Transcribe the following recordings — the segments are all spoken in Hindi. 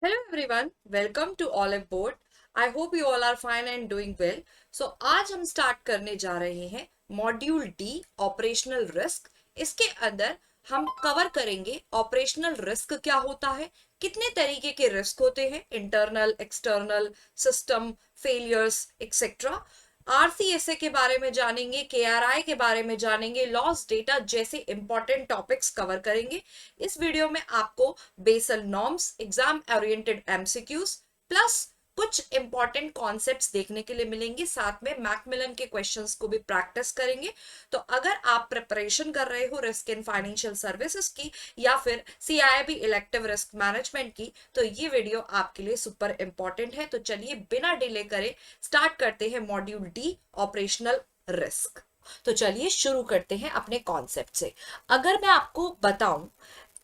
Hello everyone, welcome to Olive Board. I hope you all are fine and doing well. So आज हम स्टार्ट करने जा रहे हैं मॉड्यूल डी ऑपरेशनल रिस्क। इसके अंदर हम कवर करेंगे ऑपरेशनल रिस्क क्या होता है, कितने तरीके के रिस्क होते हैं, internal, external, system failures etcetera. RCSA के बारे में जानेंगे, केआरआई के बारे में जानेंगे, लॉस डेटा जैसे इंपॉर्टेंट टॉपिक्स कवर करेंगे। इस वीडियो में आपको Basel norms, exam oriented MCQs plus कुछ इंपॉर्टेंट कॉन्सेप्ट्स देखने के लिए मिलेंगे। साथ में मैकमिलन के क्वेश्चंस को भी प्रैक्टिस करेंगे। तो अगर आप प्रिपरेशन कर रहे हो रिस्क इन फाइनेंशियल सर्विसेज की या फिर सीआईबी इलेक्टिव रिस्क मैनेजमेंट की, तो ये वीडियो आपके लिए सुपर इंपॉर्टेंट है। तो चलिए बिना डिले करे स्टार्ट करते हैं मॉड्यूल डी ऑपरेशनल रिस्क। तो चलिए शुरू करते हैं अपने कॉन्सेप्ट से। अगर मैं आपको बताऊं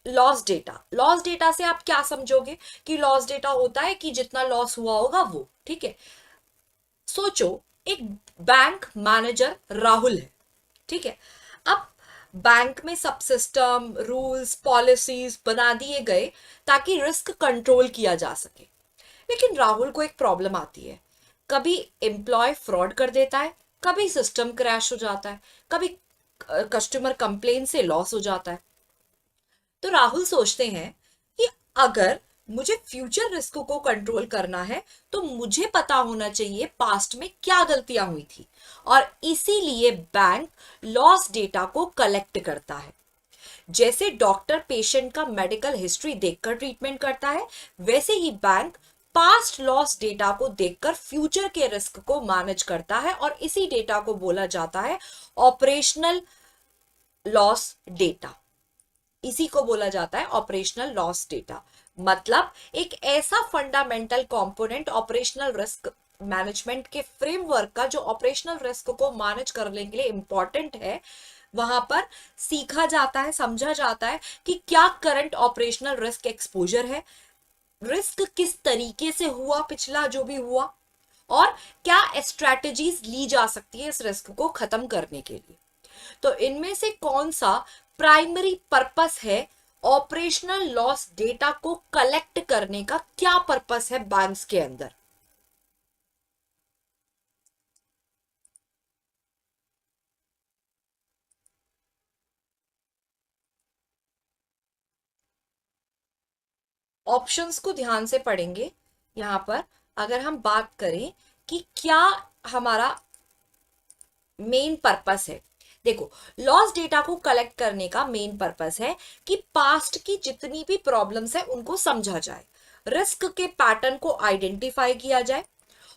लॉस डेटा से आप क्या समझोगे कि लॉस डेटा होता है कि जितना लॉस हुआ होगा वो, ठीक है। सोचो एक बैंक मैनेजर राहुल है, ठीक है। अब बैंक में सब सिस्टम, रूल्स, पॉलिसीज बना दिए गए ताकि रिस्क कंट्रोल किया जा सके। लेकिन राहुल को एक प्रॉब्लम आती है, कभी एम्प्लॉय फ्रॉड कर देता है, कभी सिस्टम क्रैश हो जाता है, कभी कस्टमर कंप्लेन से लॉस हो जाता है। तो राहुल सोचते हैं कि अगर मुझे फ्यूचर रिस्क को कंट्रोल करना है तो मुझे पता होना चाहिए पास्ट में क्या गलतियां हुई थी, और इसीलिए बैंक लॉस डेटा को कलेक्ट करता है। जैसे डॉक्टर पेशेंट का मेडिकल हिस्ट्री देखकर ट्रीटमेंट करता है, वैसे ही बैंक पास्ट लॉस डेटा को देखकर फ्यूचर के रिस्क को मैनेज करता है, और इसी डेटा को बोला जाता है ऑपरेशनल लॉस डेटा। इसी को बोला जाता है ऑपरेशनल लॉस डेटा। मतलब एक ऐसा fundamental component operational risk management के फ्रेमवर्क का जो ऑपरेशनल रिस्क को मैनेज करने के लिए इंपॉर्टेंट है। वहां पर सीखा जाता है, समझा जाता है कि क्या करंट ऑपरेशनल रिस्क एक्सपोजर है, रिस्क किस तरीके से हुआ, पिछला जो भी हुआ, और क्या स्ट्रैटेजीज ली जा सकती है इस रिस्क को खत्म करने के लिए। तो इनमें से कौन सा प्राइमरी पर्पस है, ऑपरेशनल लॉस डेटा को कलेक्ट करने का क्या पर्पस है बैंक्स के अंदर। ऑप्शंस को ध्यान से पढ़ेंगे। यहां पर अगर हम बात करें कि क्या हमारा मेन पर्पस है, देखो लॉस डेटा को कलेक्ट करने का मेन पर्पस है कि पास्ट की जितनी भी प्रॉब्लम्स है उनको समझा जाए, रिस्क के पैटर्न को आइडेंटिफाई किया जाए,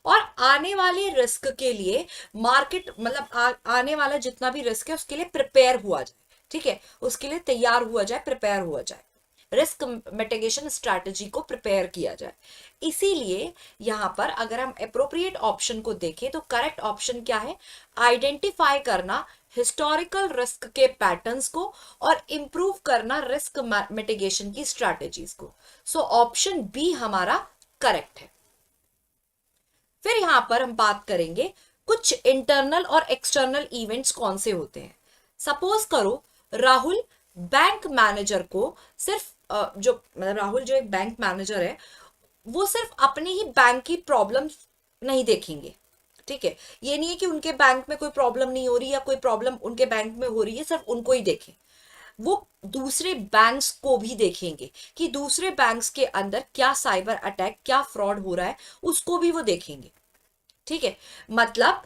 और आने वाले रिस्क के लिए मार्केट मतलब आने वाला जितना भी रिस्क है उसके लिए प्रिपेयर हुआ जाए, ठीक है, उसके लिए तैयार हुआ जाए, प्रिपेयर हुआ जाए, रिस्क मिटिगेशन स्ट्रैटेजी को प्रिपेयर किया जाए। इसीलिए यहां पर अगर हम अप्रोप्रिएट ऑप्शन को देखें तो करेक्ट ऑप्शन क्या है, आइडेंटिफाई करना हिस्टोरिकल रिस्क के पैटर्न्स को और इंप्रूव करना रिस्क मिटिगेशन की स्ट्रैटेजीज को। सो ऑप्शन बी हमारा करेक्ट है। फिर यहां पर हम बात करेंगे कुछ इंटरनल और एक्सटर्नल इवेंट्स कौन से होते हैं। सपोज करो राहुल बैंक मैनेजर को सिर्फ जो मतलब राहुल जो एक बैंक मैनेजर है वो सिर्फ अपने ही बैंक की प्रॉब्लम नहीं देखेंगे, ठीक है। ये नहीं है कि उनके बैंक में कोई प्रॉब्लम नहीं हो रही या कोई प्रॉब्लम उनके बैंक में हो रही है सिर्फ उनको ही देखें, वो दूसरे बैंक्स को भी देखेंगे कि दूसरे बैंक्स के अंदर क्या साइबर अटैक, क्या फ्रॉड हो रहा है, उसको भी वो देखेंगे, ठीक है। मतलब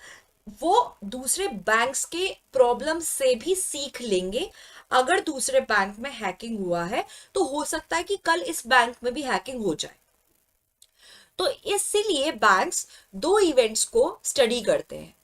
वो दूसरे बैंक्स के प्रॉब्लम से भी सीख लेंगे। अगर दूसरे बैंक में हैकिंग हुआ है तो हो सकता है कि कल इस बैंक में भी हैकिंग हो जाए। तो इसलिए बैंक्स दो इवेंट्स को स्टडी करते हैं,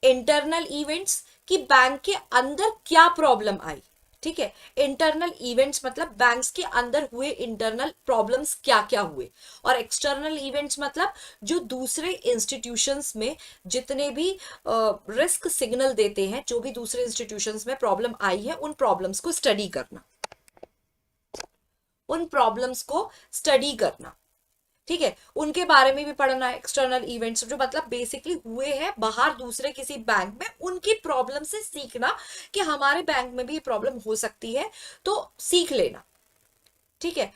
इंटरनल इवेंट्स कि बैंक के अंदर क्या प्रॉब्लम आई, ठीक है। इंटरनल इवेंट्स मतलब बैंक्स के अंदर हुए इंटरनल प्रॉब्लम्स क्या क्या हुए, और एक्सटर्नल इवेंट्स मतलब जो दूसरे इंस्टीट्यूशंस में जितने भी रिस्क सिग्नल देते हैं, जो भी दूसरे इंस्टीट्यूशंस में प्रॉब्लम आई है उन प्रॉब्लम्स को स्टडी करना, उन प्रॉब्लम्स को स्टडी करना, ठीक है, उनके बारे में भी पढ़ना है। एक्सटर्नल इवेंट्स जो मतलब बेसिकली हुए हैं बाहर दूसरे किसी बैंक में, उनकी प्रॉब्लम से सीखना कि हमारे बैंक में भी प्रॉब्लम हो सकती है, तो सीख लेना, ठीक है।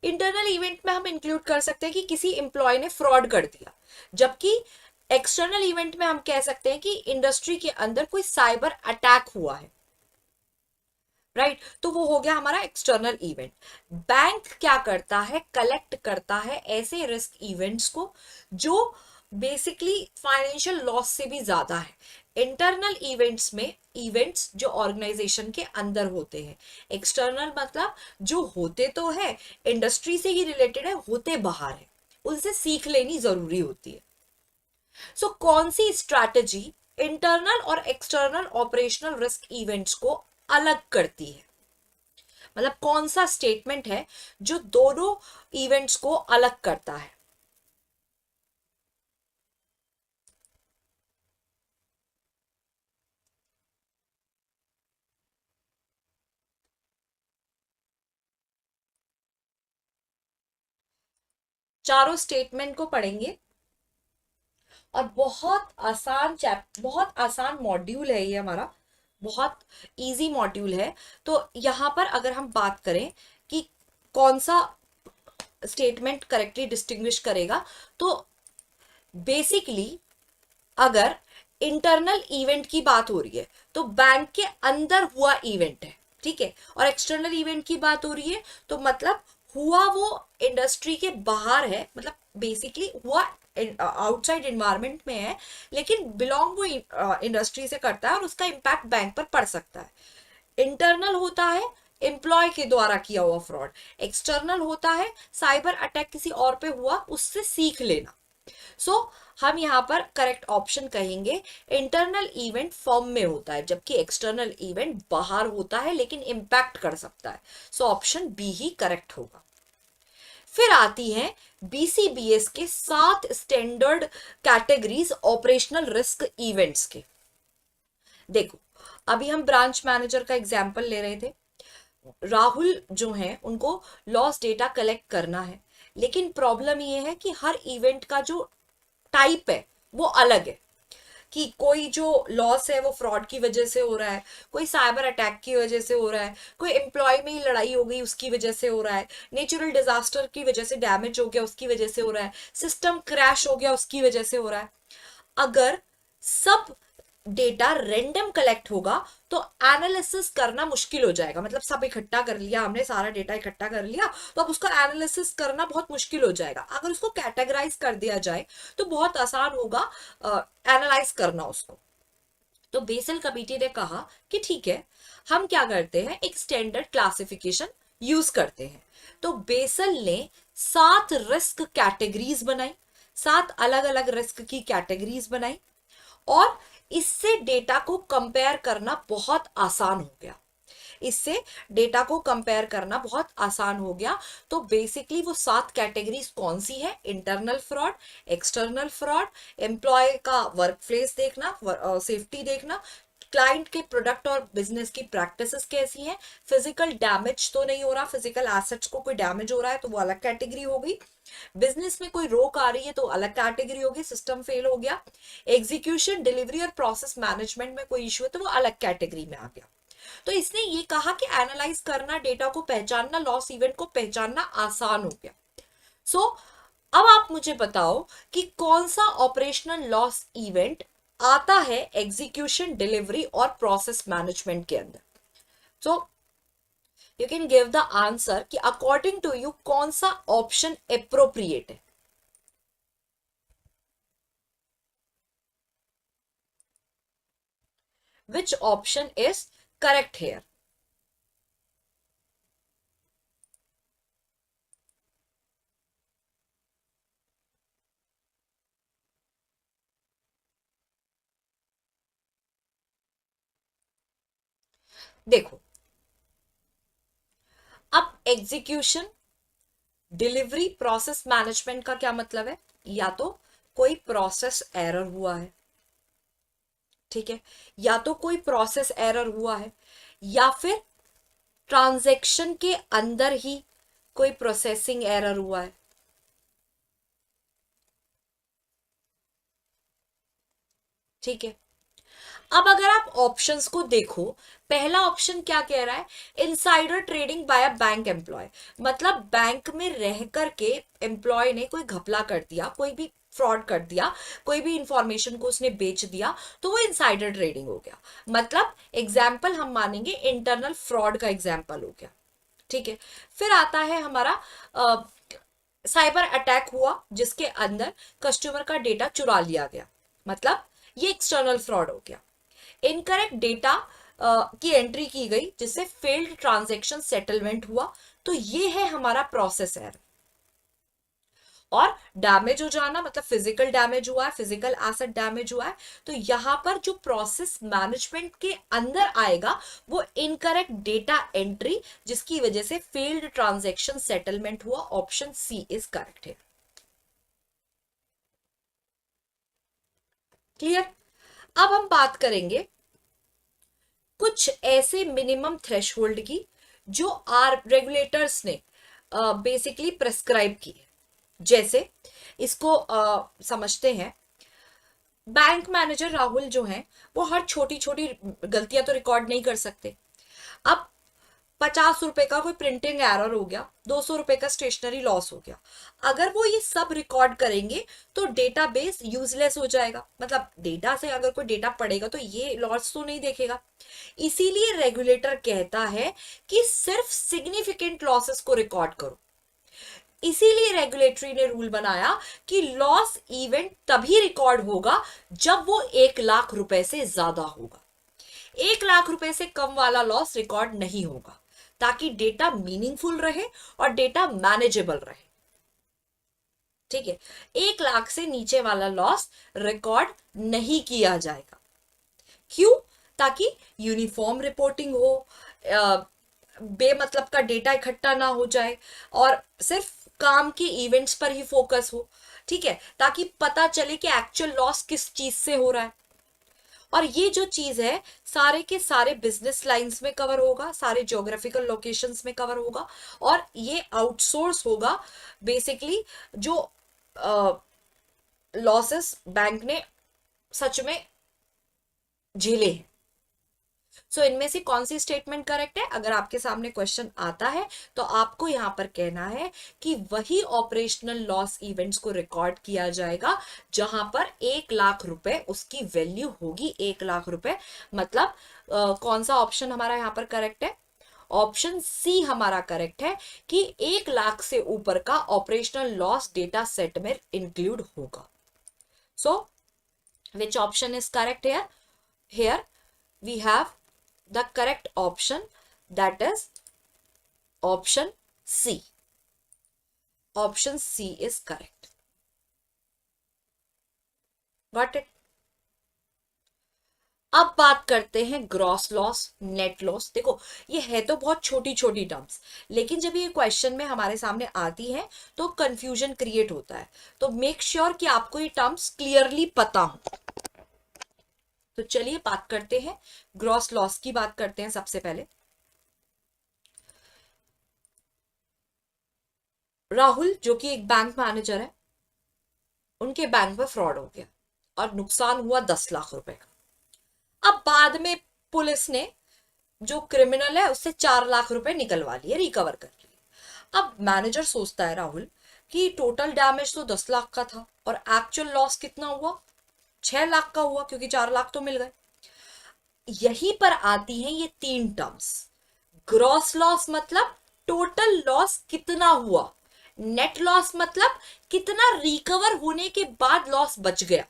इंटरनल इवेंट में हम इंक्लूड कर सकते हैं कि किसी एम्प्लॉय ने फ्रॉड कर दिया, जबकि एक्सटर्नल इवेंट में हम कह सकते हैं कि इंडस्ट्री के अंदर कोई साइबर अटैक हुआ है, राइट तो वो हो गया हमारा एक्सटर्नल इवेंट। बैंक क्या करता है, कलेक्ट करता है ऐसे रिस्क इवेंट्स को जो बेसिकली फाइनेंशियल लॉस से भी ज्यादा है। इंटरनल इवेंट्स में इवेंट्स जो ऑर्गेनाइजेशन के अंदर होते हैं, एक्सटर्नल मतलब जो होते तो है इंडस्ट्री से ही रिलेटेड है, होते बाहर है, उनसे सीख लेनी जरूरी होती है। सो कौन सी स्ट्रैटेजी इंटरनल और एक्सटर्नल ऑपरेशनल रिस्क इवेंट्स को अलग करती है, मतलब कौन सा स्टेटमेंट है जो दोनों इवेंट्स को अलग करता है। चारों स्टेटमेंट को पढ़ेंगे और बहुत आसान मॉड्यूल है ये हमारा, बहुत इजी मॉड्यूल है। तो यहां पर अगर हम बात करें कि कौन सा स्टेटमेंट करेक्टली डिस्टिंग्विश करेगा, तो बेसिकली अगर इंटरनल इवेंट की बात हो रही है तो बैंक के अंदर हुआ इवेंट है, ठीक है, और एक्सटर्नल इवेंट की बात हो रही है तो मतलब हुआ वो इंडस्ट्री के बाहर है, मतलब बेसिकली हुआ आउटसाइड इन्वायरमेंट में है, लेकिन बिलोंग वो इंडस्ट्री से करता है और उसका इम्पैक्ट बैंक पर पड़ सकता है। इंटरनल होता है एम्प्लॉय के द्वारा किया हुआ फ्रॉड, एक्सटर्नल होता है साइबर अटैक किसी और पे हुआ उससे सीख लेना। सो हम यहाँ पर करेक्ट ऑप्शन कहेंगे इंटरनल इवेंट फर्म में होता है जबकि एक्सटर्नल इवेंट बाहर होता है लेकिन इंपैक्ट कर सकता है। सो ऑप्शन बी ही करेक्ट होगा। फिर आती है बीसीबीएस के 7 standard categories operational risk events के। देखो अभी हम ब्रांच मैनेजर का एग्जाम्पल ले रहे थे, राहुल जो है उनको लॉस डेटा कलेक्ट करना है, लेकिन प्रॉब्लम ये है कि हर इवेंट का जो टाइप है वो अलग है, कि कोई जो लॉस है वो फ्रॉड की वजह से हो रहा है, कोई साइबर अटैक की वजह से हो रहा है, कोई एम्प्लॉय में ही लड़ाई हो गई उसकी वजह से हो रहा है, नेचुरल डिजास्टर की वजह से डैमेज हो गया उसकी वजह से हो रहा है, सिस्टम क्रैश हो गया उसकी वजह से हो रहा है। अगर सब डेटा रेंडम कलेक्ट होगा तो एनालिसिस करना मुश्किल हो जाएगा, मतलब सब इकट्ठा कर लिया हमने, सारा डेटा इकट्ठा कर लिया तो अब उसका एनालिसिस करना बहुत मुश्किल हो जाएगा। अगर उसको कैटेगराइज कर दिया जाए तो बहुत आसान होगा एनालाइज करना उसको। तो बेसल कमिटी ने कहा कि ठीक है हम क्या करते हैं, एक स्टैंडर्ड क्लासिफिकेशन यूज करते हैं। तो बेसल ने 7 रिस्क कैटेगरीज बनाई, 7 अलग अलग रिस्क की कैटेगरीज बनाई और इससे डेटा को कंपेयर करना बहुत आसान हो गया, इससे डेटा को कंपेयर करना बहुत आसान हो गया। तो बेसिकली वो 7 कैटेगरीज कौन सी है, internal fraud, external fraud, employee का वर्क प्लेस देखना, सेफ्टी देखना, क्लाइंट के प्रोडक्ट और बिजनेस की प्रैक्टिसेस कैसी हैं, फिजिकल डैमेज तो नहीं हो रहा, फिजिकल एसेट्स को कोई डैमेज हो रहा है तो वो अलग कैटेगरी हो गई, बिजनेस में कोई रोक आ रही है तो अलग कैटेगरी होगी, सिस्टम फेल हो गया, एग्जीक्यूशन डिलीवरी और प्रोसेस मैनेजमेंट में कोई इशू है तो वो अलग कैटेगरी में आ गया। तो इसने ये कहा कि एनालाइज करना, डेटा को पहचानना, लॉस इवेंट को पहचानना आसान हो गया। सो अब आप मुझे बताओ कि कौन सा ऑपरेशनल लॉस इवेंट आता है एग्जीक्यूशन डिलीवरी और प्रोसेस मैनेजमेंट के अंदर। So you can give the answer कि अकॉर्डिंग टू यू कौन सा ऑप्शन अप्रोप्रिएट है। विच ऑप्शन इज करेक्ट हेयर। देखो अब एग्जीक्यूशन डिलीवरी प्रोसेस मैनेजमेंट का क्या मतलब है, या तो कोई प्रोसेस एरर हुआ है, ठीक है, या तो कोई प्रोसेस एरर हुआ है या फिर ट्रांजैक्शन के अंदर ही कोई प्रोसेसिंग एरर हुआ है, ठीक है। अब अगर आप ऑप्शंस को देखो, पहला ऑप्शन क्या कह रहा है, insider trading by a bank employee, मतलब बैंक में रह करके एम्प्लॉय ने कोई घपला कर दिया, कोई भी फ्रॉड कर दिया, कोई भी इंफॉर्मेशन को उसने बेच दिया, तो वो इनसाइडर ट्रेडिंग हो गया। मतलब एग्जाम्पल हम मानेंगे इंटरनल फ्रॉड का एग्जाम्पल हो गया, ठीक है। फिर आता है हमारा साइबर अटैक हुआ जिसके अंदर कस्टमर का डेटा चुरा लिया गया, मतलब ये एक्सटर्नल फ्रॉड हो गया। इनकरेक्ट डेटा की एंट्री की गई जिससे फेल्ड ट्रांजैक्शन सेटलमेंट हुआ, तो ये है हमारा प्रोसेस एरर। और डैमेज हो जाना मतलब फिजिकल डैमेज हुआ है, फिजिकल एसेट डैमेज हुआ है, तो यहां पर जो प्रोसेस मैनेजमेंट के अंदर आएगा वो इनकरेक्ट डेटा एंट्री, जिसकी वजह से फेल्ड ट्रांजैक्शन सेटलमेंट हुआ। ऑप्शन सी इज करेक्ट है। क्लियर। अब हम बात करेंगे कुछ ऐसे मिनिमम थ्रेशहोल्ड की जो आर रेगुलेटर्स ने बेसिकली प्रेस्क्राइब की है। जैसे इसको समझते हैं, बैंक मैनेजर राहुल जो हैं वो हर छोटी छोटी गलतियां तो रिकॉर्ड नहीं कर सकते। अब 50 रुपए का कोई प्रिंटिंग एरर हो गया, 200 रुपए का स्टेशनरी लॉस हो गया, अगर वो ये सब रिकॉर्ड करेंगे तो डेटाबेस यूजलेस हो जाएगा। मतलब डेटा से अगर कोई डेटा पड़ेगा तो ये लॉस तो नहीं देखेगा। इसीलिए रेगुलेटर कहता है कि सिर्फ सिग्निफिकेंट लॉसेस को रिकॉर्ड करो। इसीलिए रेगुलेटरी ने रूल बनाया कि लॉस इवेंट तभी रिकॉर्ड होगा जब वो 1 लाख रुपए से ज्यादा होगा। 1 लाख रुपए से कम वाला लॉस रिकॉर्ड नहीं होगा, ताकि डेटा मीनिंगफुल रहे और डेटा मैनेजेबल रहे, ठीक है। 1 लाख से नीचे वाला लॉस रिकॉर्ड नहीं किया जाएगा। क्यों? ताकि यूनिफॉर्म रिपोर्टिंग हो, बेमतलब का डेटा इकट्ठा ना हो जाए और सिर्फ काम के इवेंट्स पर ही फोकस हो, ठीक है, ताकि पता चले कि एक्चुअल लॉस किस चीज से हो रहा है। और ये जो चीज है सारे के सारे बिजनेस लाइंस में कवर होगा, सारे ज्योग्राफिकल लोकेशंस में कवर होगा, और ये आउटसोर्स होगा बेसिकली जो लॉसेस बैंक ने सच में झेले हैं। सो इनमें से कौन सी स्टेटमेंट करेक्ट है? अगर आपके सामने क्वेश्चन आता है तो आपको यहां पर कहना है कि वही ऑपरेशनल लॉस इवेंट्स को रिकॉर्ड किया जाएगा जहां पर 1 लाख रुपए उसकी वैल्यू होगी। 1 लाख रुपए मतलब कौन सा ऑप्शन हमारा यहां पर करेक्ट है? ऑप्शन सी हमारा करेक्ट है कि 1 लाख से ऊपर का ऑपरेशनल लॉस डेटा सेट में इंक्लूड होगा। So which option is correct here? Here we have the correct option, that is option C. Option C is correct. Got it? अब बात करते हैं ग्रॉस लॉस, नेट लॉस। देखो ये है तो बहुत छोटी छोटी टर्म्स, लेकिन जब ये क्वेश्चन में हमारे सामने आती है तो कंफ्यूजन क्रिएट होता है। तो मेक श्योर कि आपको ये टर्म्स क्लियरली पता हो। तो चलिए बात करते हैं ग्रॉस लॉस की, बात करते हैं सबसे पहले। राहुल जो कि एक बैंक मैनेजर है, उनके बैंक में फ्रॉड हो गया और नुकसान हुआ 10 लाख रुपए का। अब बाद में पुलिस ने जो क्रिमिनल है उससे 4 लाख रुपए निकलवा लिए, रिकवर कर लिए। अब मैनेजर सोचता है राहुल कि टोटल डैमेज तो 10 लाख का था और एक्चुअल लॉस कितना हुआ? 6 लाख का हुआ, क्योंकि 4 लाख तो मिल गए। यहीं पर आती हैं ये 3 टर्म्स। ग्रॉस लॉस मतलब टोटल लॉस कितना हुआ, नेट लॉस मतलब कितना रिकवर होने के बाद लॉस बच गया,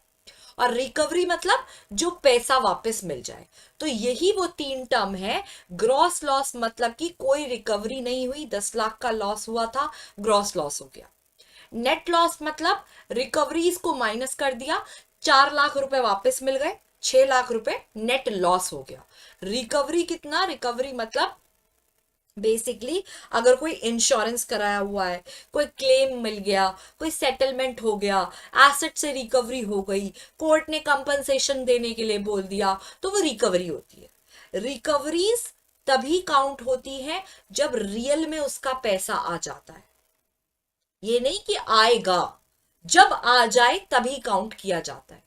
और रिकवरी मतलब जो पैसा वापस मिल जाए। तो यही वो 3 टर्म है। ग्रॉस लॉस मतलब कि कोई रिकवरी नहीं हुई, 10 लाख का लॉस हुआ था, ग्रॉस लॉस हो गया। नेट लॉस मतलब रिकवरीज को माइनस कर दिया, 4 लाख रुपए वापस मिल गए, 6 लाख रुपए नेट लॉस हो गया। रिकवरी कितना? रिकवरी मतलब बेसिकली अगर कोई इंश्योरेंस कराया हुआ है, कोई क्लेम मिल गया, कोई सेटलमेंट हो गया, एसेट से रिकवरी हो गई, कोर्ट ने कंपनसेशन देने के लिए बोल दिया, तो वो रिकवरी होती है। रिकवरीज तभी काउंट होती है जब रियल में उसका पैसा आ जाता है। ये नहीं कि आएगा, जब आ जाए तभी काउंट किया जाता है।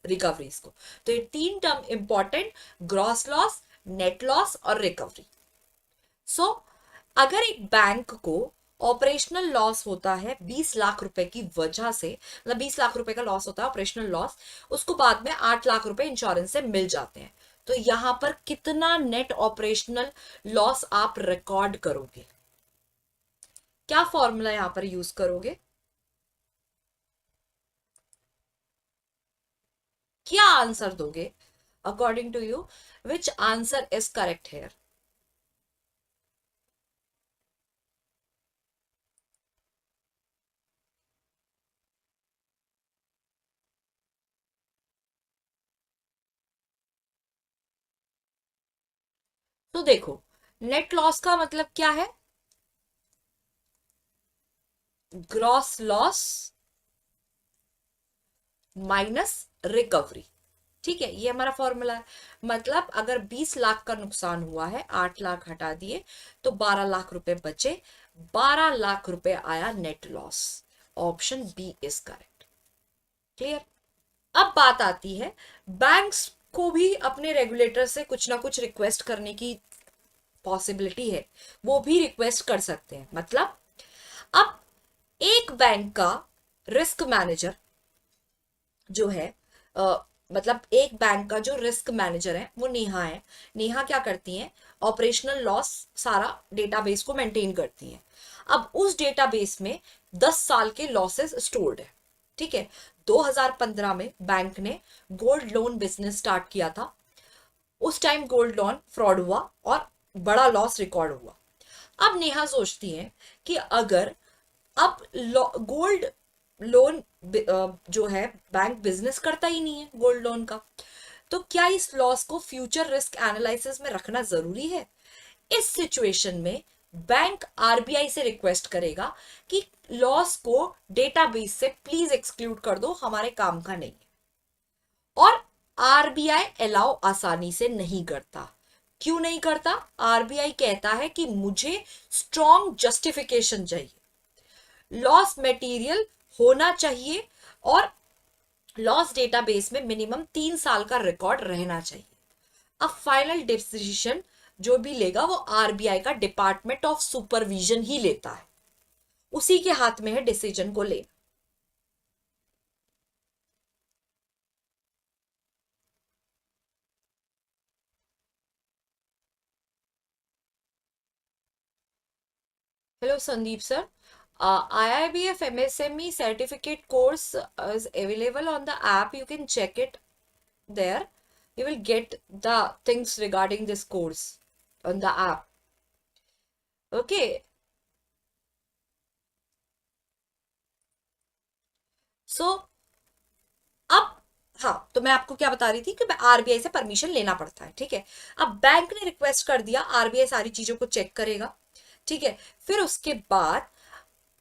रिकवरीज को। तो ये तीन term important, gross loss, net loss और रिकवरी। सो अगर एक बैंक को ऑपरेशनल लॉस होता है 20 लाख रुपए की वजह से, मतलब 20 लाख रुपए का लॉस होता है ऑपरेशनल लॉस, उसको बाद में 8 लाख रुपए इंश्योरेंस से मिल जाते हैं, तो यहां पर कितना नेट ऑपरेशनल लॉस आप रिकॉर्ड करोगे? क्या फॉर्मूला यहां पर यूज करोगे? क्या आंसर दोगे according to you? Which answer is correct here? तो देखो, नेट लॉस का मतलब क्या है? Gross loss minus recovery. ठीक है, ये हमारा फॉर्मूला है। मतलब अगर 20 लाख का नुकसान हुआ है, 8 लाख हटा दिए तो 12 लाख रुपए बचे, 12 लाख रुपए आया net loss. Option B is correct. Clear? अब बात आती है, बैंक्स को भी अपने रेगुलेटर से कुछ ना कुछ रिक्वेस्ट करने की पॉसिबिलिटी है, वो भी रिक्वेस्ट कर सकते हैं। मतलब अब एक बैंक का रिस्क मैनेजर जो है, मतलब एक बैंक का जो रिस्क मैनेजर है वो नेहा है। नेहा क्या करती हैं? ऑपरेशनल लॉस सारा डेटाबेस को मेंटेन करती हैं। अब उस डेटाबेस में 10 साल के लॉसेस स्टोर्ड है। ठीक है, 2015 में बैंक ने गोल्ड लोन बिजनेस स्टार्ट किया था। उस टाइम गोल्ड लोन फ्रॉड हुआ और बड़ा लॉस रिकॉर्ड हुआ। अब नेहा सोचती है कि अगर अब गोल्ड लोन जो है, बैंक बिजनेस करता ही नहीं है गोल्ड लोन का, तो क्या इस लॉस को फ्यूचर रिस्क एनालिसिस में रखना जरूरी है? इस सिचुएशन में बैंक आरबीआई से रिक्वेस्ट करेगा कि लॉस को डेटाबेस से प्लीज एक्सक्लूड कर दो, हमारे काम का नहीं है। और आरबीआई अलाउ आसानी से नहीं करता। क्यों नहीं करता? आरबीआई कहता है कि मुझे स्ट्रॉन्ग जस्टिफिकेशन चाहिए, लॉस मटेरियल होना चाहिए और लॉस डेटाबेस में मिनिमम 3 साल का रिकॉर्ड रहना चाहिए। अब फाइनल डिसीजन जो भी लेगा वो आरबीआई का डिपार्टमेंट ऑफ सुपरविजन ही लेता है, उसी के हाथ में है डिसीजन को लेना। Hello Sandeep sir, IIBF MSME certificate course is available on the app. You can check it there. You will get the things regarding this course on the app. Okay. So अब, हाँ, तो मैं आपको क्या बता रही थी कि आरबीआई से परमिशन लेना पड़ता है। ठीक है, अब बैंक ने रिक्वेस्ट कर दिया, आरबीआई सारी चीजों को चेक करेगा। ठीक है, फिर उसके बाद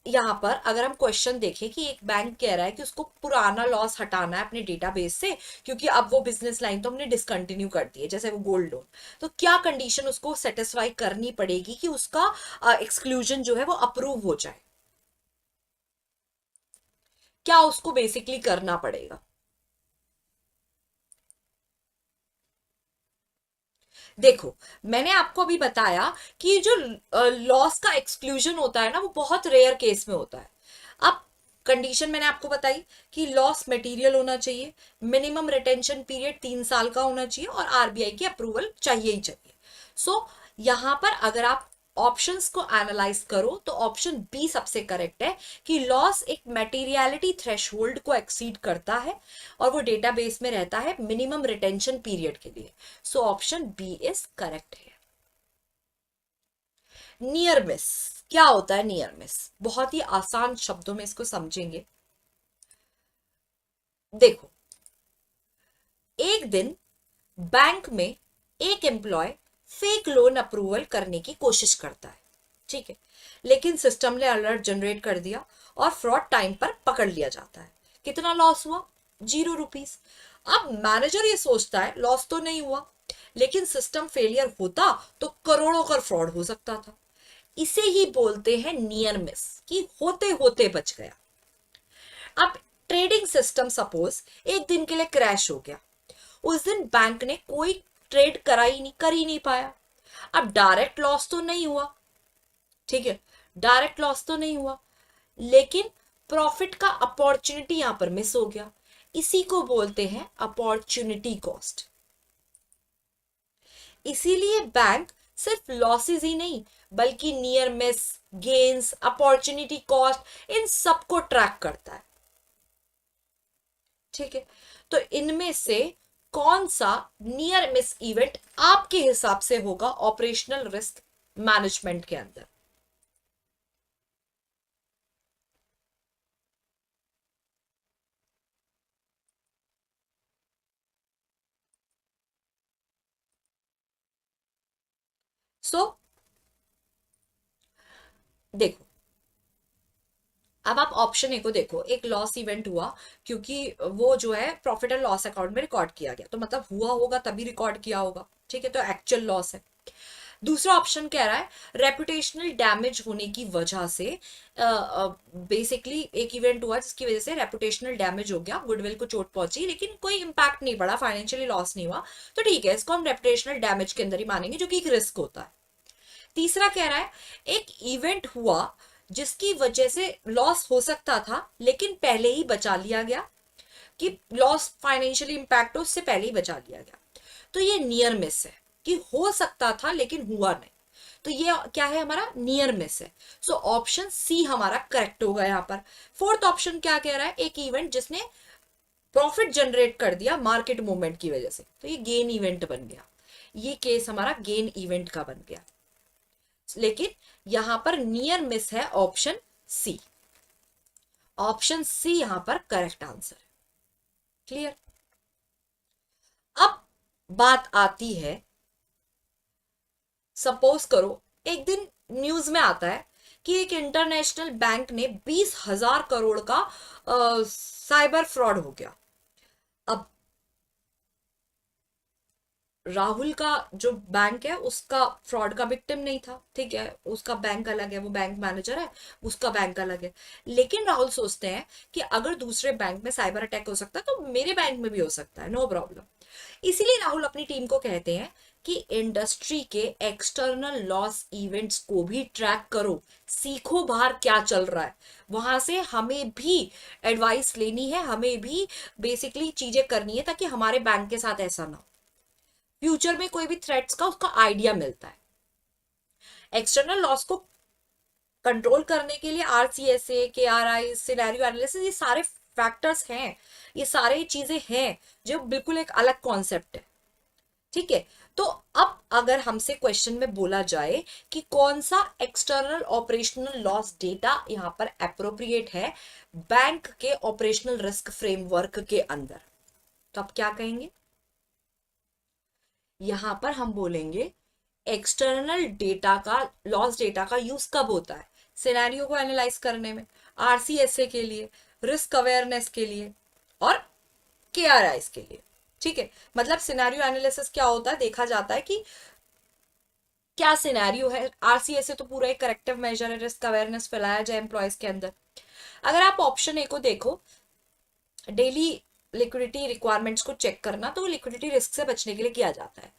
यहाँ पर अगर हम क्वेश्चन देखें कि एक बैंक कह रहा है कि उसको पुराना लॉस हटाना है अपने डेटाबेस से, क्योंकि अब वो बिजनेस लाइन तो हमने डिसकंटिन्यू कर दी है, जैसे वो गोल्ड लोन, तो क्या कंडीशन उसको सेटिस्फाई करनी पड़ेगी कि उसका एक्सक्लूजन जो है वो अप्रूव हो जाए? क्या उसको बेसिकली करना पड़ेगा? देखो, मैंने आपको अभी बताया कि जो लॉस का एक्सक्लूजन होता है ना, वो बहुत रेयर केस में होता है। अब कंडीशन मैंने आपको बताई कि लॉस मटेरियल होना चाहिए, मिनिमम रिटेंशन पीरियड 3 साल का होना चाहिए और आरबीआई की अप्रूवल चाहिए ही चाहिए। सो यहां पर अगर आप ऑप्शंस को एनालाइज करो तो ऑप्शन बी सबसे करेक्ट है कि लॉस एक मटेरियलिटी थ्रेशोल्ड को एक्सीड करता है और वो डेटाबेस में रहता है मिनिमम रिटेंशन पीरियड के लिए। So option B is correct है। नियर मिस क्या होता है? नियर मिस बहुत ही आसान शब्दों में इसको समझेंगे। देखो, एक दिन बैंक में एक एम्प्लॉय फेक लोन अप्रूवल करने की कोशिश करता है। ठीक है, लेकिन सिस्टम ने अलर्ट जनरेट कर दिया और फ्रॉड टाइम पर पकड़ लिया जाता है। कितना लॉस हुआ? 0 रुपीज। अब मैनेजर ये सोचता है लॉस तो नहीं हुआ, लेकिन सिस्टम फेलियर होता तो करोड़ों का फ्रॉड हो सकता था। इसे ही बोलते हैं नियर मिस, कि होते होते बच गया। अब ट्रेडिंग सिस्टम सपोज एक दिन के लिए क्रैश हो गया, उस दिन बैंक ने कोई ट्रेड कर ही नहीं पाया। अब डायरेक्ट लॉस तो नहीं हुआ, ठीक है, डायरेक्ट लॉस तो नहीं हुआ, लेकिन प्रॉफिट का अपॉर्चुनिटी यहां पर मिस हो गया। इसी को बोलते हैं अपॉर्चुनिटी कॉस्ट। इसीलिए बैंक सिर्फ लॉसेस ही नहीं बल्कि near miss, gains, opportunity cost, इन सबको ट्रैक करता है। ठीक है, तो इनमें से कौन सा नियर मिस इवेंट आपके हिसाब से होगा ऑपरेशनल रिस्क मैनेजमेंट के अंदर? सो देखो, अब आप ऑप्शन ए को देखो, एक लॉस इवेंट हुआ क्योंकि वो जो है प्रॉफिट एंड लॉस अकाउंट में रिकॉर्ड किया गया, तो मतलब हुआ होगा तभी रिकॉर्ड किया होगा, ठीक है, तो एक्चुअल लॉस है। दूसरा ऑप्शन कह रहा है रेपुटेशनल डैमेज होने की वजह से, बेसिकली एक इवेंट हुआ जिसकी वजह से रेपुटेशनल डैमेज हो गया, गुडविल को चोट पहुंची लेकिन कोई इंपैक्ट नहीं पड़ा, फाइनेंशियली लॉस नहीं हुआ, तो ठीक है, इसको हम रेपुटेशनल डैमेज के अंदर ही मानेंगे, जो कि एक रिस्क होता है। तीसरा कह रहा है एक इवेंट हुआ जिसकी वजह से लॉस हो सकता था लेकिन पहले ही बचा लिया गया, कि लॉस फाइनेंशियली इंपैक्ट हो उससे पहले ही बचा लिया गया, तो ये नियर मिस है, कि हो सकता था लेकिन हुआ नहीं, तो ये क्या है, हमारा नियर मिस है। सो ऑप्शन सी हमारा करेक्ट होगा यहाँ पर। फोर्थ ऑप्शन क्या कह रहा है, एक इवेंट जिसने प्रॉफिट जनरेट कर दिया मार्केट मूवमेंट की वजह से, तो ये गेन इवेंट बन गया, ये केस हमारा गेन इवेंट का बन गया, लेकिन यहां पर नियर मिस है ऑप्शन सी। ऑप्शन सी यहां पर करेक्ट आंसर है। क्लियर? अब बात आती है, सपोज करो एक दिन न्यूज में आता है कि एक इंटरनेशनल बैंक ने 20,000 करोड़ का साइबर फ्रॉड हो गया। अब राहुल का जो बैंक है उसका फ्रॉड का विक्टिम नहीं था, ठीक है, उसका बैंक अलग है, वो बैंक मैनेजर है, उसका बैंक अलग है, लेकिन राहुल सोचते हैं कि अगर दूसरे बैंक में साइबर अटैक हो सकता है तो मेरे बैंक में भी हो सकता है, नो प्रॉब्लम। इसीलिए राहुल अपनी टीम को कहते हैं कि इंडस्ट्री के एक्सटर्नल लॉस इवेंट्स को भी ट्रैक करो, सीखो बाहर क्या चल रहा है, वहां से हमें भी एडवाइस लेनी है, हमें भी बेसिकली चीजें करनी है ताकि हमारे बैंक के साथ ऐसा ना हो, फ्यूचर में कोई भी थ्रेट्स का उसका आइडिया मिलता है। एक्सटर्नल लॉस को कंट्रोल करने के लिए आरसीएसए, केआरआई, सिनेरियो एनालिसिस, ये सारे फैक्टर्स हैं, ये सारे चीजें हैं जो बिल्कुल एक अलग कॉन्सेप्ट है। ठीक है, तो अब अगर हमसे क्वेश्चन में बोला जाए कि कौन सा एक्सटर्नल ऑपरेशनल लॉस डेटा यहां पर एप्रोप्रिएट है बैंक के ऑपरेशनल रिस्क फ्रेमवर्क के अंदर, तो आप क्या कहेंगे? यहां पर हम बोलेंगे एक्सटर्नल डेटा का, लॉस डेटा का यूज कब होता है? सिनेरियो को एनालाइज करने में, आरसीएसए के लिए, रिस्क अवेयरनेस के लिए और केआरआईज के लिए। ठीक है, मतलब सिनेरियो एनालिसिस क्या होता है, देखा जाता है कि क्या सिनेरियो है, आरसीएसए तो पूरा एक करेक्टिव मेजर है, रिस्क अवेयरनेस फैलाया जाए एम्प्लॉयज के अंदर। अगर आप ऑप्शन ए को देखो, डेली लिक्विडिटी रिक्वायरमेंट्स को चेक करना, तो लिक्विडिटी रिस्क से बचने के लिए किया जाता है।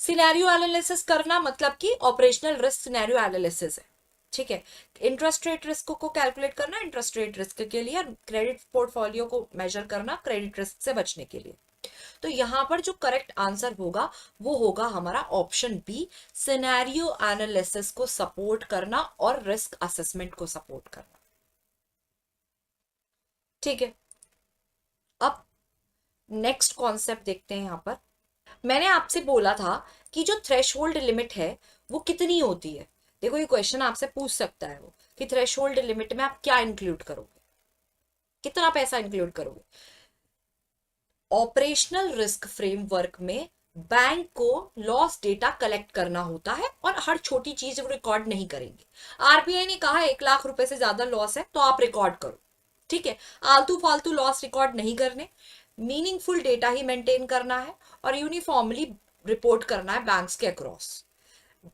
सिनेरियो एनालिसिस करना मतलब कि ऑपरेशनल रिस्क सिनेरियो एनालिसिस है, ठीक है। इंटरेस्ट रेट रिस्क को कैलकुलेट करना इंटरेस्ट रेट रिस्क के लिए, क्रेडिट पोर्टफोलियो को मेजर करना क्रेडिट रिस्क से बचने के लिए। तो यहां पर जो करेक्ट आंसर होगा वो होगा हमारा ऑप्शन बी, सिनेरियो एनालिसिस को सपोर्ट करना और रिस्क असेसमेंट को सपोर्ट करना। ठीक है, अब नेक्स्ट कॉन्सेप्ट देखते हैं। यहां पर मैंने आपसे बोला था कि जो थ्रेशोल्ड लिमिट है वो कितनी होती है। देखो ये क्वेश्चन आपसे पूछ सकता है वो कि थ्रेशोल्ड लिमिट में आप क्या इंक्लूड करोगे, कितना पैसा इंक्लूड करोगे। ऑपरेशनल रिस्क फ्रेमवर्क में बैंक को लॉस डेटा कलेक्ट करना होता है और हर छोटी चीज वो रिकॉर्ड नहीं करेंगे। आरबीआई ने कहा 1 लाख रुपए से ज्यादा लॉस है तो आप रिकॉर्ड करो, ठीक है, आलतू फालतू लॉस रिकॉर्ड नहीं करने, मीनिंगफुल डेटा ही मेंटेन करना है और यूनिफॉर्मली रिपोर्ट करना है बैंक्स के अक्रॉस।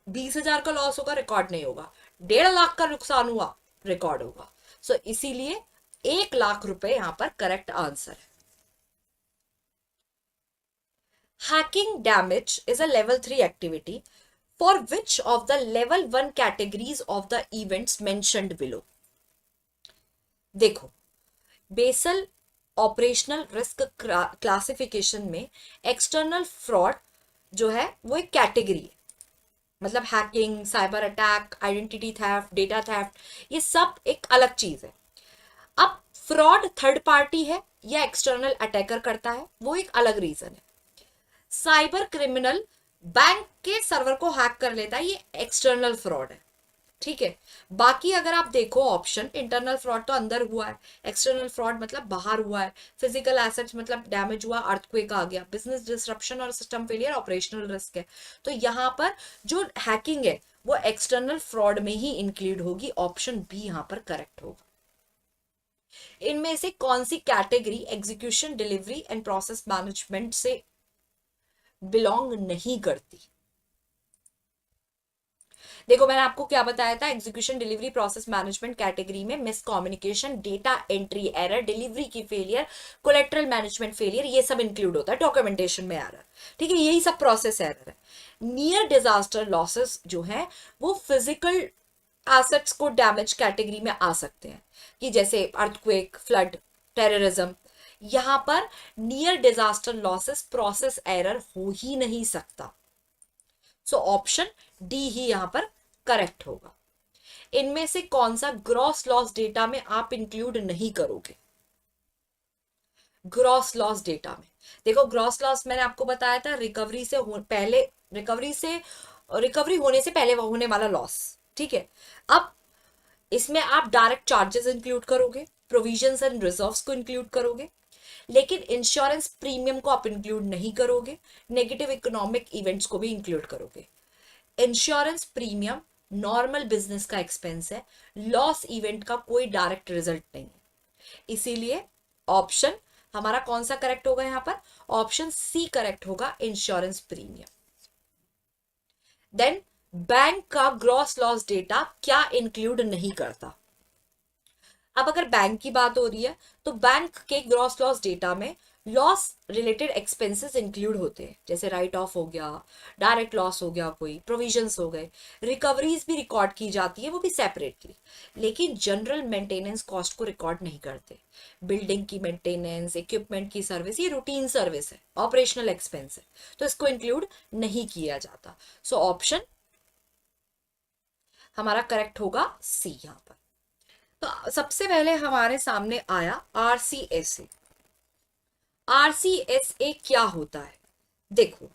20,000 का लॉस होगा रिकॉर्ड नहीं होगा, 1.5 लाख का नुकसान हुआ रिकॉर्ड होगा। सो इसीलिए 1 लाख रुपए यहां पर करेक्ट आंसर है। Hacking damage is a level 3 activity for which of the level 1 categories of the events mentioned below? देखो, बेसल ऑपरेशनल रिस्क क्लासिफिकेशन में एक्सटर्नल फ्रॉड जो है वो एक कैटेगरी है। मतलब hacking, cyber attack, identity theft, data theft, ये सब एक अलग चीज है। अब फ्रॉड थर्ड पार्टी है या एक्सटर्नल अटैकर करता है, वो एक अलग रीजन है। साइबर क्रिमिनल बैंक के सर्वर को हैक कर लेता है, ये एक्सटर्नल फ्रॉड है। ठीक है, बाकी अगर आप देखो ऑप्शन, इंटरनल फ्रॉड तो अंदर हुआ है, एक्सटर्नल फ्रॉड मतलब बाहर हुआ है, फिजिकल एसेट्स मतलब डैमेज हुआ, अर्थक्वेक आ गया, बिजनेस डिसरप्शन और सिस्टम फेलियर ऑपरेशनल रिस्क है। तो यहां पर जो हैकिंग है वो एक्सटर्नल फ्रॉड में ही इंक्लूड होगी, ऑप्शन बी यहां पर करेक्ट होगा। इनमें से कौन सी category execution, delivery and process management से बिलोंग नहीं करती? देखो, मैंने आपको क्या बताया था, execution, delivery, process management category में miscommunication, data entry error, delivery की फेलियर, कोलेट्रल मैनेजमेंट फेलियर, ये सब इंक्लूड होता है, डॉक्यूमेंटेशन में एरर। ठीक है, यही सब प्रोसेस एरर है। नियर डिजास्टर लॉसेस जो है वो फिजिकल एसेट्स को डैमेज कैटेगरी में आ सकते हैं, कि जैसे अर्थक्वेक, फ्लड, टेररिज्म। यहां पर near disaster losses process error हो ही नहीं सकता। सो ऑप्शन डी ही यहां पर करेक्ट होगा। इनमें से कौन सा ग्रॉस लॉस डेटा में आप इंक्लूड नहीं करोगे? ग्रॉस लॉस डेटा में देखो, ग्रॉस लॉस मैंने आपको बताया था रिकवरी से पहले, रिकवरी होने से पहले होने वाला लॉस। ठीक है, अब इसमें आप डायरेक्ट चार्जेस इंक्लूड करोगे, प्रोविजंस एंड रिजर्व्स को इंक्लूड करोगे, लेकिन इंश्योरेंस प्रीमियम को आप इंक्लूड नहीं करोगे, नेगेटिव इकोनॉमिक इवेंट्स को भी इंक्लूड करोगे। इंश्योरेंस प्रीमियम नॉर्मल बिजनेस का एक्सपेंस है, लॉस इवेंट का कोई डायरेक्ट रिजल्ट नहीं है। इसीलिए ऑप्शन हमारा कौन सा करेक्ट होगा यहां पर? ऑप्शन सी करेक्ट होगा, इंश्योरेंस प्रीमियम। देन बैंक का ग्रॉस लॉस डेटा क्या इंक्लूड नहीं करता? अब अगर बैंक की बात हो रही है तो बैंक के ग्रॉस लॉस डेटा में लॉस रिलेटेड एक्सपेंसेस इंक्लूड होते हैं, जैसे राइट ऑफ हो गया, डायरेक्ट लॉस हो गया, कोई प्रोविजंस हो गए, रिकवरीज भी रिकॉर्ड की जाती है, वो भी सेपरेटली। लेकिन जनरल मेंटेनेंस कॉस्ट को रिकॉर्ड नहीं करते। बिल्डिंग की मेंटेनेंस, इक्विपमेंट की सर्विस, ये रूटीन सर्विस है, ऑपरेशनल एक्सपेंस है, तो इसको इंक्लूड नहीं किया जाता। सो ऑप्शन हमारा करेक्ट होगा सी यहां पर। तो सबसे पहले हमारे सामने आया आरसीएसए। आरसीएसए क्या होता है? देखो,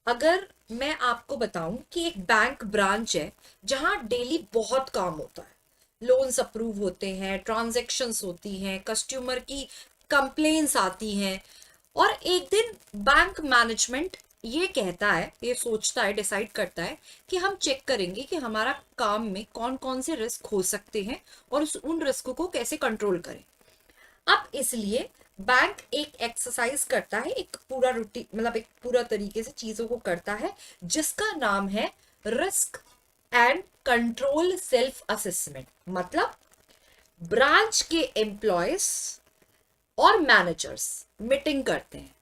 अगर मैं आपको बताऊं कि एक बैंक ब्रांच है जहां डेली बहुत काम होता है, लोन्स अप्रूव होते हैं, ट्रांजैक्शंस होती हैं, कस्टमर की कंप्लेंट्स आती हैं, और एक दिन बैंक मैनेजमेंट ये कहता है, ये सोचता है, डिसाइड करता है कि हम चेक करेंगे कि हमारा काम में कौन कौन से रिस्क हो सकते हैं और उन रिस्क को कैसे कंट्रोल करें। अब इसलिए बैंक एक एक्सरसाइज करता है, एक पूरा रूटीन, मतलब एक पूरा तरीके से चीजों को करता है, जिसका नाम है risk and control self assessment. मतलब ब्रांच के एम्प्लॉयज और मैनेजर्स मीटिंग करते हैं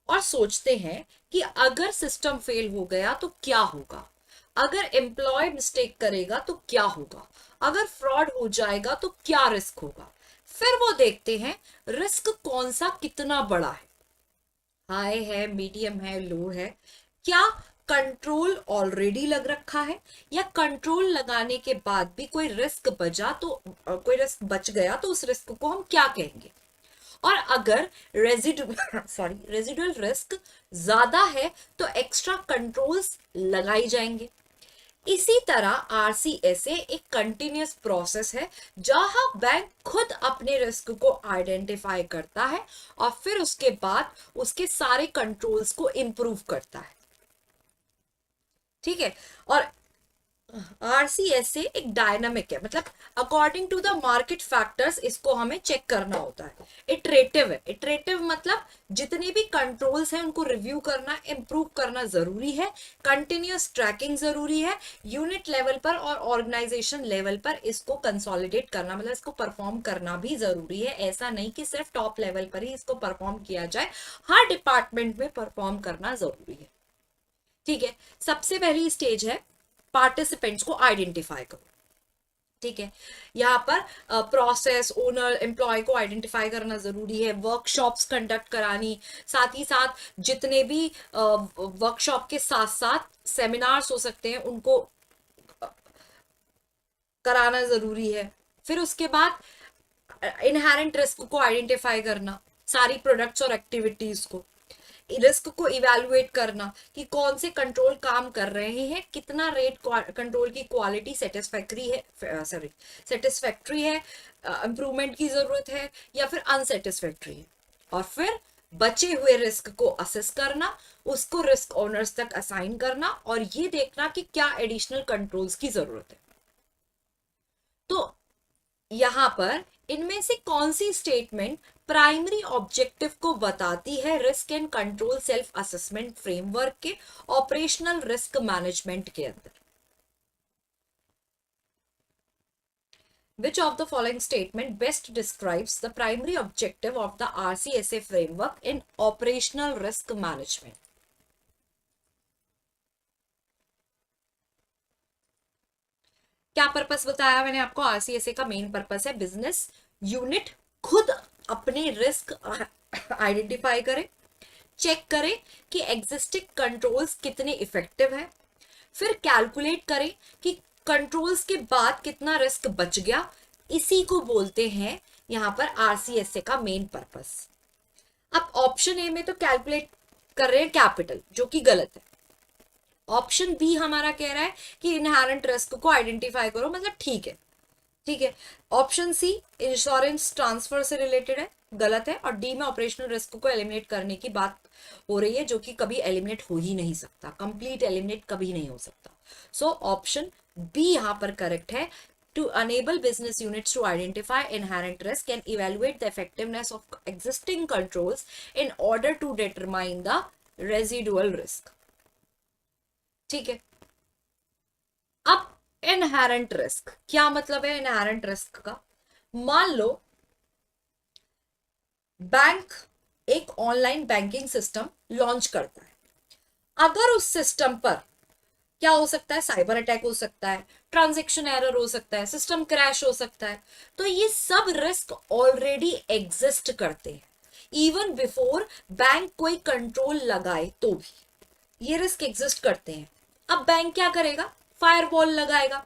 और सोचते हैं कि अगर सिस्टम फेल हो गया तो क्या होगा, अगर एम्प्लॉय मिस्टेक करेगा तो क्या होगा, अगर फ्रॉड हो जाएगा तो क्या रिस्क होगा। फिर वो देखते हैं रिस्क कौन सा कितना बड़ा है, हाई है, मीडियम है, लो है, क्या कंट्रोल ऑलरेडी लग रखा है, या कंट्रोल लगाने के बाद भी कोई रिस्क बच गया तो उस रिस्क को हम क्या कहेंगे। और अगर रेजिडुअल रिस्क ज्यादा है तो एक्स्ट्रा कंट्रोल्स लगाई जाएंगे। इसी तरह आरसीएसए एक कंटिन्यूअस प्रोसेस है जहां बैंक खुद अपने रिस्क को आइडेंटिफाई करता है और फिर उसके बाद उसके सारे कंट्रोल्स को इंप्रूव करता है। ठीक है, और आरसीएसए एक डायनामिक है, मतलब according to the market factors इसको हमें चेक करना होता है। इटरेटिव है, इटरेटिव मतलब जितने भी कंट्रोल्स हैं उनको रिव्यू करना, इंप्रूव करना जरूरी है, कंटिन्यूअस ट्रैकिंग जरूरी है, यूनिट लेवल पर और ऑर्गेनाइजेशन लेवल पर इसको कंसोलिडेट करना, मतलब इसको परफॉर्म करना भी जरूरी है। ऐसा नहीं कि सिर्फ टॉप लेवल पर ही इसको परफॉर्म किया जाए, हर डिपार्टमेंट में परफॉर्म करना जरूरी है। ठीक है, सबसे पहली स्टेज है पार्टिसिपेंट्स को आइडेंटिफाई करो। ठीक है, यहाँ पर प्रोसेस, ओनर, एम्प्लॉय को आइडेंटिफाई करना जरूरी है, वर्कशॉप्स कंडक्ट करानी, साथ ही साथ जितने भी वर्कशॉप के साथ साथ सेमिनार्स हो सकते हैं उनको कराना जरूरी है। फिर उसके बाद इनहेरेंट रिस्क को आइडेंटिफाई करना, सारी प्रोडक्ट्स और एक्टिविटीज को, रिस्क को इवेलुएट करना कि कौन से कंट्रोल काम कर रहे हैं, कितना रेट कंट्रोल की क्वालिटी सेटिस्फैक्ट्री है, सेटिस्फैक्ट्री है, इंप्रूवमेंट की जरूरत है या फिर अनसेटिस्फैक्ट्री है। और फिर बचे हुए रिस्क को असेस करना, उसको रिस्क ओनर्स तक असाइन करना और ये देखना कि क्या एडिशनल कंट्रोल्स की जरूरत है। तो यहां पर इनमें से कौन सी स्टेटमेंट प्राइमरी ऑब्जेक्टिव को बताती है risk and control self assessment framework के ऑपरेशनल रिस्क मैनेजमेंट के अंदर? Which of the following statement best describes the primary objective of the RCSA framework in operational risk management? क्या पर्पस बताया मैंने आपको? आरसीएसए का मेन पर्पस है बिजनेस यूनिट खुद अपने रिस्क आइडेंटिफाई करे, चेक करे कि एग्जिस्टिंग कंट्रोल्स कितने इफेक्टिव हैं, फिर कैलकुलेट करें कि कंट्रोल्स के बाद कितना रिस्क बच गया। इसी को बोलते हैं यहां पर आरसीएसए का मेन पर्पस। अब ऑप्शन ए में तो कैलकुलेट कर रहे हैं कैपिटल, जो कि गलत है। ऑप्शन बी हमारा कह रहा है कि इनहेरेंट रिस्क को आइडेंटिफाई करो, मतलब ठीक है, ठीक है। ऑप्शन सी इंश्योरेंस ट्रांसफर से रिलेटेड है, गलत है। और डी में ऑपरेशनल रिस्क को एलिमिनेट करने की बात हो रही है, जो कि कभी एलिमिनेट हो ही नहीं सकता, कंप्लीट एलिमिनेट कभी नहीं हो सकता। सो ऑप्शन बी यहां पर करेक्ट है, to enable business units to identify inherent risk and evaluate the effectiveness of existing controls in order to determine the residual risk। ठीक है, अब इनहेरेंट रिस्क क्या मतलब है? इनहेरेंट रिस्क का, मान लो बैंक एक ऑनलाइन बैंकिंग सिस्टम लॉन्च करता है, अगर उस सिस्टम पर क्या हो सकता है? साइबर अटैक हो सकता है, ट्रांजैक्शन एरर हो सकता है, सिस्टम क्रैश हो सकता है। तो ये सब रिस्क ऑलरेडी एग्जिस्ट करते हैं, इवन बिफोर बैंक कोई कंट्रोल लगाए तो भी ये रिस्क एग्जिस्ट करते हैं। अब बैंक क्या करेगा? फायरवॉल लगाएगा,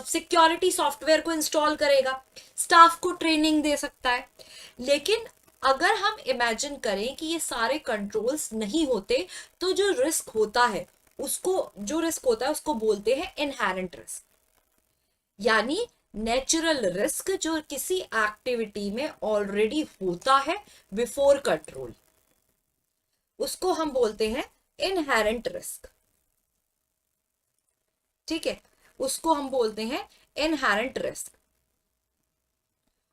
सिक्योरिटी सॉफ्टवेयर को इंस्टॉल करेगा, स्टाफ को ट्रेनिंग दे सकता है। लेकिन अगर हम इमेजिन करें कि ये सारे कंट्रोल्स नहीं होते, तो जो रिस्क होता है उसको बोलते हैं इनहेरेंट रिस्क, यानी नेचुरल रिस्क जो किसी एक्टिविटी में ऑलरेडी होता है बिफोर कंट्रोल, उसको हम बोलते हैं इनहेरेंट रिस्क। ठीक है, उसको हम बोलते हैं इनहेरेंट रिस्क।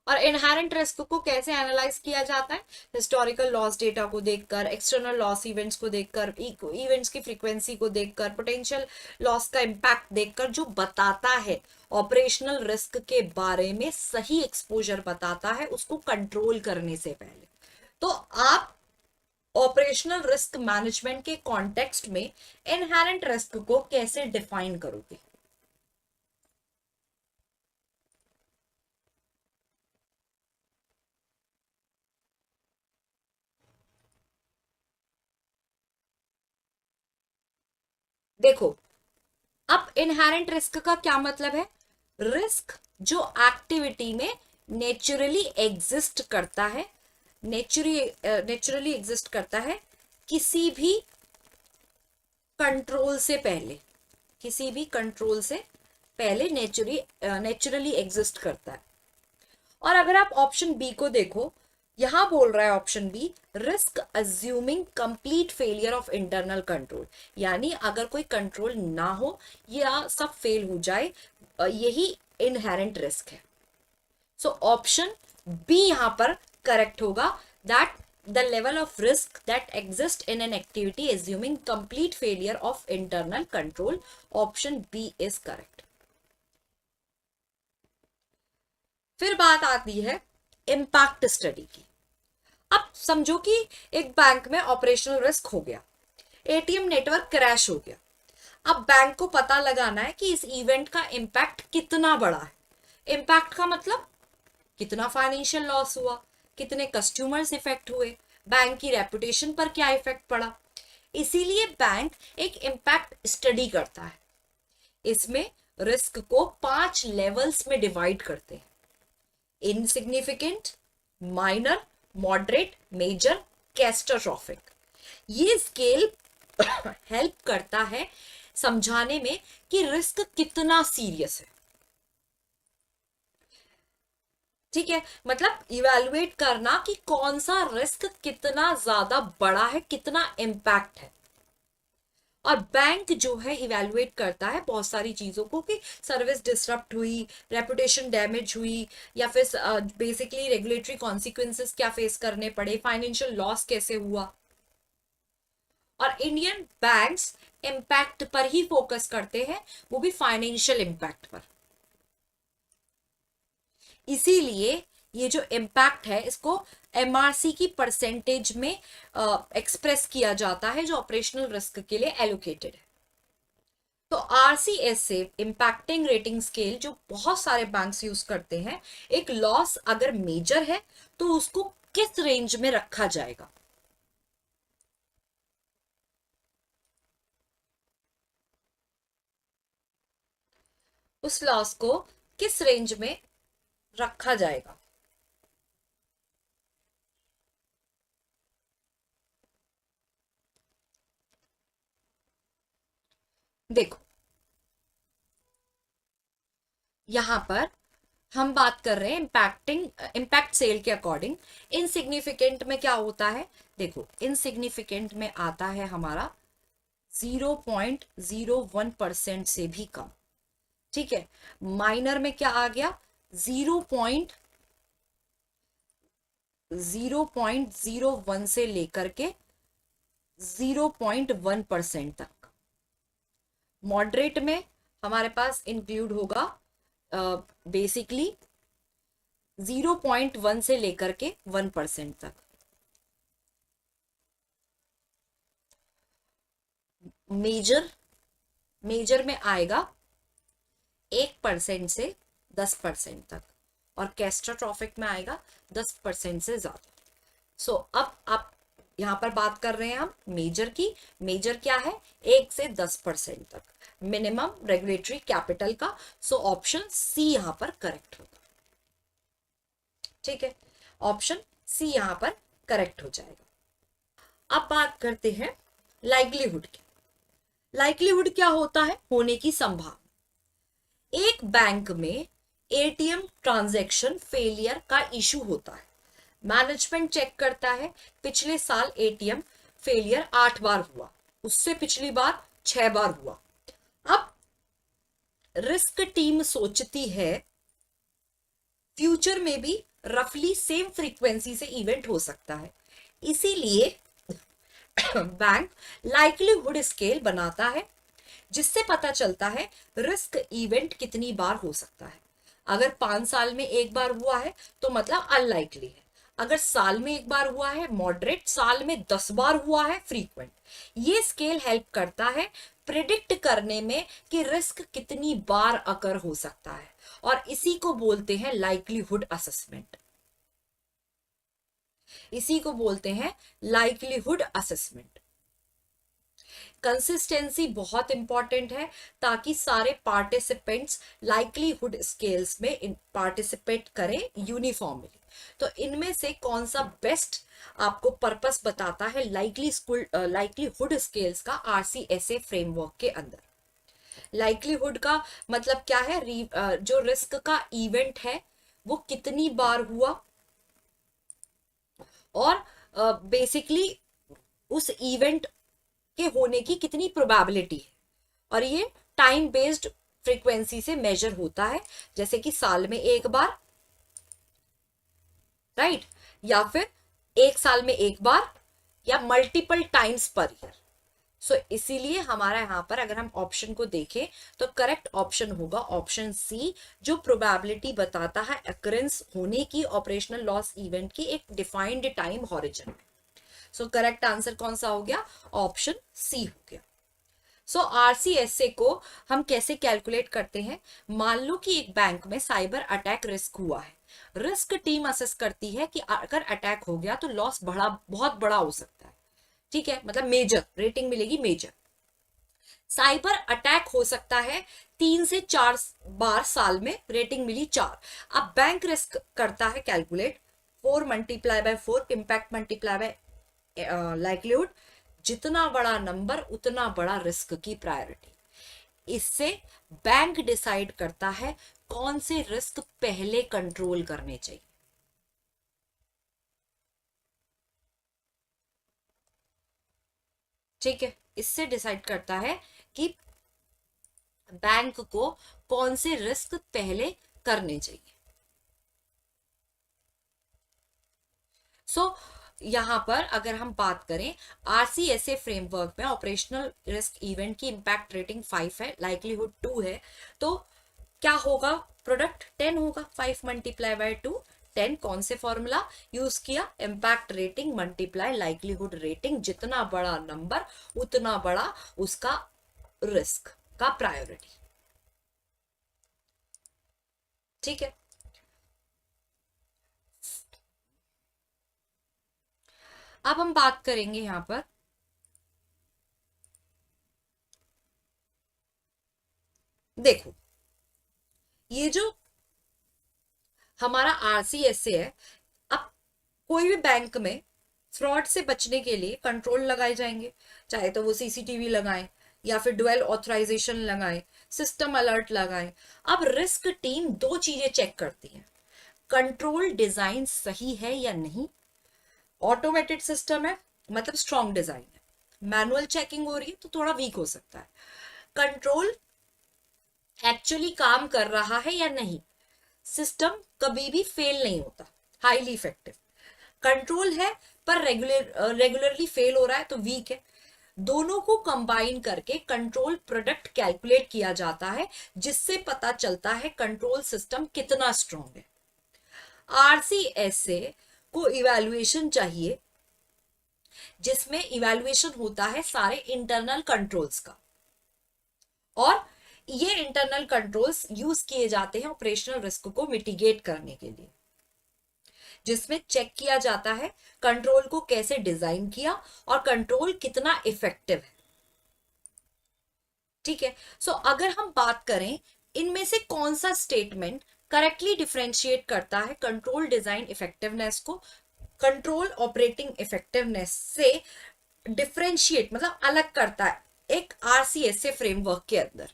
और इनहेरेंट रिस्क को कैसे एनालाइज किया जाता है? हिस्टोरिकल लॉस डेटा को देखकर, एक्सटर्नल लॉस इवेंट्स को देखकर, इवेंट्स की फ्रीक्वेंसी को देखकर, पोटेंशियल लॉस का इंपैक्ट देखकर, जो बताता है ऑपरेशनल रिस्क के बारे में, सही एक्सपोजर बताता है उसको कंट्रोल करने से पहले। तो आप ऑपरेशनल रिस्क मैनेजमेंट के कॉन्टेक्स्ट में इनहेरेंट रिस्क को कैसे डिफाइन करोगे? देखो, अब इनहेरेंट रिस्क का क्या मतलब है? रिस्क जो एक्टिविटी में नेचुरली एग्जिस्ट करता है, नेचुरली एग्जिस्ट करता है किसी भी कंट्रोल से पहले, किसी भी कंट्रोल से पहले नेचुरली एग्जिस्ट करता है। और अगर आप ऑप्शन बी को देखो, यहां बोल रहा है option B, risk assuming complete failure of internal control, यानी अगर कोई कंट्रोल ना हो या सब फेल हो जाए, यही इनहेरेंट रिस्क है। सो ऑप्शन बी यहां पर करेक्ट होगा, that the level of risk that exist in an activity assuming complete failure of internal control, option B is correct. फिर बात आती है इम्पैक्ट स्टडी की। अब समझो कि एक बैंक में ऑपरेशनल रिस्क हो गया, एटीएम नेटवर्क क्रैश हो गया। अब बैंक को पता लगाना है कि इस इवेंट का इम्पैक्ट कितना बड़ा है। इम्पैक्ट का मतलब कितना फाइनेंशियल लॉस हुआ, कितने कस्टमर्स इफेक्ट हुए, बैंक की रेपुटेशन पर क्या इफेक्ट पड़ा। इसीलिए बैंक एक इम्पैक्ट स्टडी करता है। इसमें रिस्क को 5 लेवल्स में डिवाइड करते हैं, insignificant, minor, moderate, major, catastrophic. ये स्केल हेल्प करता है समझाने में कि रिस्क कितना सीरियस है। ठीक है, मतलब इवैल्यूएट करना कि कौन सा रिस्क कितना ज्यादा बड़ा है, कितना इम्पैक्ट है। और बैंक जो है इवैल्यूएट करता है बहुत सारी चीजों को, कि सर्विस डिसरप्ट हुई, रेपुटेशन डैमेज हुई, या फिर बेसिकली रेगुलेटरी कॉन्सिक्वेंसेस क्या फेस करने पड़े, फाइनेंशियल लॉस कैसे हुआ। और इंडियन बैंक्स इम्पैक्ट पर ही फोकस करते हैं, वो भी फाइनेंशियल इम्पैक्ट पर। इसीलिए ये जो इम्पैक्ट है इसको एमआरसी की परसेंटेज में एक्सप्रेस किया जाता है, जो ऑपरेशनल रिस्क के लिए एलोकेटेड है। तो आरसीएस से इम्पैक्टिंग रेटिंग स्केल जो बहुत सारे बैंक्स यूज करते हैं, एक लॉस अगर मेजर है तो उसको किस रेंज में रखा जाएगा। उस लॉस को किस रेंज में रखा जाएगा। देखो यहां पर हम बात कर रहे हैं इम्पैक्ट सेल के अकॉर्डिंग। इनसिग्निफिकेंट में क्या होता है, देखो इनसिग्निफिकेंट में आता है हमारा 0.01% से भी कम। ठीक है, माइनर में क्या आ गया, 0.01 से लेकर के 0.1% तक। मॉडरेट में हमारे पास इंक्लूड होगा बेसिकली 0.1 से लेकर के 1% तक। मेजर में आएगा 1% से 10% तक, और कैटास्ट्रोफिक में आएगा 10% से ज्यादा। सो अब आप यहां पर बात कर रहे हैं हम मेजर की। मेजर क्या है, 1 से 10% तक मिनिमम रेगुलेटरी कैपिटल का। सो ऑप्शन सी यहां पर करेक्ट होगा। ठीक है, ऑप्शन सी यहां पर करेक्ट हो जाएगा। अब बात करते हैं लाइक्लीहुड की। लाइक्लीहुड क्या होता है, होने की संभावना। एक बैंक में एटीएम ट्रांजैक्शन फेलियर का इशू होता है, मैनेजमेंट चेक करता है, पिछले साल एटीएम फेलियर 8 बार हुआ, उससे पिछली बार 6 बार हुआ। अब रिस्क टीम सोचती है फ्यूचर में भी रफली सेम फ्रीक्वेंसी से इवेंट हो सकता है, इसीलिए बैंक लाइक्लीहुड स्केल बनाता है, जिससे पता चलता है रिस्क इवेंट कितनी बार हो सकता है। अगर 5 साल में एक बार हुआ है तो मतलब अनलाइकली है, अगर साल में एक बार हुआ है मॉडरेट, साल में 10 बार हुआ है फ्रीक्वेंट। ये स्केल हेल्प करता है प्रिडिक्ट करने में कि रिस्क कितनी बार अकर हो सकता है, और इसी को बोलते हैं लाइक्लीहुड असेसमेंट। इसी को बोलते हैं लाइक्लीहुड असेसमेंट। कंसिस्टेंसी बहुत इंपॉर्टेंट है, ताकि सारे पार्टिसिपेंट्स लाइक्लीहुड स्केल्स में पार्टिसिपेट करें यूनिफॉर्मली। तो इनमें से कौन सा बेस्ट आपको पर्पस बताता है लाइक्लीहुड स्केल्स का आरसीएसए फ्रेमवर्क के अंदर। लाइक्लीहुड का मतलब क्या है, जो रिस्क का इवेंट है वो कितनी बार हुआ, और बेसिकली उस इवेंट के होने की कितनी प्रोबेबिलिटी है, और ये टाइम बेस्ड फ्रीक्वेंसी से मेजर होता है, जैसे कि साल में एक बार, राइट, या फिर एक साल में एक बार, या मल्टीपल टाइम्स पर ईयर। सो इसीलिए हमारा यहां पर अगर हम ऑप्शन को देखें तो करेक्ट ऑप्शन होगा ऑप्शन सी, जो प्रोबेबिलिटी बताता है अकरेंस होने की ऑपरेशनल लॉस इवेंट की एक डिफाइंड टाइम हॉरिजन में। सो करेक्ट आंसर कौन सा हो गया? ऑप्शन सी हो गया। सो आरसीएसए को हम कैसे कैलकुलेट करते हैं? मान लो कि एक बैंक में साइबर अटैक रिस्क हुआ है, रिस्क टीम असेस करती है कि अगर अटैक हो गया तो लॉस बहुत बड़ा हो सकता है, ठीक है, मतलब मेजर रेटिंग मिलेगी, मेजर। साइबर अटैक हो सकता है 3 से 4 बार साल में, रेटिंग मिली 4। अब बैंक रिस्क करता है calculate 4 × 4 impact multiply by likelihood, जितना बड़ा नंबर उतना बड़ा रिस्क की प्रायोरिटी। इससे बैंक डिसाइड करता है कौन से रिस्क पहले कंट्रोल करने चाहिए। ठीक है, इससे डिसाइड करता है कि बैंक को कौन से रिस्क पहले करने चाहिए। सो यहां पर अगर हम बात करें आरसीएसए फ्रेमवर्क में ऑपरेशनल रिस्क इवेंट की इंपैक्ट रेटिंग 5 है, लाइक्लीहुड 2 है, तो क्या होगा? प्रोडक्ट 10 होगा, 5 × 2 10। कौन से फॉर्मूला यूज किया? Impact rating multiply likelihood rating, जितना बड़ा नंबर उतना बड़ा उसका रिस्क का प्रायोरिटी। ठीक है, अब हम बात करेंगे यहां पर देखो, ये जो हमारा आरसीएसए है, अब कोई भी बैंक में फ्रॉड से बचने के लिए कंट्रोल लगाए जाएंगे, चाहे तो वो सीसीटीवी लगाएं या फिर डुअल ऑथराइजेशन लगाएं, सिस्टम अलर्ट लगाएं। अब रिस्क टीम दो चीजें चेक करती है, कंट्रोल डिजाइन सही है या नहीं, ऑटोमेटेड सिस्टम है मतलब स्ट्रॉन्ग डिजाइन है, मैनुअल चेकिंग हो रही है तो थोड़ा वीक हो सकता है, कंट्रोल एक्चुअली काम कर रहा है या नहीं, सिस्टम कभी भी फेल नहीं होता, हाईली इफेक्टिव, कंट्रोल है पर रेगुलरली फेल हो रहा है तो वीक है। दोनों को कंबाइन करके कंट्रोल प्रोडक्ट कैलकुलेट किया जाता है, जिससे पता चलता है कंट्रोल सिस्टम कितना स्ट्रॉन्ग है। आरसीएसए को इवैल्यूएशन चाहिए, जिसमें इवैल्यूएशन होता है सारे इंटरनल कंट्रोल्स का, और ये इंटरनल कंट्रोल्स यूज किए जाते हैं ऑपरेशनल रिस्क को मिटिगेट करने के लिए, जिसमें चेक किया जाता है कंट्रोल को कैसे डिजाइन किया और कंट्रोल कितना इफेक्टिव है। ठीक है, सो अगर हम बात करें इनमें से कौन सा स्टेटमेंट करेक्टली डिफरेंशिएट करता है कंट्रोल डिजाइन इफेक्टिवनेस को कंट्रोल ऑपरेटिंग इफेक्टिवनेस से डिफरेंशिएट मतलब अलग करता है एक आरसीएसए फ्रेमवर्क के अंदर,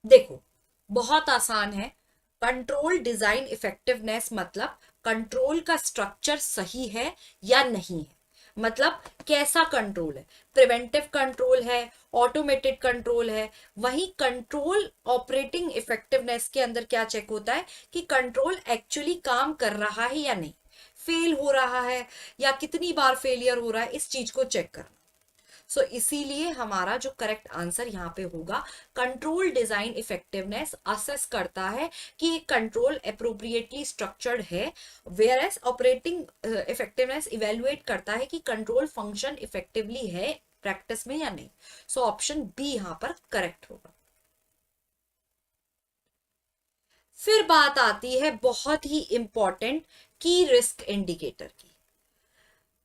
देखो बहुत आसान है। कंट्रोल डिजाइन इफेक्टिवनेस मतलब कंट्रोल का स्ट्रक्चर सही है या नहीं है, मतलब कैसा कंट्रोल है, प्रिवेंटिव कंट्रोल है, ऑटोमेटेड कंट्रोल है। वही कंट्रोल ऑपरेटिंग इफेक्टिवनेस के अंदर क्या चेक होता है कि कंट्रोल एक्चुअली काम कर रहा है या नहीं, फेल हो रहा है या कितनी बार फेलियर हो रहा है, इस चीज को चेक करना। सो इसीलिए हमारा जो करेक्ट आंसर यहाँ पे होगा कंट्रोल डिजाइन इफेक्टिवनेस असेस करता है कि कंट्रोल अप्रोप्रिएटली स्ट्रक्चर्ड है, whereas operating effectiveness evaluate करता है कि कंट्रोल फंक्शन इफेक्टिवली है प्रैक्टिस में या नहीं। सो ऑप्शन बी यहाँ पर करेक्ट होगा। फिर बात आती है बहुत ही इंपॉर्टेंट की रिस्क इंडिकेटर की।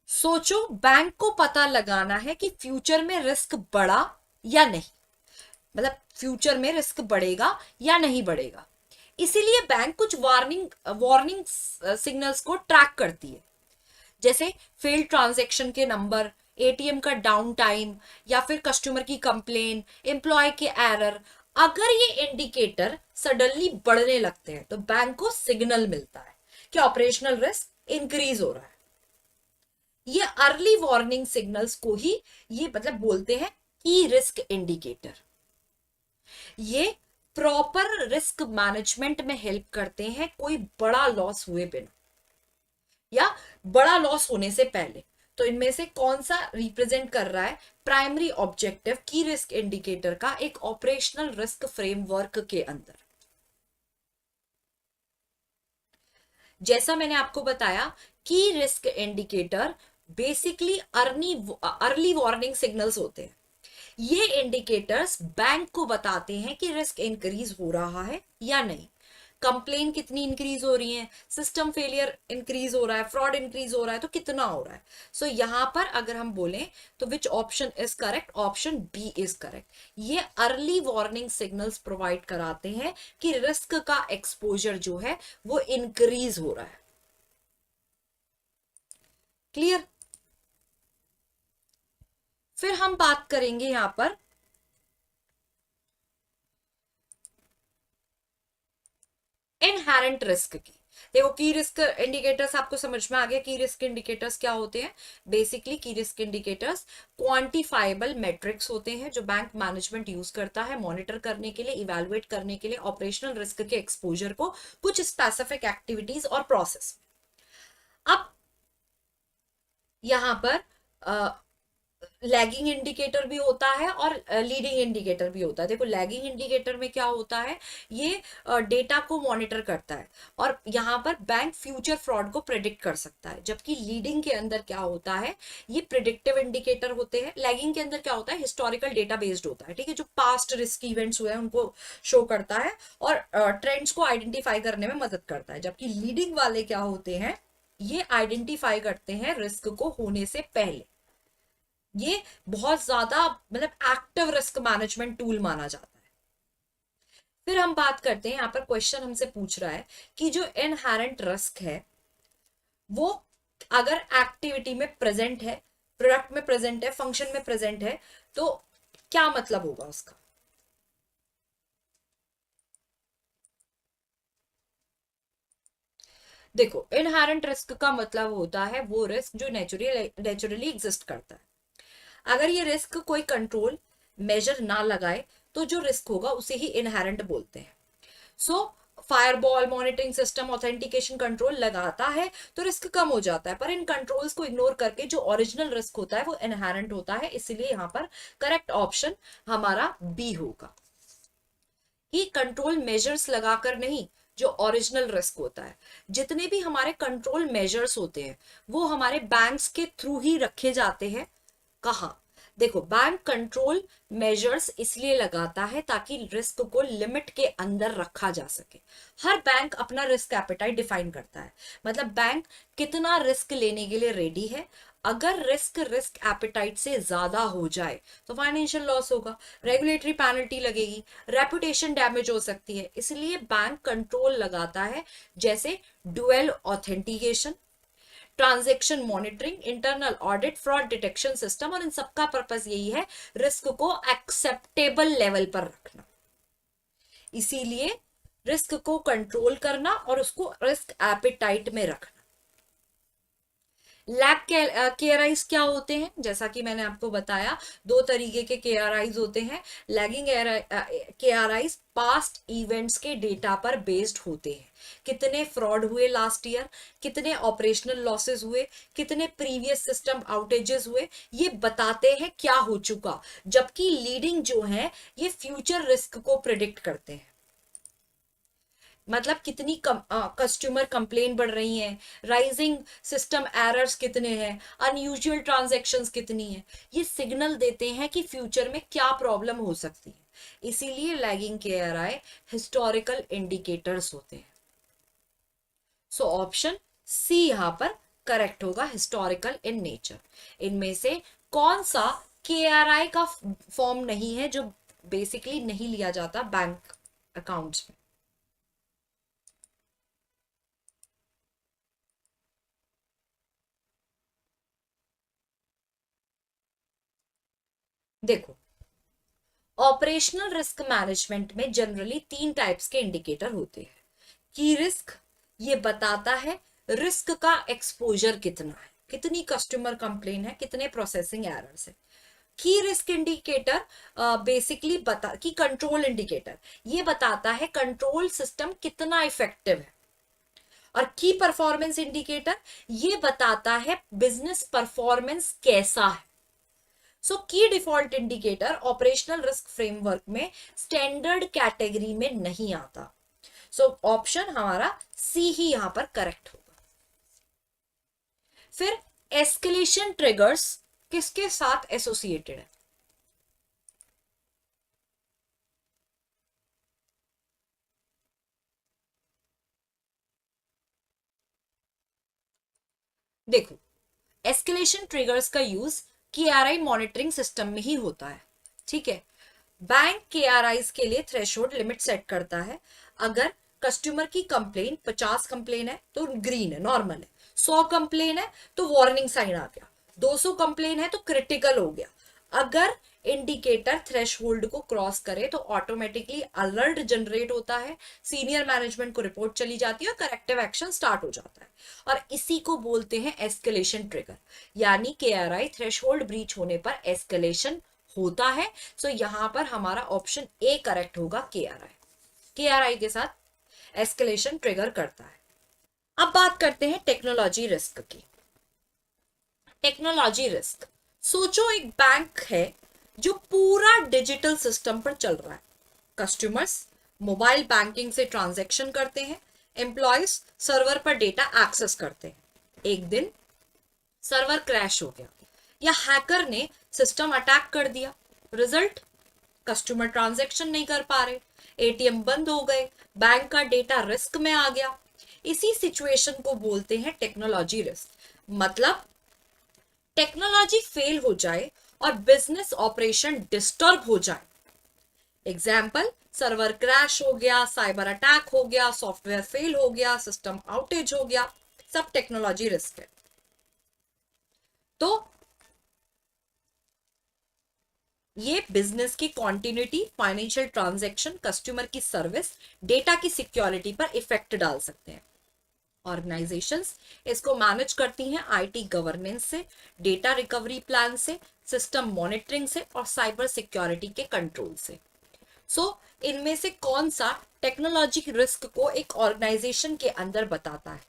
सोचो बैंक को पता लगाना है कि फ्यूचर में रिस्क बढ़ा या नहीं, मतलब फ्यूचर में रिस्क बढ़ेगा या नहीं बढ़ेगा, इसीलिए बैंक कुछ वार्निंग सिग्नल्स को ट्रैक करती है, जैसे फेल्ड ट्रांजैक्शन के नंबर, एटीएम का डाउन टाइम, या फिर कस्टमर की कंप्लेन, एम्प्लॉय के एरर, अगर ये इंडिकेटर सडनली बढ़ने लगते हैं तो बैंक को सिग्नल मिलता है कि ऑपरेशनल रिस्क इंक्रीज हो रहा है। ये अर्ली वार्निंग सिग्नल्स को ही ये मतलब बोलते हैं की रिस्क इंडिकेटर। ये प्रॉपर रिस्क मैनेजमेंट में हेल्प करते हैं कोई बड़ा लॉस हुए बिना या बड़ा लॉस होने से पहले। तो इनमें से कौन सा रिप्रेजेंट कर रहा है प्राइमरी ऑब्जेक्टिव की रिस्क इंडिकेटर का एक ऑपरेशनल रिस्क फ्रेमवर्क के अंदर। जैसा मैंने आपको बताया की risk indicator basically early warning signals होते हैं। ये इंडिकेटर्स बैंक को बताते हैं कि रिस्क इंक्रीज हो रहा है या नहीं, कंप्लेन कितनी इंक्रीज हो रही है, सिस्टम फेलियर इंक्रीज हो रहा है, फ्रॉड इंक्रीज हो रहा है तो कितना हो रहा है। सो यहां पर अगर हम बोलें तो which option is correct, option B is correct. ये अर्ली वार्निंग सिग्नल्स प्रोवाइड कराते हैं कि रिस्क का एक्सपोजर जो है वो इंक्रीज हो रहा है। क्लियर। फिर हम बात करेंगे यहां पर इनहेरेंट रिस्क की। देखो की रिस्क इंडिकेटर्स आपको समझ में आ गया। की रिस्क इंडिकेटर्स क्या होते हैं? बेसिकली की रिस्क इंडिकेटर्स क्वांटिफाइबल मेट्रिक्स होते हैं जो बैंक मैनेजमेंट यूज करता है मॉनिटर करने के लिए, इवेलुएट करने के लिए ऑपरेशनल रिस्क के एक्सपोजर को कुछ स्पेसिफिक एक्टिविटीज और प्रोसेस। अब यहां पर लैगिंग इंडिकेटर भी होता है और लीडिंग इंडिकेटर भी होता है। देखो लैगिंग इंडिकेटर में क्या होता है, ये डेटा को मॉनिटर करता है और यहाँ पर बैंक फ्यूचर फ्रॉड को प्रिडिक्ट कर सकता है। जबकि लीडिंग के अंदर क्या होता है, ये प्रिडिक्टिव इंडिकेटर होते हैं। लैगिंग के अंदर क्या होता है, हिस्टोरिकल डेटा बेस्ड होता है, ठीक है, जो पास्ट रिस्क इवेंट्स हुए हैं उनको शो करता है और ट्रेंड्स को आइडेंटिफाई करने में मदद करता है। जबकि लीडिंग वाले क्या होते हैं, ये आइडेंटिफाई करते हैं रिस्क को होने से पहले। ये बहुत ज्यादा मतलब एक्टिव रिस्क मैनेजमेंट टूल माना जाता है। फिर हम बात करते हैं, यहाँ पर क्वेश्चन हमसे पूछ रहा है कि जो इनहेरेंट रिस्क है वो अगर एक्टिविटी में प्रेजेंट है, प्रोडक्ट में प्रेजेंट है, फंक्शन में प्रेजेंट है तो क्या मतलब होगा उसका। देखो इनहेरेंट रिस्क का मतलब होता है वो रिस्क जो नेचुरली एग्जिस्ट करता है। अगर ये रिस्क कोई कंट्रोल मेजर ना लगाए तो जो रिस्क होगा उसे ही इनहेरेंट बोलते हैं। So firewall monitoring system authentication control लगाता है तो रिस्क कम हो जाता है, पर इन कंट्रोल्स को इग्नोर करके जो ओरिजिनल रिस्क होता है वो इनहेरेंट होता है। इसीलिए यहां पर करेक्ट ऑप्शन हमारा बी होगा कि कंट्रोल मेजर्स लगाकर नहीं, जो ओरिजिनल रिस्क होता है। जितने भी हमारे कंट्रोल मेजर्स होते हैं वो हमारे बैंक्स के थ्रू ही रखे जाते हैं। कहाँ? देखो बैंक कंट्रोल मेजर्स इसलिए लगाता है ताकि रिस्क को लिमिट के अंदर रखा जा सके। हर बैंक अपना रिस्क एपेटाइट डिफाइन करता है, मतलब बैंक कितना रिस्क लेने के लिए रेडी है। अगर रिस्क रिस्क एपेटाइट से ज्यादा हो जाए तो फाइनेंशियल लॉस होगा, रेगुलेटरी पेनल्टी लगेगी, रेपुटेशन डैमेज हो सकती है। इसलिए बैंक कंट्रोल लगाता है, जैसे dual authentication, transaction monitoring, internal audit, fraud detection system. और इन सबका पर्पस यही है रिस्क को एक्सेप्टेबल लेवल पर रखना। इसीलिए रिस्क को कंट्रोल करना और उसको रिस्क एपेटाइट में रखना। लैग केआरआईज क्या होते हैं? जैसा कि मैंने आपको बताया दो तरीके के केआरआईज होते हैं। लैगिंग केआरआईज पास्ट इवेंट्स के डेटा पर बेस्ड होते हैं। कितने फ्रॉड हुए लास्ट ईयर, कितने ऑपरेशनल लॉसेस हुए, कितने प्रीवियस सिस्टम आउटेजेस हुए, ये बताते हैं क्या हो चुका। जबकि लीडिंग जो है ये फ्यूचर रिस्क को प्रिडिक्ट करते हैं, मतलब कितनी कस्टमर कंप्लेन बढ़ रही हैं, राइजिंग सिस्टम एरर्स कितने हैं, अनयूजुअल ट्रांजैक्शंस कितनी हैं। ये सिग्नल देते हैं कि फ्यूचर में क्या प्रॉब्लम हो सकती है। इसीलिए लैगिंग केआरआई हिस्टोरिकल इंडिकेटर्स होते हैं। सो ऑप्शन सी यहां पर करेक्ट होगा, हिस्टोरिकल इन नेचर। इनमें से कौन सा केआरआई का फॉर्म नहीं है जो बेसिकली नहीं लिया जाता बैंक अकाउंट्स में? देखो ऑपरेशनल रिस्क मैनेजमेंट में जनरली 3 टाइप्स के इंडिकेटर होते हैं। की रिस्क, ये बताता है रिस्क का एक्सपोजर कितना है, कितनी कस्टमर कंप्लेन है, कितने प्रोसेसिंग एरर्स है। की रिस्क इंडिकेटर बेसिकली बता कि कंट्रोल इंडिकेटर, ये बताता है कंट्रोल सिस्टम कितना इफेक्टिव है। और की परफॉर्मेंस इंडिकेटर ये बताता है बिजनेस परफॉर्मेंस कैसा है। सो की default indicator operational risk framework में स्टैंडर्ड कैटेगरी में नहीं आता। सो ऑप्शन हमारा सी ही यहां पर करेक्ट होगा। फिर एस्केलेशन ट्रिगर्स किसके साथ एसोसिएटेड है? देखो, एस्केलेशन ट्रिगर्स का यूज केआरआई मॉनिटरिंग सिस्टम में ही होता है। ठीक है, बैंक केआरआईज के लिए थ्रेशोल्ड लिमिट सेट करता है। अगर कस्टमर की कंप्लेन 50 कंप्लेन है तो ग्रीन है, नॉर्मल है। 100 कंप्लेन है तो वार्निंग साइन आ गया। 200 कंप्लेन है तो क्रिटिकल हो गया। अगर इंडिकेटर थ्रेशोल्ड को क्रॉस करे तो ऑटोमेटिकली अलर्ट जनरेट होता है, सीनियर मैनेजमेंट को रिपोर्ट चली जाती है और करेक्टिव एक्शन स्टार्ट हो जाता है। और इसी को बोलते हैं एस्केलेशन ट्रिगर, यानी केआरआई थ्रेशोल्ड ब्रीच होने पर एस्केलेशन होता है। सो यहां पर हमारा ऑप्शन ए करेक्ट होगा, केआरआई। केआरआई के साथ एस्केलेशन ट्रिगर करता है। अब बात करते हैं टेक्नोलॉजी रिस्क की। टेक्नोलॉजी रिस्क, सोचो एक बैंक है जो पूरा डिजिटल सिस्टम पर चल रहा है। कस्टमर्स मोबाइल बैंकिंग से ट्रांजैक्शन करते हैं, एम्प्लॉयज सर्वर पर डेटा एक्सेस करते हैं। एक दिन सर्वर क्रैश हो गया या हैकर ने सिस्टम अटैक कर दिया। रिजल्ट, कस्टमर ट्रांजैक्शन नहीं कर पा रहे, एटीएम बंद हो गए, बैंक का डेटा रिस्क में आ गया। इसी सिचुएशन को बोलते हैं टेक्नोलॉजी रिस्क। मतलब टेक्नोलॉजी फेल हो जाए और बिजनेस ऑपरेशन डिस्टर्ब हो जाए। एग्जाम्पल, सर्वर क्रैश हो गया, साइबर अटैक हो गया, सॉफ्टवेयर फेल हो गया, सिस्टम आउटेज हो गया, सब टेक्नोलॉजी रिस्क है। तो ये बिजनेस की कॉन्टिन्यूटी, फाइनेंशियल ट्रांजैक्शन, कस्टमर की सर्विस, डेटा की सिक्योरिटी पर इफेक्ट डाल सकते हैं। ऑर्गेनाइजेशंस इसको मैनेज करती हैं आईटी गवर्नेंस से, डेटा रिकवरी प्लान से, सिस्टम मॉनिटरिंग से और साइबर सिक्योरिटी के कंट्रोल से। सो इनमें से कौन सा टेक्नोलॉजी रिस्क को एक ऑर्गेनाइजेशन के अंदर बताता है?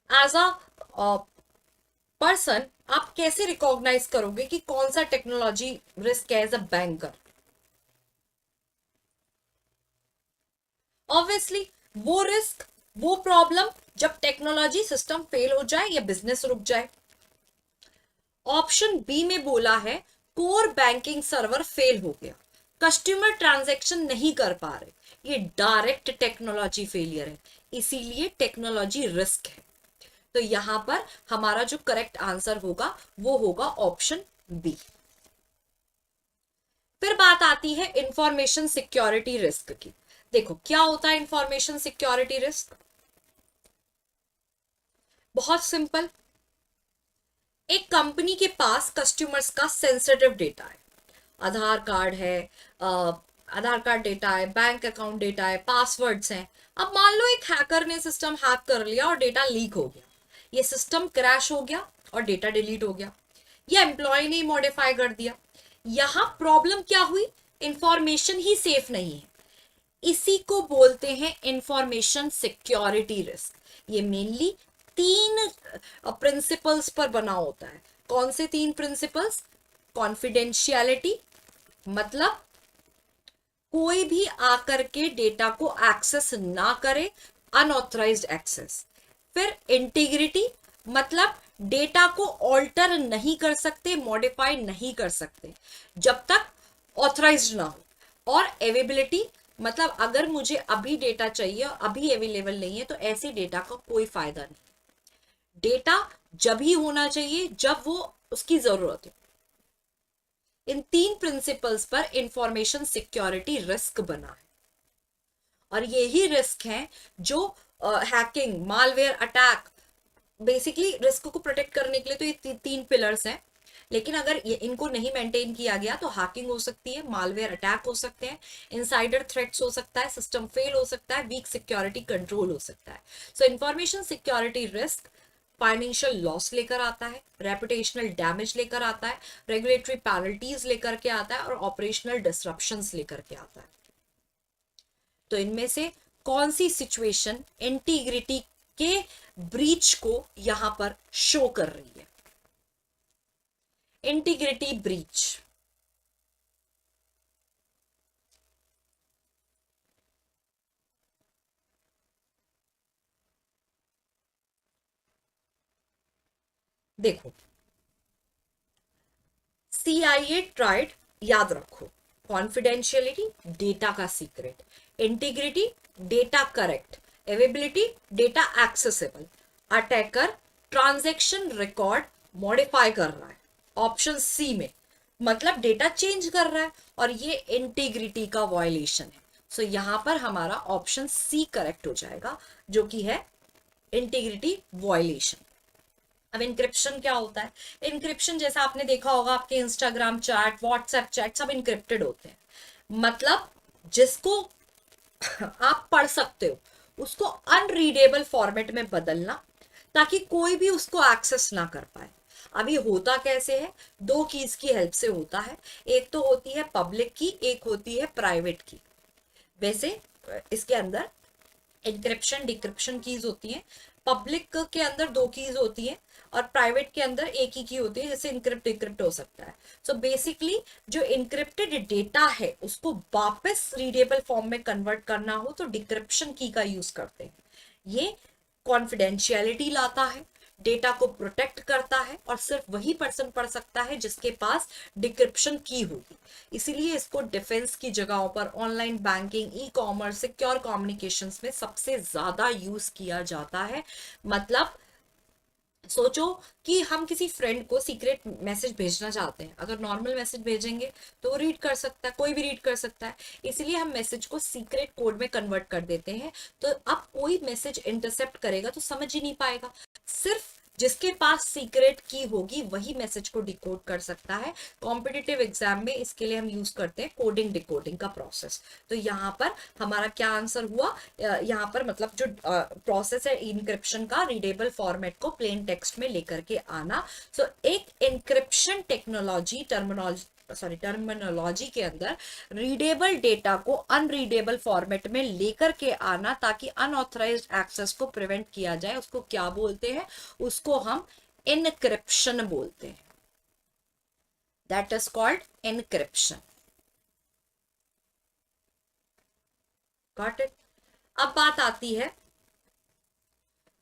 एज अ पर्सन आप कैसे रिकॉग्नाइज करोगे कि कौन सा टेक्नोलॉजी रिस्क है एज अ बैंकर? ऑब्वियसली वो रिस्क, वो प्रॉब्लम जब टेक्नोलॉजी सिस्टम फेल हो जाए या बिजनेस रुक जाए। ऑप्शन बी में बोला है कोर बैंकिंग सर्वर फेल हो गया, कस्टमर ट्रांजैक्शन नहीं कर पा रहे, ये डायरेक्ट टेक्नोलॉजी फेलियर है, इसीलिए टेक्नोलॉजी रिस्क है। तो यहां पर हमारा जो करेक्ट आंसर होगा वो होगा ऑप्शन बी। फिर बात आती है इंफॉर्मेशन सिक्योरिटी रिस्क की। देखो क्या होता है इंफॉर्मेशन सिक्योरिटी रिस्क? बहुत सिंपल, एक कंपनी के पास कस्टमर्स का सेंसिटिव डेटा है, आधार कार्ड है, आधार कार्ड डेटा है, बैंक अकाउंट डेटा है, पासवर्ड्स हैं। अब मान लो एक हैकर ने सिस्टम हैक कर लिया और डेटा लीक हो गया, ये सिस्टम क्रैश हो गया और डेटा डिलीट हो गया, या एम्प्लॉय ने मॉडिफाई कर दिया। यहां प्रॉब्लम क्या हुई? इंफॉर्मेशन ही सेफ नहीं है। इसी को बोलते हैं इंफॉर्मेशन सिक्योरिटी रिस्क। ये मेनली 3 प्रिंसिपल्स पर बना होता है। कौन से 3 प्रिंसिपल्स? कॉन्फिडेंशियलिटी, मतलब कोई भी आकर के डेटा को एक्सेस ना करे, अनऑथराइज्ड एक्सेस। फिर इंटीग्रिटी, मतलब डेटा को ऑल्टर नहीं कर सकते, मॉडिफाई नहीं कर सकते जब तक ऑथराइज्ड ना हो। और अवेलेबिलिटी, मतलब अगर मुझे अभी डेटा चाहिए और अभी अवेलेबल नहीं है तो ऐसे डेटा का कोई फायदा नहीं। डेटा जब ही होना चाहिए जब वो उसकी जरूरत हो। इन 3 प्रिंसिपल्स पर इंफॉर्मेशन सिक्योरिटी रिस्क बना है। और यही रिस्क है जो hacking, malware attack, basically risk को प्रोटेक्ट करने के लिए तो ये 3 पिलर्स हैं। लेकिन अगर ये इनको नहीं मेंटेन किया गया तो हैकिंग हो सकती है, मालवेयर अटैक हो सकते हैं, इनसाइडर थ्रेट्स हो सकता है, सिस्टम फेल हो सकता है, वीक सिक्योरिटी कंट्रोल हो सकता है। सो information security risk financial loss लेकर आता है, रेपुटेशनल डैमेज लेकर आता है, रेगुलेटरी पेनल्टीज लेकर के आता है, और ऑपरेशनल डिसरप्शंस लेकर के आता है। तो इनमें से कौन सी सिचुएशन इंटीग्रिटी के ब्रीच को यहां पर शो कर रही है? इंटीग्रिटी ब्रीच, देखो CIA ट्राइड, याद रखो, कॉन्फिडेंशियलिटी डेटा का secret, integrity data correct, availability data accessible, attacker transaction record modify कर रहा है ऑप्शन सी में, मतलब डेटा चेंज कर रहा है, और ये इंटीग्रिटी का वायलेशन है। सो यहां पर हमारा ऑप्शन सी करेक्ट हो जाएगा, जो कि है इंटीग्रिटी वायलेशन। अब इंक्रिप्शन क्या होता है? इंक्रिप्शन जैसा आपने देखा होगा, आपके इंस्टाग्राम चैट, व्हाट्सएप चैट सब इंक्रिप्टेड होते हैं। मतलब जिसको आप पढ़ सकते हो उसको अनरीडेबल फॉर्मेट में बदलना, ताकि कोई भी उसको एक्सेस ना कर पाए। अभी होता कैसे है? दो कीज की हेल्प से होता है, एक तो होती है पब्लिक की, एक होती है प्राइवेट की। वैसे इसके अंदर इंक्रिप्शन डिक्रिप्शन कीज होती हैं। पब्लिक के अंदर दो कीज होती हैं और प्राइवेट के अंदर एक ही की होती है, जैसे इंक्रिप्ट डिक्रिप्ट हो सकता है। सो बेसिकली जो इंक्रिप्टेड डेटा है उसको वापस रीडेबल फॉर्म में कन्वर्ट करना हो तो डिक्रिप्शन की का यूज करते हैं। ये कॉन्फिडेंशियलिटी लाता है, डेटा को प्रोटेक्ट करता है, और सिर्फ वही पर्सन पढ़ सकता है जिसके पास डिक्रिप्शन की होगी। इसीलिए इसको डिफेंस की जगहों पर, online banking, e commerce, secure communications में सबसे ज्यादा यूज किया जाता है। मतलब सोचो कि हम किसी फ्रेंड को सीक्रेट मैसेज भेजना चाहते हैं, अगर नॉर्मल मैसेज भेजेंगे तो वो रीड कर सकता है, कोई भी रीड कर सकता है, इसलिए हम मैसेज को सीक्रेट कोड में कन्वर्ट कर देते हैं। तो अब कोई मैसेज इंटरसेप्ट करेगा तो समझ ही नहीं पाएगा, सिर्फ जिसके पास सीक्रेट की होगी वही मैसेज को डिकोड कर सकता है। कॉम्पिटिटिव एग्जाम में इसके लिए हम यूज करते हैं कोडिंग डिकोडिंग का प्रोसेस। तो यहाँ पर हमारा क्या आंसर हुआ? यहाँ पर मतलब जो प्रोसेस है इनक्रिप्शन का, रीडेबल फॉर्मेट को प्लेन टेक्स्ट में लेकर के आना। सो एक इनक्रिप्शन टेक्नोलॉजी टर्मिनोलॉजी के अंदर रीडेबल डेटा को अनरीडेबल फॉर्मेट में लेकर के आना ताकि अनऑथराइज्ड एक्सेस को प्रिवेंट किया जाए, उसको क्या बोलते हैं? उसको हम इनक्रिप्शन बोलते हैं। That is called encryption. Got it? अब बात आती है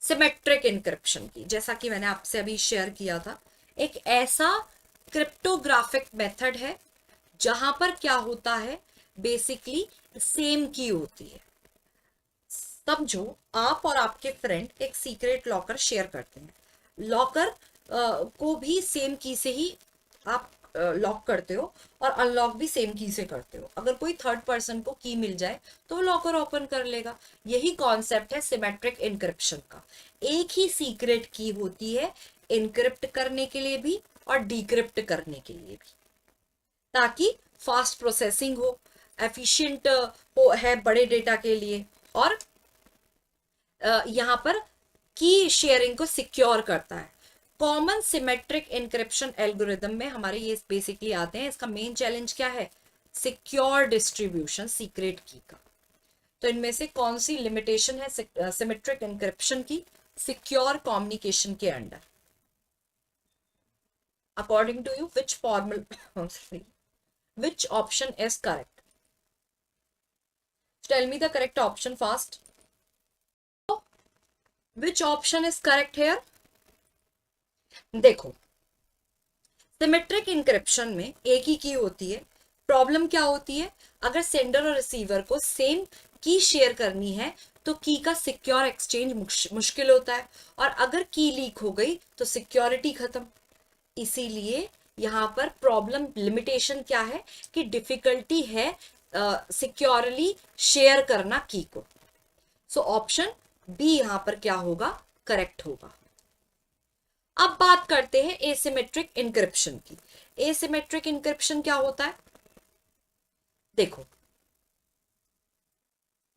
सिमेट्रिक इनक्रिप्शन की। जैसा कि मैंने आपसे अभी शेयर किया था, एक ऐसा क्रिप्टोग्राफिक मेथड है जहां पर क्या होता है, बेसिकली सेम की होती है। समझो आप और आपके फ्रेंड एक सीक्रेट लॉकर शेयर करते हैं, लॉकर को भी सेम की से ही आप लॉक करते हो और अनलॉक भी सेम की से करते हो। अगर कोई थर्ड पर्सन को की मिल जाए तो लॉकर ओपन कर लेगा। यही कॉन्सेप्ट है सिमेट्रिक इनक्रिप्शन का। एक ही सीक्रेट की होती है इनक्रिप्ट करने के लिए भी और डिक्रिप्ट करने के लिए भी, ताकि फास्ट प्रोसेसिंग हो, एफिशिएंट हो है बड़े डेटा के लिए, और यहाँ पर की शेयरिंग को सिक्योर करता है। कॉमन सिमेट्रिक इंक्रिप्शन एल्गोरिदम में हमारे ये बेसिकली आते हैं। इसका मेन चैलेंज क्या है? सिक्योर डिस्ट्रीब्यूशन सीक्रेट की का। तो इनमें से कौन सी लिमिटेशन है सिमेट्रिक इंक्रिप्शन की सिक्योर कम्युनिकेशन के under? According to you which formula which option is correct? Tell me the correct option fast. Which option is correct here? देखो सिमेट्रिक इंक्रिप्शन में एक ही की होती है। प्रॉब्लम क्या होती है? अगर सेंडर और रिसीवर को सेम की शेयर करनी है तो की का सिक्योर एक्सचेंज मुश्किल होता है, और अगर की लीक हो गई तो सिक्योरिटी खत्म। इसीलिए यहाँ पर प्रॉब्लम लिमिटेशन क्या है कि डिफिकल्टी है सिक्योरली शेयर करना की को। सो ऑप्शन बी यहाँ पर क्या होगा? करेक्ट होगा। अब बात करते हैं एसिमेट्रिक इंक्रिप्शन की। एसिमेट्रिक इंक्रिप्शन क्या होता है? देखो,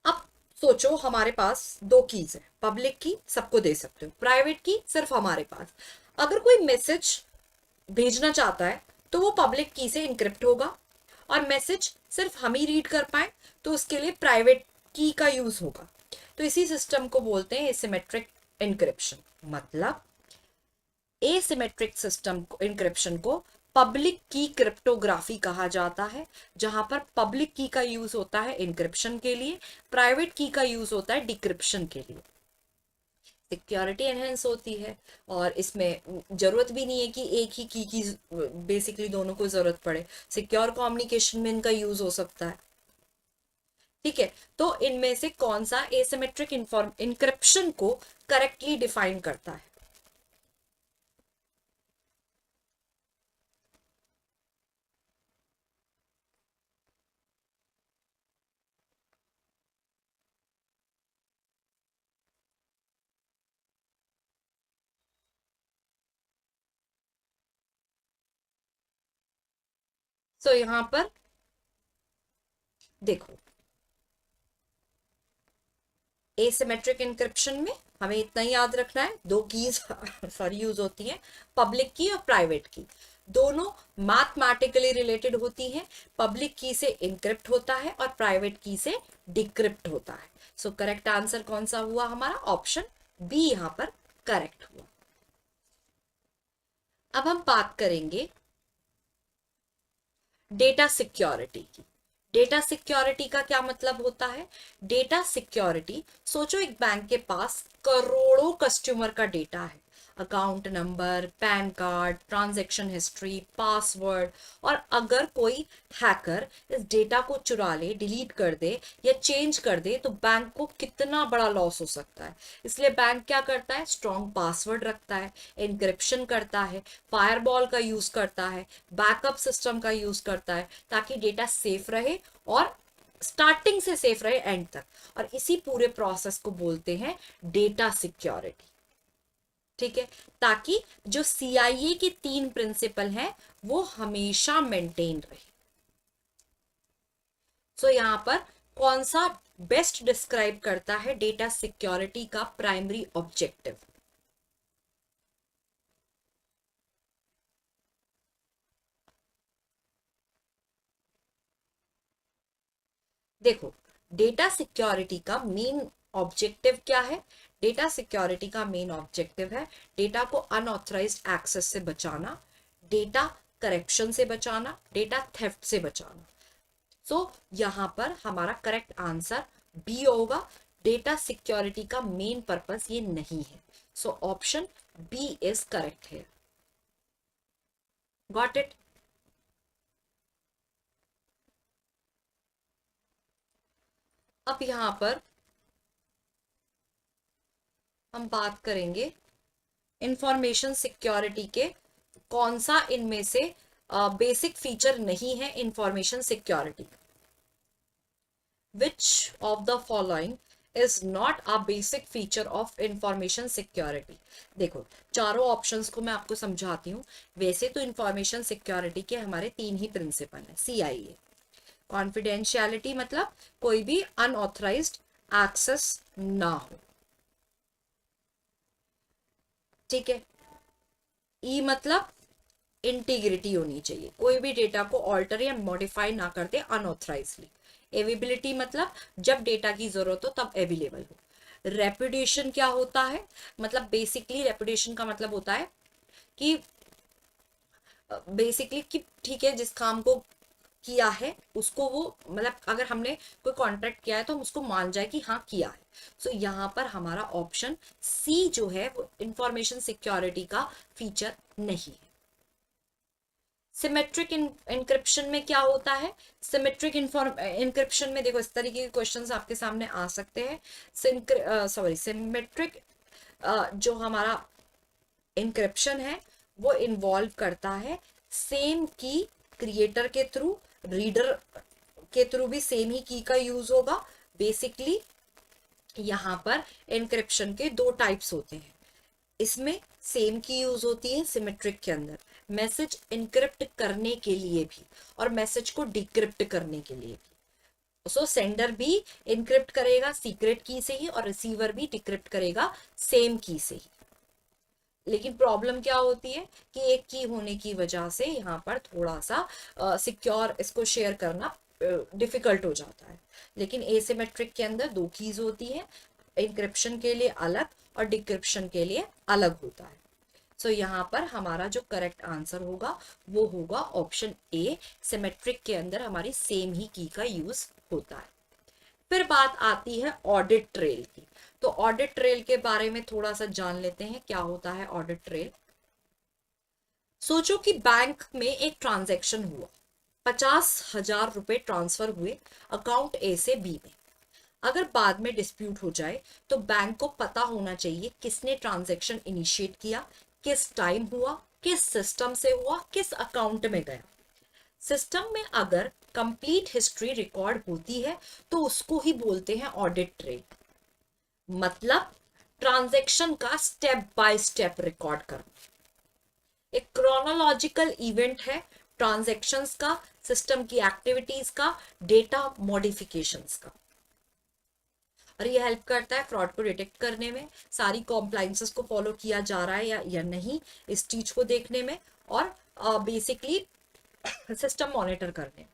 अब सोचो हमारे पास दो कीज है, पब्लिक की सबको दे सकते हो, प्राइवेट की सिर्फ हमारे पास। अगर कोई मैसेज भेजना चाहता है तो वो पब्लिक की से इंक्रिप्ट होगा, और मैसेज सिर्फ हम ही रीड कर पाए तो उसके लिए प्राइवेट की का यूज होगा। तो इसी सिस्टम को बोलते हैं एसिमेट्रिक इंक्रिप्शन। मतलब एसिमेट्रिक सिस्टम इंक्रिप्शन को पब्लिक की क्रिप्टोग्राफी कहा जाता है, जहां पर पब्लिक की का यूज होता है इंक्रिप्शन के लिए, प्राइवेट की का यूज होता है डिक्रिप्शन के लिए। सिक्योरिटी एनहेंस होती है, और इसमें जरूरत भी नहीं है कि एक ही की बेसिकली दोनों को जरूरत पड़े। सिक्योर कम्युनिकेशन में इनका यूज हो सकता है। ठीक है, तो इनमें से कौन सा एसिमेट्रिक इंक्रिप्शन को करेक्टली डिफाइन करता है? तो यहां पर देखो, एसिमेट्रिक इंक्रिप्शन में हमें इतना ही याद रखना है, दो कीज सॉरी यूज होती हैं, पब्लिक की और प्राइवेट की। दोनों मैथमेटिकली रिलेटेड होती हैं। पब्लिक की से इंक्रिप्ट होता है और प्राइवेट की से डिक्रिप्ट होता है। सो करेक्ट आंसर कौन सा हुआ? हमारा ऑप्शन बी यहां पर करेक्ट हुआ। अब हम बात करेंगे डेटा सिक्योरिटी की। डेटा सिक्योरिटी का क्या मतलब होता है? डेटा सिक्योरिटी, सोचो एक बैंक के पास करोड़ों कस्टमर का डेटा है, account number, pan card, transaction history, password. और अगर कोई हैकर इस डेटा को चुरा ले, डिलीट कर दे या चेंज कर दे तो बैंक को कितना बड़ा लॉस हो सकता है। इसलिए बैंक क्या करता है? स्ट्रॉन्ग पासवर्ड रखता है, एन्क्रिप्शन करता है, फायरवॉल का यूज करता है, बैकअप सिस्टम का यूज करता है, ताकि डेटा सेफ रहे, और स्टार्टिंग से सेफ रहे एंड तक। और इसी पूरे प्रोसेस को बोलते हैं डेटा सिक्योरिटी। ठीक है, ताकि जो सीआईए की तीन प्रिंसिपल हैं वो हमेशा मेंटेन रहे। सो यहां पर कौन सा बेस्ट डिस्क्राइब करता है डेटा सिक्योरिटी का प्राइमरी ऑब्जेक्टिव? देखो, डेटा सिक्योरिटी का मेन ऑब्जेक्टिव क्या है? डेटा सिक्योरिटी का मेन ऑब्जेक्टिव है डेटा को अनऑथराइज्ड एक्सेस से बचाना, डेटा करप्शन से बचाना, डेटा थेफ्ट से बचाना। सो यहां पर हमारा करेक्ट आंसर बी होगा। डेटा सिक्योरिटी का मेन पर्पस ये नहीं है। So option B is correct है। Got it? अब यहां पर हम बात करेंगे इंफॉर्मेशन सिक्योरिटी के कौन सा इनमें से बेसिक फीचर नहीं है information security. Which of the following is not a basic feature of information security? देखो, चारों ऑप्शंस को मैं आपको समझाती हूँ। वैसे तो इंफॉर्मेशन सिक्योरिटी के हमारे तीन ही प्रिंसिपल है। सीआईए, कॉन्फिडेंशियलिटी, मतलब कोई भी अनऑथराइज्ड एक्सेस ना हो। ठीक है। ई मतलब इंटीग्रिटी होनी चाहिए, कोई भी डेटा को ऑल्टर या मॉडिफाई ना कर दे अनऑथराइजली। एवेबिलिटी मतलब जब डेटा की जरूरत हो तब अवेलेबल हो। रेपुटेशन क्या होता है? मतलब बेसिकली रेपुटेशन का मतलब होता है कि बेसिकली कि ठीक है, जिस काम को किया है उसको वो, मतलब अगर हमने कोई कॉन्ट्रैक्ट किया है तो हम उसको मान जाए कि हाँ किया है। सो यहाँ पर हमारा ऑप्शन सी जो है वो इंफॉर्मेशन सिक्योरिटी का फीचर नहीं है। सिमेट्रिक इंक्रिप्शन में क्या होता है? सिमेट्रिक इंक्रिप्शन में देखो, इस तरीके के क्वेश्चंस आपके सामने आ सकते हैं। सॉरी, सिमेट्रिक जो हमारा इंक्रिप्शन है वो इन्वॉल्व करता है सेम की क्रिएटर के थ्रू, रीडर के थ्रू भी सेम ही की का यूज होगा। बेसिकली यहां पर इंक्रिप्शन के दो टाइप्स होते हैं। इसमें सेम की यूज होती है सिमेट्रिक के अंदर, मैसेज इनक्रिप्ट करने के लिए भी और मैसेज को डिक्रिप्ट करने के लिए भी। सो सेंडर भी इनक्रिप्ट करेगा सीक्रेट की से ही और रिसीवर भी डिक्रिप्ट करेगा सेम की से ही। लेकिन प्रॉब्लम क्या होती है कि एक की होने की वजह से यहाँ पर थोड़ा सा सिक्योर इसको शेयर करना डिफिकल्ट हो जाता है। लेकिन एसिमेट्रिक के अंदर दो कीज होती है, इंक्रिप्शन के लिए अलग और डिक्रिप्शन के लिए अलग होता है। सो यहाँ पर हमारा जो करेक्ट आंसर होगा वो होगा ऑप्शन ए, सिमेट्रिक के अंदर हमारी सेम ही की का यूज होता है। फिर बात आती है ऑडिट ट्रेल की। तो ऑडिट ट्रेल के बारे में थोड़ा सा जान लेते हैं क्या होता है ऑडिट ट्रेल। सोचो कि बैंक में एक ट्रांजैक्शन हुआ, 50,000 रुपए ट्रांसफर हुए अकाउंट ए से बी में। अगर बाद में डिस्प्यूट हो जाए तो बैंक को पता होना चाहिए किसने ट्रांजैक्शन इनिशिएट किया, किस टाइम हुआ, किस सिस्टम से हुआ, किस अकाउंट में गया। सिस्टम में अगर कंप्लीट हिस्ट्री रिकॉर्ड होती है तो उसको ही बोलते हैं ऑडिट ट्रेल। मतलब ट्रांजैक्शन का स्टेप बाय स्टेप रिकॉर्ड करना। एक क्रोनोलॉजिकल इवेंट है ट्रांजैक्शंस का, सिस्टम की एक्टिविटीज का, डेटा मॉडिफिकेशंस का। और ये हेल्प करता है फ्रॉड को डिटेक्ट करने में, सारी कॉम्प्लाइंसेस को फॉलो किया जा रहा है या नहीं इस चीज को देखने में, और बेसिकली सिस्टम मॉनिटर करने में।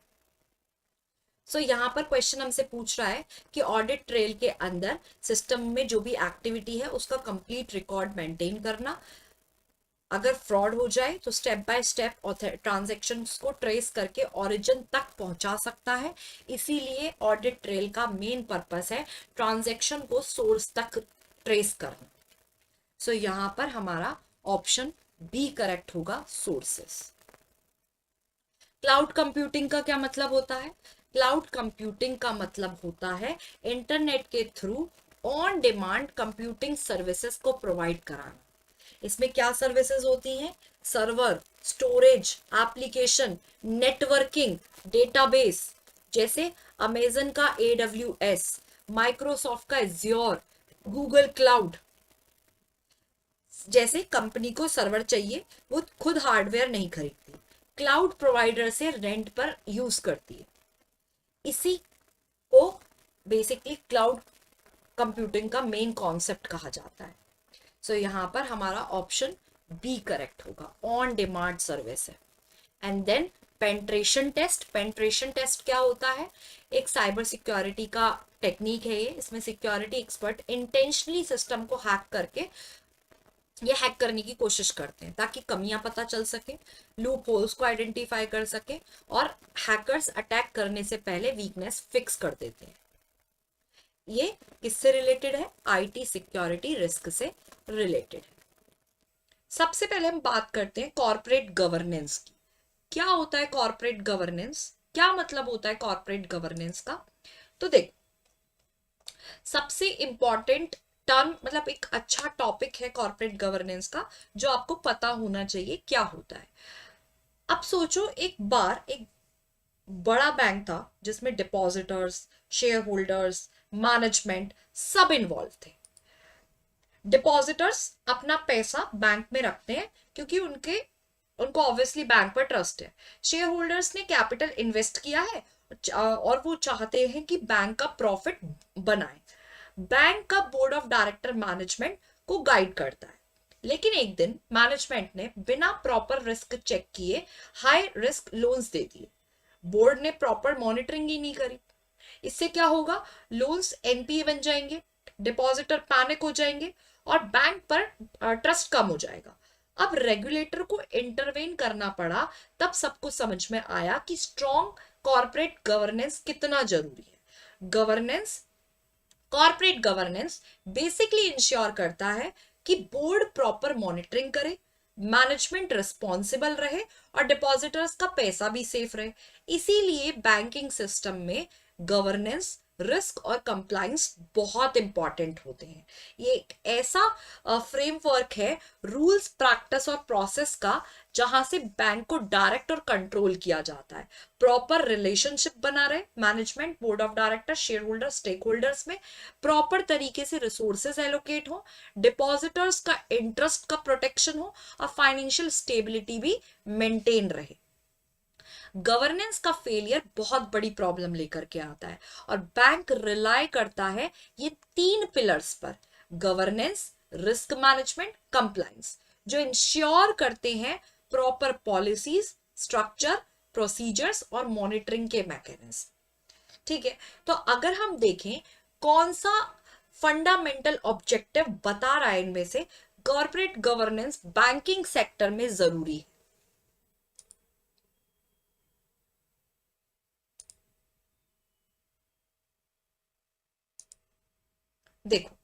सो यहाँ पर क्वेश्चन हमसे पूछ रहा है कि ऑडिट ट्रेल के अंदर सिस्टम में जो भी एक्टिविटी है उसका कंप्लीट रिकॉर्ड मेंटेन करना। अगर फ्रॉड हो जाए तो स्टेप बाय स्टेप ट्रांजैक्शंस को ट्रेस करके ओरिजिन तक पहुंचा सकता है। इसीलिए ऑडिट ट्रेल का मेन पर्पस है ट्रांजैक्शन को सोर्स तक ट्रेस करना। सो यहाँ पर हमारा ऑप्शन बी करेक्ट होगा, सोर्सेस। क्लाउड कंप्यूटिंग का क्या मतलब होता है? क्लाउड कंप्यूटिंग का मतलब होता है इंटरनेट के through on demand computing services को प्रोवाइड कराना। इसमें क्या सर्विसेज होती हैं? Server, storage, application, networking, database, जैसे अमेजन का AWS, माइक्रोसॉफ्ट का एज्योर, गूगल क्लाउड। जैसे कंपनी को सर्वर चाहिए, वो खुद हार्डवेयर नहीं खरीदती, क्लाउड प्रोवाइडर से रेंट पर यूज करती है। इसी को बेसिकली क्लाउड कंप्यूटिंग का मेन कॉन्सेप्ट कहा जाता है। सो यहाँ पर हमारा ऑप्शन बी करेक्ट होगा, ऑन डिमांड सर्विस है। And then penetration test. Penetration test क्या होता है? एक साइबर सिक्योरिटी का टेक्निक है ये। इसमें सिक्योरिटी एक्सपर्ट इंटेंशनली सिस्टम को हैक करके ये हैक करने की कोशिश करते हैं ताकि कमियां पता चल सके, लूप होल्स को आइडेंटिफाई कर सके, और हैकर्स अटैक करने से पहले वीकनेस फिक्स कर देते हैं। ये किससे रिलेटेड है? आईटी सिक्योरिटी रिस्क से रिलेटेड है। सबसे पहले हम बात करते हैं कॉर्पोरेट गवर्नेंस की। क्या होता है कॉर्पोरेट गवर्नेंस? क्या मतलब होता है कॉर्पोरेट गवर्नेंस का? तो देख, सबसे इंपॉर्टेंट टर्म, मतलब एक अच्छा टॉपिक है कॉर्पोरेट गवर्नेंस का जो आपको पता होना चाहिए क्या होता है। अब सोचो, एक बार एक बड़ा बैंक था जिसमें डिपॉजिटर्स, शेयर होल्डर्स, मैनेजमेंट सब इन्वॉल्व थे। डिपॉजिटर्स अपना पैसा बैंक में रखते हैं क्योंकि उनको ऑब्वियसली बैंक पर ट्रस्ट है। शेयर होल्डर्स ने कैपिटल इन्वेस्ट किया है और वो चाहते हैं कि बैंक का प्रॉफिट बनाए। बैंक का बोर्ड ऑफ डायरेक्टर मैनेजमेंट को गाइड करता है। लेकिन एक दिन मैनेजमेंट ने बिना प्रॉपर रिस्क चेक किए हाई रिस्क लोन्स दे दिए। बोर्ड ने प्रॉपर मॉनिटरिंग ही नहीं करी। इससे क्या होगा? लोन्स एनपीए बन जाएंगे, डिपॉजिटर पैनिक हो जाएंगे और बैंक पर ट्रस्ट कम हो जाएगा। अब रेगुलेटर को इंटरवेन करना पड़ा। तब सबको समझ में आया कि स्ट्रॉन्ग कॉर्पोरेट गवर्नेंस कितना जरूरी है। कॉर्पोरेट गवर्नेंस बेसिकली इंश्योर करता है कि बोर्ड प्रॉपर मॉनिटरिंग करे, मैनेजमेंट रिस्पॉन्सिबल रहे और डिपॉजिटर्स का पैसा भी सेफ रहे। इसीलिए बैंकिंग सिस्टम में गवर्नेंस रिस्क और कंप्लाइंस बहुत इंपॉर्टेंट होते हैं। ये एक ऐसा फ्रेमवर्क है रूल्स, प्रैक्टिस और प्रोसेस का, जहां से बैंक को डायरेक्ट और कंट्रोल किया जाता है। प्रॉपर रिलेशनशिप बना रहे management, board of director, shareholder, stakeholders में, प्रॉपर तरीके से रिसोर्सेज एलोकेट हो, डिपॉजिटर्स का इंटरेस्ट का प्रोटेक्शन हो और फाइनेंशियल स्टेबिलिटी भी मेंटेन रहे। गवर्नेंस का फेलियर बहुत बड़ी प्रॉब्लम लेकर के आता है और बैंक रिलाई करता है ये 3 पिलर्स पर: गवर्नेंस, रिस्क मैनेजमेंट, कंप्लायंस, जो इंश्योर करते हैं प्रॉपर पॉलिसीज, स्ट्रक्चर, प्रोसीजर्स और मॉनिटरिंग के मैकेनिज्म। ठीक है, तो अगर हम देखें कौन सा फंडामेंटल ऑब्जेक्टिव बता रहा है इनमें से, कॉर्पोरेट गवर्नेंस बैंकिंग सेक्टर में जरूरी है। देखो,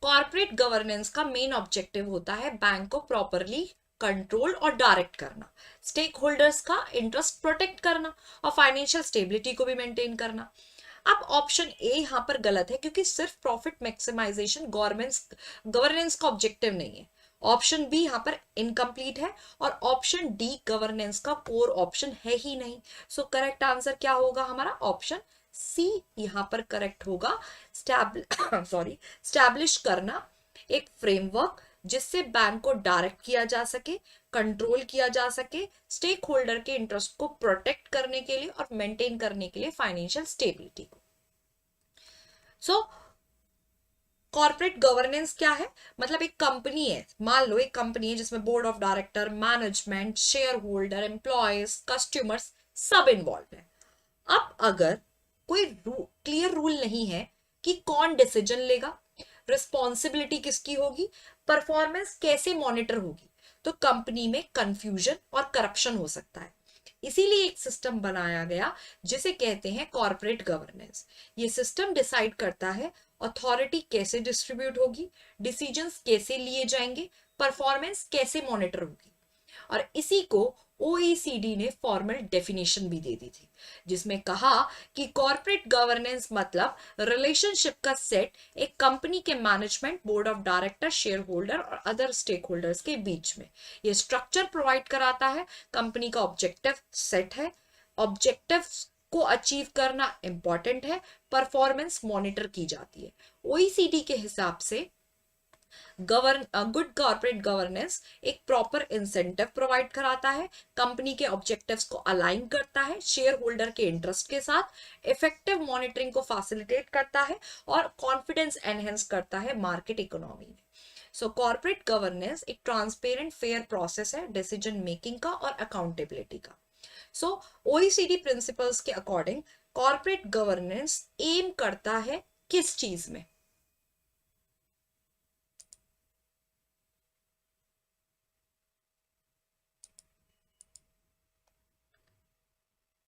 कॉर्पोरेट गवर्नेंस का मेन ऑब्जेक्टिव होता है बैंक को प्रॉपरली कंट्रोल और डायरेक्ट करना, स्टेक होल्डर्स का इंटरेस्ट प्रोटेक्ट करना और फाइनेंशियल स्टेबिलिटी को भी मेंटेन करना। अब ऑप्शन ए यहां पर गलत है, क्योंकि सिर्फ प्रॉफिट मैक्सिमाइजेशन गवर्नेंस का ऑब्जेक्टिव नहीं है। ऑप्शन बी यहां पर इनकम्प्लीट है और ऑप्शन डी गवर्नेंस का कोर ऑप्शन है ही नहीं। सो करेक्ट आंसर क्या होगा हमारा? ऑप्शन सी यहां पर करेक्ट होगा। स्टैब्लिश करना एक फ्रेमवर्क जिससे बैंक को डायरेक्ट किया जा सके, कंट्रोल किया जा सके, स्टेक होल्डर के इंटरेस्ट को प्रोटेक्ट करने के लिए और मेंटेन करने के लिए फाइनेंशियल स्टेबिलिटी को। सो कॉर्पोरेट गवर्नेंस क्या है? मतलब एक कंपनी है, मान लो एक कंपनी है जिसमें board of director, management, share holder, employees, customers सब इन्वॉल्व है। अब अगर कोई क्लियर रूल नहीं है कि कौन डिसीजन लेगा, रिस्पॉन्सिबिलिटी किसकी होगी, परफॉर्मेंस कैसे मॉनिटर होगी, तो कंपनी में कंफ्यूजन और करप्शन हो सकता है। इसीलिए एक सिस्टम बनाया गया जिसे कहते हैं कॉर्पोरेट गवर्नेंस। ये सिस्टम डिसाइड करता है अथॉरिटी कैसे डिस्ट्रीब्यूट होगी, डिसीजंस कैसे लिए जाएंगे, परफॉर्मेंस कैसे मॉनिटर होगी। और इसी को ओईसीडी ने फॉर्मल डेफिनेशन भी दे दी थी, जिसमें कहा कि कॉर्पोरेट गवर्नेंस मतलब रिलेशनशिप का सेट एक कंपनी के management, board of director, share holder और अदर स्टेक होल्डर्स के बीच में। ये स्ट्रक्चर प्रोवाइड कराता है, कंपनी का ऑब्जेक्टिव सेट है, ऑब्जेक्टिव को अचीव करना इंपॉर्टेंट है, परफॉर्मेंस मॉनिटर की जाती है। ओईसीडी के हिसाब से गुड कॉर्पोरेट गवर्नेंस एक प्रॉपर इंसेंटिव प्रोवाइड कराता है, कंपनी के ऑब्जेक्टिव्स को अलाइन करता है शेयर होल्डर के इंटरेस्ट के साथ, इफेक्टिव मॉनिटरिंग को फैसिलिटेट करता है और कॉन्फिडेंस एनहेंस करता है मार्केट इकोनॉमी में। सो कॉर्पोरेट गवर्नेंस एक ट्रांसपेरेंट फेयर प्रोसेस है डिसीजन मेकिंग का और अकाउंटेबिलिटी का। सो ओईसीडी प्रिंसिपल्स के अकॉर्डिंग कॉर्पोरेट गवर्नेंस एम करता है किस चीज में?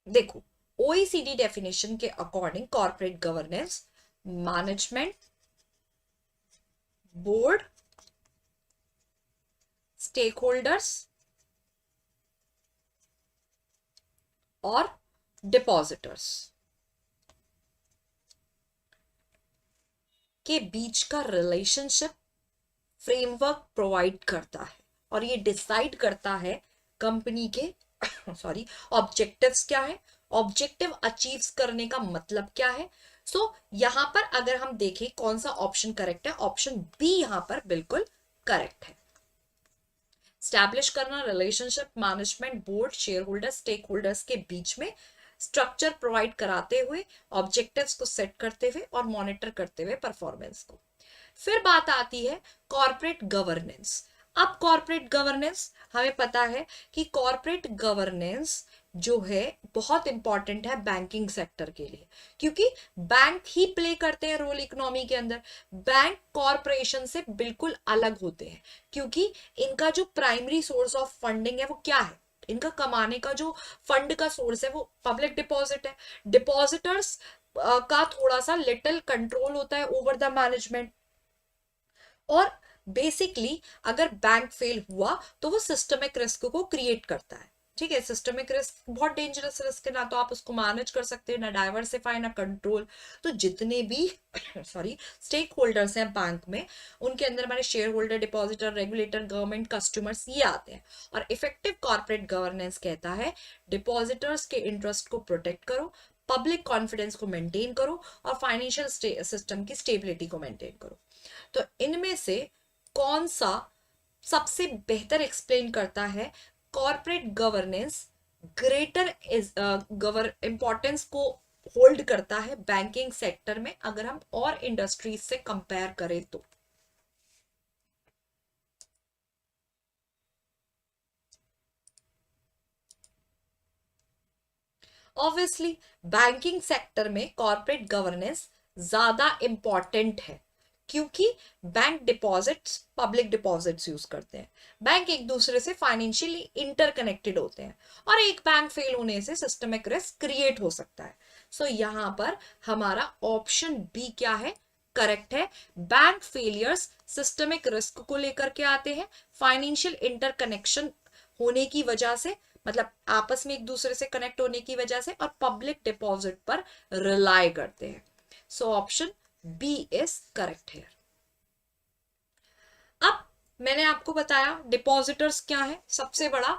देखो, ओईसीडी डेफिनेशन के according corporate governance management, board, stakeholders और डिपॉजिटर्स के बीच का रिलेशनशिप फ्रेमवर्क प्रोवाइड करता है और ये डिसाइड करता है कंपनी के ऑब्जेक्टिव्स क्या है, ऑब्जेक्टिव अचीव करने का मतलब क्या है। यहां पर अगर हम देखें कौन सा ऑप्शन करेक्ट है, ऑप्शन बी यहां पर बिल्कुल करेक्ट है। स्टैब्लिश करना relationship management, board, shareholder, stakeholders के बीच में स्ट्रक्चर प्रोवाइड कराते हुए, ऑब्जेक्टिव्स को सेट करते हुए और मॉनिटर करते हुए परफॉर्मेंस को। फिर बात आती है कॉर्पोरेट गवर्नेंस। अब कॉर्पोरेट गवर्नेंस हमें पता है कि कॉर्पोरेट गवर्नेंस जो है बहुत इंपॉर्टेंट है बैंकिंग सेक्टर के लिए, क्योंकि बैंक ही प्ले करते हैं रोल इकोनॉमी के अंदर। बैंक कॉर्पोरेशन से बिल्कुल अलग होते हैं, क्योंकि इनका जो प्राइमरी सोर्स ऑफ फंडिंग है वो क्या है, इनका कमाने का जो फंड का सोर्स है वो पब्लिक डिपॉजिट है। डिपॉजिटर्स का थोड़ा सा लिटिल कंट्रोल होता है ओवर द मैनेजमेंट, और बेसिकली अगर बैंक फेल हुआ तो वो सिस्टमिक रिस्क को क्रिएट करता है। ठीक है, सिस्टमिक रिस्क बहुत डेंजरस रिस्क है, ना तो आप उसको मैनेज कर सकते हैं, ना डाइवर्सिफाई, ना कंट्रोल। तो जितने भी सॉरी स्टेक होल्डर्स हैं बैंक में, उनके अंदर हमारे share holder, depositor, regulator, government, customers, ये आते हैं। और इफेक्टिव कॉर्पोरेट गवर्नेंस कहता है डिपॉजिटर्स के इंटरेस्ट को प्रोटेक्ट करो, पब्लिक कॉन्फिडेंस को मेंटेन करो, और फाइनेंशियल सिस्टम की स्टेबिलिटी को मेंटेन करो। तो इनमें से कौन सा सबसे बेहतर एक्सप्लेन करता है कॉर्पोरेट गवर्नेंस ग्रेटर इंपॉर्टेंस को होल्ड करता है बैंकिंग सेक्टर में, अगर हम और इंडस्ट्रीज से कंपेयर करें तो? ऑब्वियसली बैंकिंग सेक्टर में कॉर्पोरेट गवर्नेंस ज्यादा इंपॉर्टेंट है, क्योंकि bank deposits public deposits use करते हैं, बैंक एक दूसरे से फाइनेंशियली इंटरकनेक्टेड होते हैं, और एक बैंक फेल होने से सिस्टमिक रिस्क क्रिएट हो सकता है। सो यहां पर हमारा ऑप्शन बी क्या है, करेक्ट है। बैंक फेलियर्स सिस्टमिक रिस्क को लेकर के आते हैं, फाइनेंशियल इंटरकनेक्शन होने की वजह से, मतलब आपस में एक दूसरे से कनेक्ट होने की वजह से, और पब्लिक डिपॉजिट पर रिलाई करते हैं। So option B is correct है। अब मैंने आपको बताया डिपॉजिटर्स क्या है, सबसे बड़ा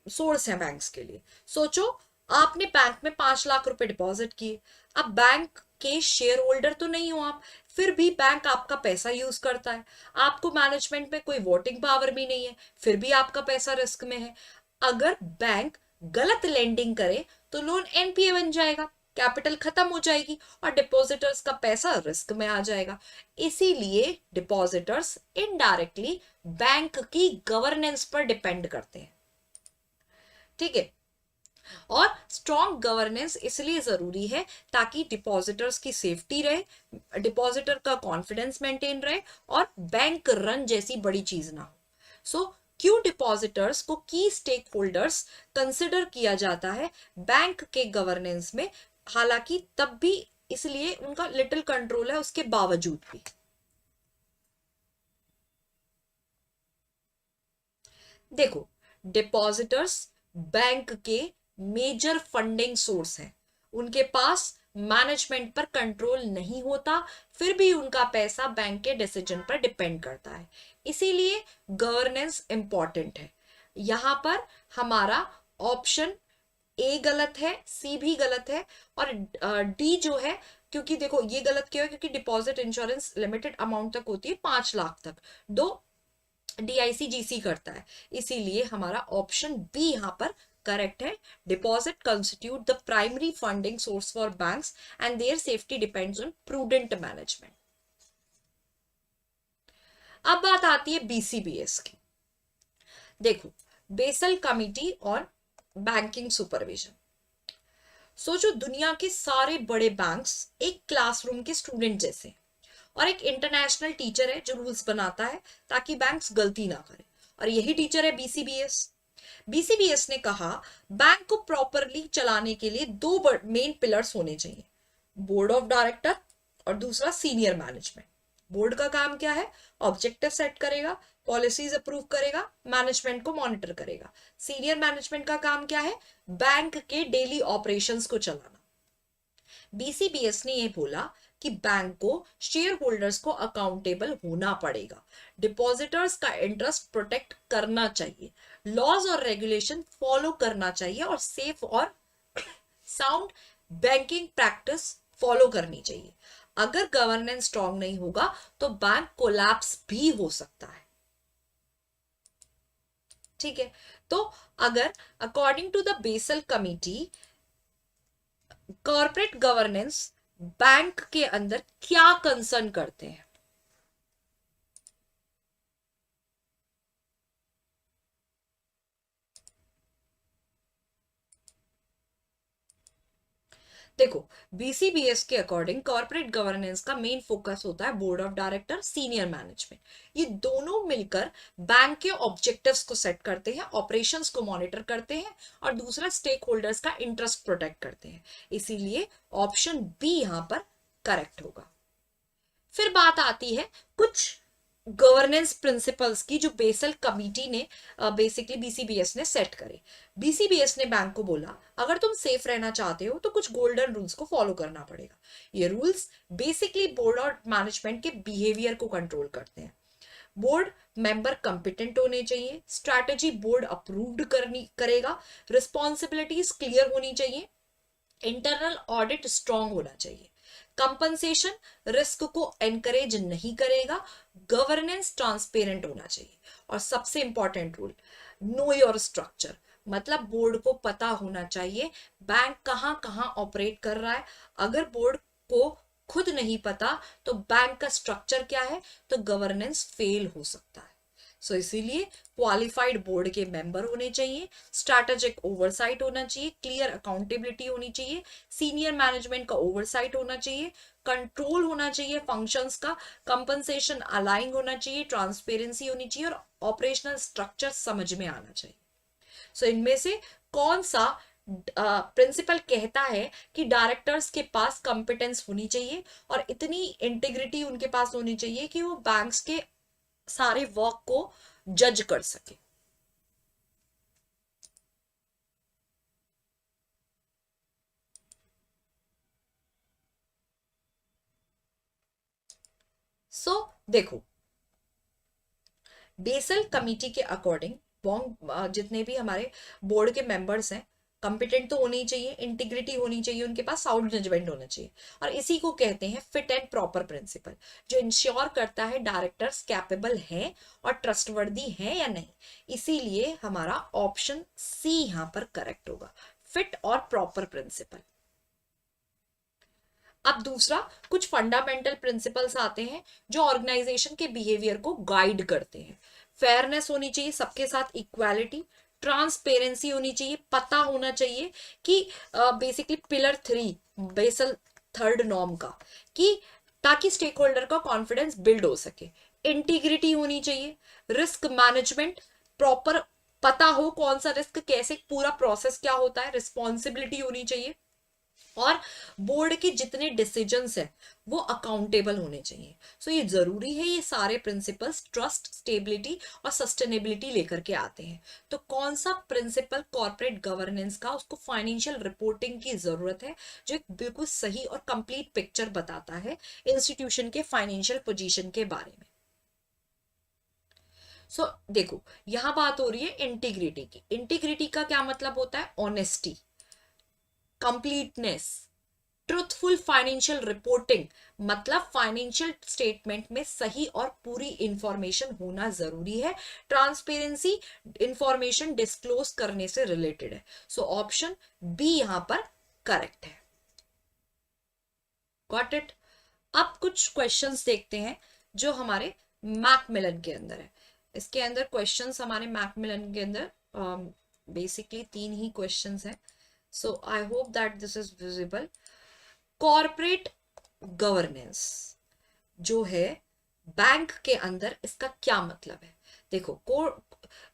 सोर्स है बैंक्स के लिए। सोचो आपने बैंक में 5 लाख रुपए डिपॉजिट किए, अब बैंक के शेयर होल्डर तो नहीं हो आप, फिर भी बैंक आपका पैसा यूज करता है, आपको मैनेजमेंट में कोई वोटिंग पावर भी नहीं है, फिर भी आपका पैसा रिस्क में है। अगर बैंक गलत लेंडिंग करे तो लोन एनपीए बन जाएगा, कैपिटल खत्म हो जाएगी, और डिपॉजिटर्स का पैसा रिस्क में आ जाएगा। इसीलिए डिपॉजिटर्स इनडायरेक्टली बैंक की गवर्नेंस पर डिपेंड करते हैं। ठीक है, और स्ट्रॉन्ग गवर्नेंस इसलिए जरूरी है ताकि डिपॉजिटर्स की सेफ्टी रहे, डिपॉजिटर का कॉन्फिडेंस मेंटेन रहे, और बैंक रन जैसी बड़ी चीज ना हो। सो क्यों डिपॉजिटर्स को की स्टेक होल्डर्स कंसिडर किया जाता है बैंक के गवर्नेंस में, हालांकि तब भी इसलिए उनका लिटिल कंट्रोल है उसके बावजूद भी। देखो, डिपॉजिटर्स बैंक के मेजर फंडिंग सोर्स हैं, उनके पास मैनेजमेंट पर कंट्रोल नहीं होता, फिर भी उनका पैसा बैंक के डिसीजन पर डिपेंड करता है, इसीलिए गवर्नेंस इंपॉर्टेंट है। यहां पर हमारा ऑप्शन ए गलत है, सी भी गलत है, और डी जो है, क्योंकि देखो ये गलत क्यों है, क्योंकि डिपॉजिट इंश्योरेंस लिमिटेड अमाउंट तक होती है, 5 लाख तक, दो डीआईसीजीसी करता है, इसीलिए हमारा ऑप्शन बी यहां पर करेक्ट है। Deposit constitute the primary funding source for banks and their safety depends on prudent management. अब बात आती है बीसीबीएस की। देखो, Basel committee on banking supervision. सोचो दुनिया के सारे बड़े बैंक्स एक क्लासरूम के स्टूडेंट जैसे, और एक इंटरनेशनल टीचर है जो रूल्स बनाता है ताकि बैंक्स गलती ना करें, और यही टीचर है बीसीबीएस। बीसीबीएस ने कहा बैंक को प्रॉपरली चलाने के लिए दो मेन पिलर्स होने चाहिए, बोर्ड ऑफ डायरेक्टर और दूसरा सीनियर मैनेजमेंट। बोर्ड का काम क्या है, ऑब्जेक्टिव सेट करेगा, पॉलिसीज अप्रूव करेगा, मैनेजमेंट को मॉनिटर करेगा। सीनियर मैनेजमेंट का काम क्या है, बैंक के डेली ऑपरेशंस को चलाना। बीसीबीएस ने यह बोला कि बैंक को शेयर होल्डर्स को अकाउंटेबल होना पड़ेगा, डिपॉजिटर्स का इंटरेस्ट प्रोटेक्ट करना चाहिए, लॉज और रेगुलेशन फॉलो करना चाहिए, और सेफ और साउंड बैंकिंग प्रैक्टिस फॉलो करनी चाहिए। अगर गवर्नेंस स्ट्रांग नहीं होगा तो बैंक कोलैप्स भी हो सकता है। ठीक है, तो अगर according to the Basel committee corporate governance bank के अंदर क्या कंसर्न करते हैं, देखो बीसीबीएस के अकॉर्डिंग कॉर्पोरेट गवर्नेंस का मेन फोकस होता है board of director, senior management. ये दोनों मिलकर बैंक के ऑब्जेक्टिव्स को सेट करते हैं, ऑपरेशंस को मॉनिटर करते हैं, और दूसरा स्टेक होल्डर्स का इंटरेस्ट प्रोटेक्ट करते हैं, इसीलिए ऑप्शन बी यहां पर करेक्ट होगा। फिर बात आती है कुछ गवर्नेंस प्रिंसिपल्स की जो बेसल कमिटी ने बेसिकली बीसीबीएस ने सेट करे। बीसीबीएस ने बैंक को बोला अगर तुम सेफ रहना चाहते हो तो कुछ गोल्डन रूल्स को फॉलो करना पड़ेगा। ये रूल्स बेसिकली बोर्ड और मैनेजमेंट के बिहेवियर को कंट्रोल करते हैं। बोर्ड मेंबर कंपिटेंट होने चाहिए, स्ट्रैटेजी बोर्ड अप्रूव्ड करेगा, रिस्पॉन्सिबिलिटीज क्लियर होनी चाहिए, इंटरनल ऑडिट स्ट्रांग होना चाहिए, कंपनसेशन रिस्क को एनकरेज नहीं करेगा, गवर्नेंस ट्रांसपेरेंट होना चाहिए, और सबसे important rule know your structure, मतलब बोर्ड को पता होना चाहिए बैंक कहां कहां ऑपरेट कर रहा है। अगर बोर्ड को खुद नहीं पता तो बैंक का स्ट्रक्चर क्या है तो गवर्नेंस फेल हो सकता है। सो इसीलिए क्वालिफाइड बोर्ड के मेंबर होने चाहिए, स्ट्रैटेजिक ओवरसाइट होना चाहिए, क्लियर अकाउंटेबिलिटी होनी चाहिए, सीनियर मैनेजमेंट का ओवरसाइट होना चाहिए, कंट्रोल होना चाहिए फंक्शंस का, कंपनसेशन अलाइन होना चाहिए, ट्रांसपेरेंसी होनी चाहिए और ऑपरेशनल स्ट्रक्चर समझ में आना चाहिए। सो इनमें से कौन सा प्रिंसिपल कहता है कि डायरेक्टर्स के पास कंपिटेंस होनी चाहिए और इतनी इंटीग्रिटी उनके पास होनी चाहिए कि वो बैंक्स के सारे वर्क को जज कर सके। देखो बेसल कमिटी के अकॉर्डिंग जितने भी हमारे बोर्ड के मेंबर्स हैं कंपिटेंट तो होने ही चाहिए, इंटीग्रिटी होनी चाहिए, उनके पास साउंड जजमेंट होना चाहिए, और इसी को कहते हैं फिट एंड प्रॉपर प्रिंसिपल, जो इंश्योर करता है डायरेक्टर्स कैपेबल हैं और ट्रस्टवर्दी हैं या नहीं। इसीलिए हमारा ऑप्शन सी यहां पर करेक्ट होगा, फिट और प्रॉपर प्रिंसिपल। अब दूसरा, कुछ फंडामेंटल प्रिंसिपल्स आते हैं जो ऑर्गेनाइजेशन के बिहेवियर को गाइड करते हैं। फेयरनेस होनी चाहिए, सबके साथ इक्वालिटी, ट्रांसपेरेंसी होनी चाहिए, पता होना चाहिए कि basically pillar 3 Basel third norm का, कि ताकि स्टेक होल्डर का कॉन्फिडेंस बिल्ड हो सके, इंटीग्रिटी होनी चाहिए, रिस्क मैनेजमेंट प्रॉपर पता हो कौन सा रिस्क कैसे पूरा प्रोसेस क्या होता है, रिस्पॉन्सिबिलिटी होनी चाहिए, और बोर्ड के जितने डिसीजंस हैं वो अकाउंटेबल होने चाहिए। सो ये जरूरी है, ये सारे प्रिंसिपल्स ट्रस्ट, स्टेबिलिटी और सस्टेनेबिलिटी लेकर के आते हैं। तो कौन सा प्रिंसिपल कॉर्पोरेट गवर्नेंस का, उसको फाइनेंशियल रिपोर्टिंग की जरूरत है जो एक बिल्कुल सही और कंप्लीट पिक्चर बताता है इंस्टीट्यूशन के फाइनेंशियल पोजीशन के बारे में। देखो यहां बात हो रही है इंटीग्रिटी की। इंटीग्रिटी का क्या मतलब होता है? Honesty, completeness, truthful financial reporting, मतलब फाइनेंशियल स्टेटमेंट में सही और पूरी इंफॉर्मेशन होना जरूरी है। ट्रांसपेरेंसी, इंफॉर्मेशन डिस्क्लोज करने से रिलेटेड है। सो ऑप्शन बी यहां पर करेक्ट है। Got it? अब कुछ क्वेश्चंस देखते हैं जो हमारे मैकमिलन के अंदर है। इसके अंदर क्वेश्चंस हमारे मैकमिलन के अंदर बेसिकली 3 ही क्वेश्चंस हैं। So I hope that this is visible. Corporate governance जो है बैंक के अंदर, इसका क्या मतलब है? देखो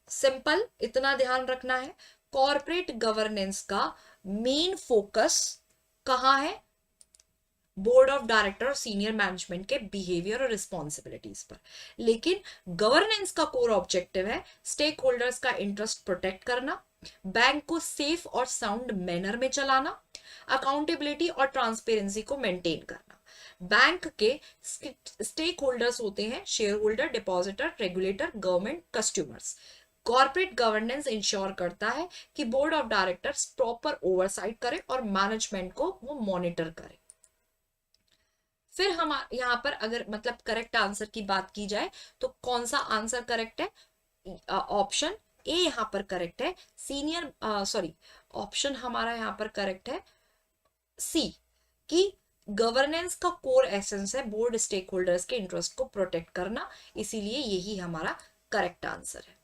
सिंपल इतना ध्यान रखना है, कॉर्पोरेट गवर्नेंस का मेन फोकस कहां है? बोर्ड ऑफ डायरेक्टर और सीनियर मैनेजमेंट के बिहेवियर और रिस्पॉन्सिबिलिटीज पर। लेकिन गवर्नेंस का कोर ऑब्जेक्टिव है स्टेक होल्डर्स का इंटरेस्ट प्रोटेक्ट करना, बैंक को सेफ और साउंड मैनर में चलाना, अकाउंटेबिलिटी और ट्रांसपेरेंसी को मेंटेन करना। बैंक के स्टेक होल्डर्स होते हैं share holder, depositor, regulator, government, customers. Corporate governance ensure करता है कि board of directors proper oversight करे और मैनेजमेंट को वो मॉनिटर करे। फिर हम यहाँ पर अगर मतलब करेक्ट आंसर की बात की जाए तो कौन सा आंसर करेक्ट है? ऑप्शन ए यहाँ पर करेक्ट है। सीनियर ऑप्शन हमारा यहाँ पर करेक्ट है सी, कि गवर्नेंस का कोर एसेंस है बोर्ड स्टेक होल्डर्स के इंटरेस्ट को प्रोटेक्ट करना, इसीलिए यही हमारा करेक्ट आंसर है।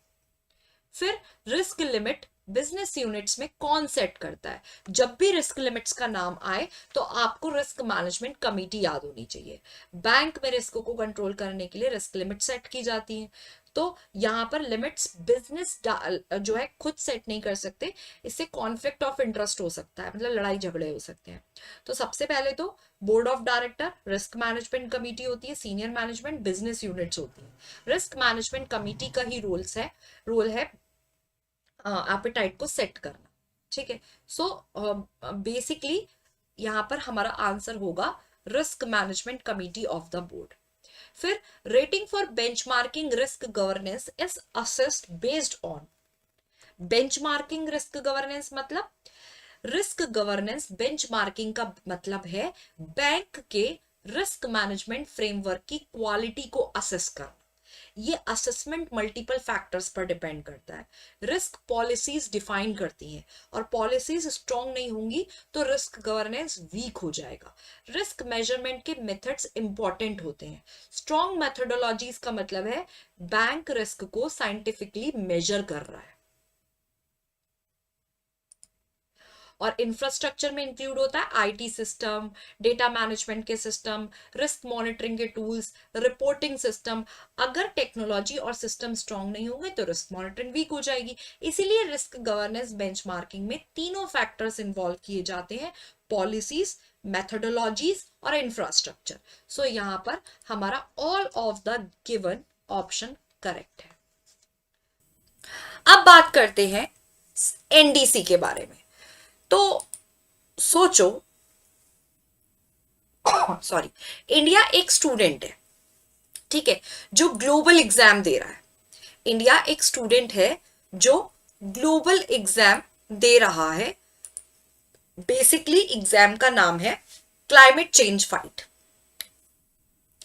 फिर रिस्क लिमिट बिजनेस यूनिट्स में कौन सेट करता है? जब भी रिस्क लिमिट्स का नाम आए तो आपको रिस्क मैनेजमेंट कमेटी याद होनी चाहिए। बैंक में रिस्क को कंट्रोल करने के लिए रिस्क लिमिट सेट की जाती है। तो यहाँ पर लिमिट्स बिजनेस जो है खुद सेट नहीं कर सकते, इससे कॉन्फ्लिक्ट ऑफ इंटरेस्ट हो सकता है, मतलब लड़ाई झगड़े हो सकते हैं। तो सबसे पहले तो board of director, risk management committee होती है, सीनियर मैनेजमेंट, बिजनेस यूनिट्स होती है। रिस्क मैनेजमेंट कमेटी का ही रोल है एपेटाइट को सेट करना। ठीक है, सो बेसिकली यहाँ पर हमारा आंसर होगा risk management committee of the board. फिर rating for benchmarking risk governance is assessed based on. Benchmarking risk governance मतलब, रिस्क गवर्नेंस बेंचमार्किंग का मतलब है बैंक के रिस्क मैनेजमेंट फ्रेमवर्क की क्वालिटी को असेस करना। ये असेसमेंट मल्टीपल फैक्टर्स पर डिपेंड करता है। रिस्क पॉलिसीज डिफाइन करती हैं, और पॉलिसीज स्ट्रॉन्ग नहीं होंगी तो रिस्क गवर्नेंस वीक हो जाएगा। रिस्क मेजरमेंट के मेथड्स इंपॉर्टेंट होते हैं। स्ट्रॉन्ग मेथोडोलॉजीज का मतलब है बैंक रिस्क को साइंटिफिकली मेजर कर रहा है। और इंफ्रास्ट्रक्चर में इंक्लूड होता है आईटी सिस्टम, डेटा मैनेजमेंट के सिस्टम, रिस्क मॉनिटरिंग के टूल्स, रिपोर्टिंग सिस्टम। अगर टेक्नोलॉजी और सिस्टम स्ट्रांग नहीं होंगे तो रिस्क मॉनिटरिंग वीक हो जाएगी। इसीलिए रिस्क गवर्नेंस बेंचमार्किंग में तीनों फैक्टर्स इन्वॉल्व किए जाते हैं, पॉलिसीज, मेथोडोलॉजीज और इंफ्रास्ट्रक्चर। सो यहां पर हमारा all of the given option correct है। अब बात करते हैं एनडीसी के बारे में। तो सोचो, सॉरी, इंडिया एक स्टूडेंट है, ठीक है, जो ग्लोबल एग्जाम दे रहा है। इंडिया एक स्टूडेंट है जो ग्लोबल एग्जाम दे रहा है। बेसिकली एग्जाम का नाम है क्लाइमेट चेंज फाइट।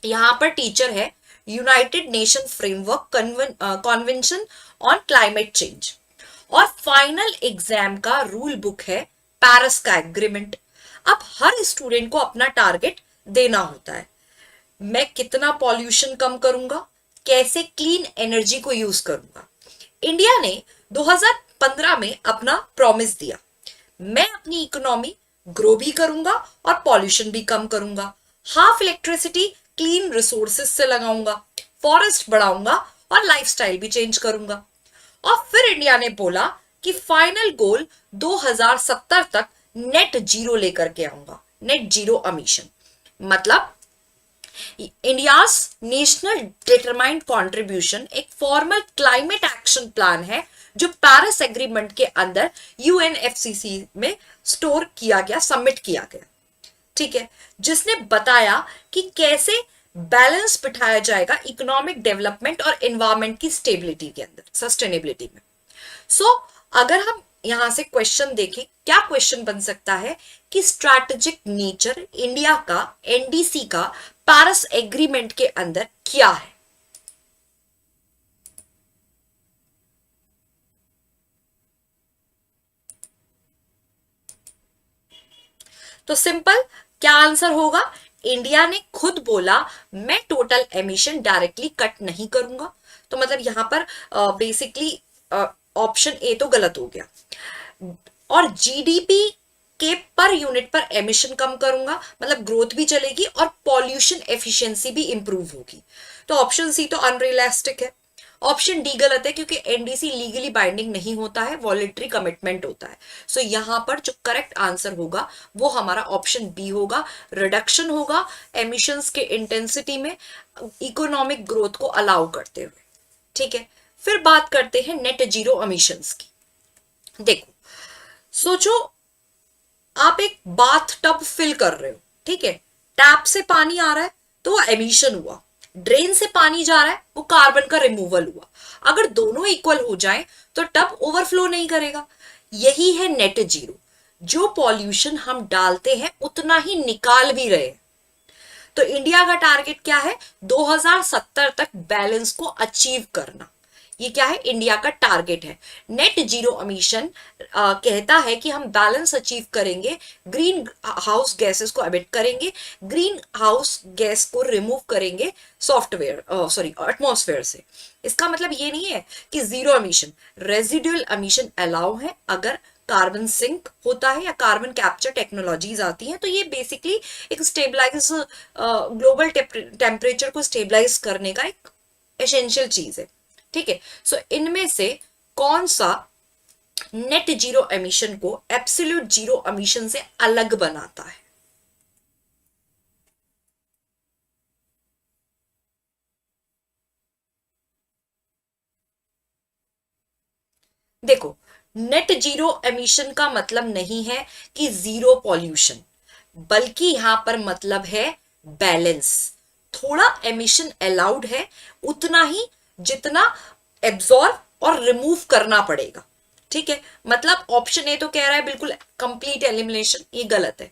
यहां पर टीचर है United nation framework convention on climate change, और फाइनल एग्जाम का रूल बुक है पेरिस का एग्रीमेंट। अब हर स्टूडेंट को अपना टारगेट देना होता है। मैं कितना पॉल्यूशन कम करूंगा, कैसे क्लीन एनर्जी को यूज करूंगा। इंडिया ने 2015 में अपना प्रॉमिस दिया, मैं अपनी इकोनॉमी ग्रो भी करूंगा और पॉल्यूशन भी कम करूंगा, हाफ इलेक्ट्रिसिटी क्लीन रिसोर्सेज से लगाऊंगा, फॉरेस्ट बढ़ाऊंगा और लाइफस्टाइल भी चेंज करूंगा। और फिर इंडिया ने बोला कि फाइनल गोल 2070 तक नेट जीरो लेकर के आऊंगा, नेट जीरो एमिशन। मतलब इंडियाज नेशनल डिटरमाइंड कंट्रीब्यूशन एक फॉर्मल क्लाइमेट एक्शन प्लान है जो पेरिस एग्रीमेंट के अंदर यूएनएफसीसी में स्टोर किया गया, सबमिट किया गया, ठीक है, जिसने बताया कि कैसे बैलेंस बिठाया जाएगा इकोनॉमिक डेवलपमेंट और एनवायरमेंट की स्टेबिलिटी के अंदर, सस्टेनेबिलिटी में। सो अगर हम यहां से क्वेश्चन देखें, क्या क्वेश्चन बन सकता है कि स्ट्रैटेजिक नेचर इंडिया का एनडीसी का पेरिस एग्रीमेंट के अंदर क्या है। तो सिंपल क्या आंसर होगा, इंडिया ने खुद बोला मैं टोटल एमिशन डायरेक्टली कट नहीं करूंगा। तो मतलब यहां पर बेसिकली ऑप्शन ए तो गलत हो गया। और जीडीपी के पर यूनिट पर एमिशन कम करूंगा, मतलब ग्रोथ भी चलेगी और पॉल्यूशन एफिशिएंसी भी इंप्रूव होगी। तो ऑप्शन सी तो अनरियलिस्टिक है। ऑप्शन डी गलत है क्योंकि एनडीसी लीगली बाइंडिंग नहीं होता है, वॉलंटरी कमिटमेंट होता है। सो यहां पर जो करेक्ट आंसर होगा वो हमारा ऑप्शन बी होगा, रिडक्शन होगा एमिशंस के इंटेंसिटी में इकोनॉमिक ग्रोथ को अलाउ करते हुए। ठीक है, फिर बात करते हैं नेट जीरो एमिशंस की। देखो, सोचो आप एक बाथ टब फिल कर रहे हो, ठीक है, टैप से पानी आ रहा है तो वो एमिशन हुआ, ड्रेन से पानी जा रहा है वो कार्बन का रिमूवल हुआ। अगर दोनों इक्वल हो जाएं तो टब ओवरफ्लो नहीं करेगा। यही है नेट जीरो, जो पॉल्यूशन हम डालते हैं उतना ही निकाल भी रहे हैं। तो इंडिया का टारगेट क्या है, 2070 तक बैलेंस को अचीव करना। ये क्या है, इंडिया का टारगेट है। नेट जीरो एमिशन कहता है कि हम बैलेंस अचीव करेंगे, ग्रीन हाउस गैसेस को एमिट करेंगे, ग्रीन हाउस गैस को रिमूव करेंगे सॉफ्टवेयर सॉरी एटमॉस्फेयर से। इसका मतलब ये नहीं है कि zero emission, residual emission allow है अगर कार्बन सिंक होता है या कार्बन कैप्चर टेक्नोलॉजीज आती हैं, तो ये बेसिकली एक स्टेबलाइज ग्लोबल टेम्परेचर को स्टेबलाइज करने का एक एसेंशियल चीज है। ठीक है, सो इनमें से कौन सा नेट जीरो एमिशन को एब्सोल्यूट जीरो एमिशन से अलग बनाता है? देखो, नेट जीरो एमिशन का मतलब नहीं है कि जीरो पॉल्यूशन, बल्कि यहां पर मतलब है बैलेंस। थोड़ा एमिशन अलाउड है, उतना ही जितना एब्जॉर्ब और रिमूव करना पड़ेगा। ठीक है, मतलब ऑप्शन ए तो कह रहा है बिल्कुल कंप्लीट एलिमिनेशन, ये गलत है।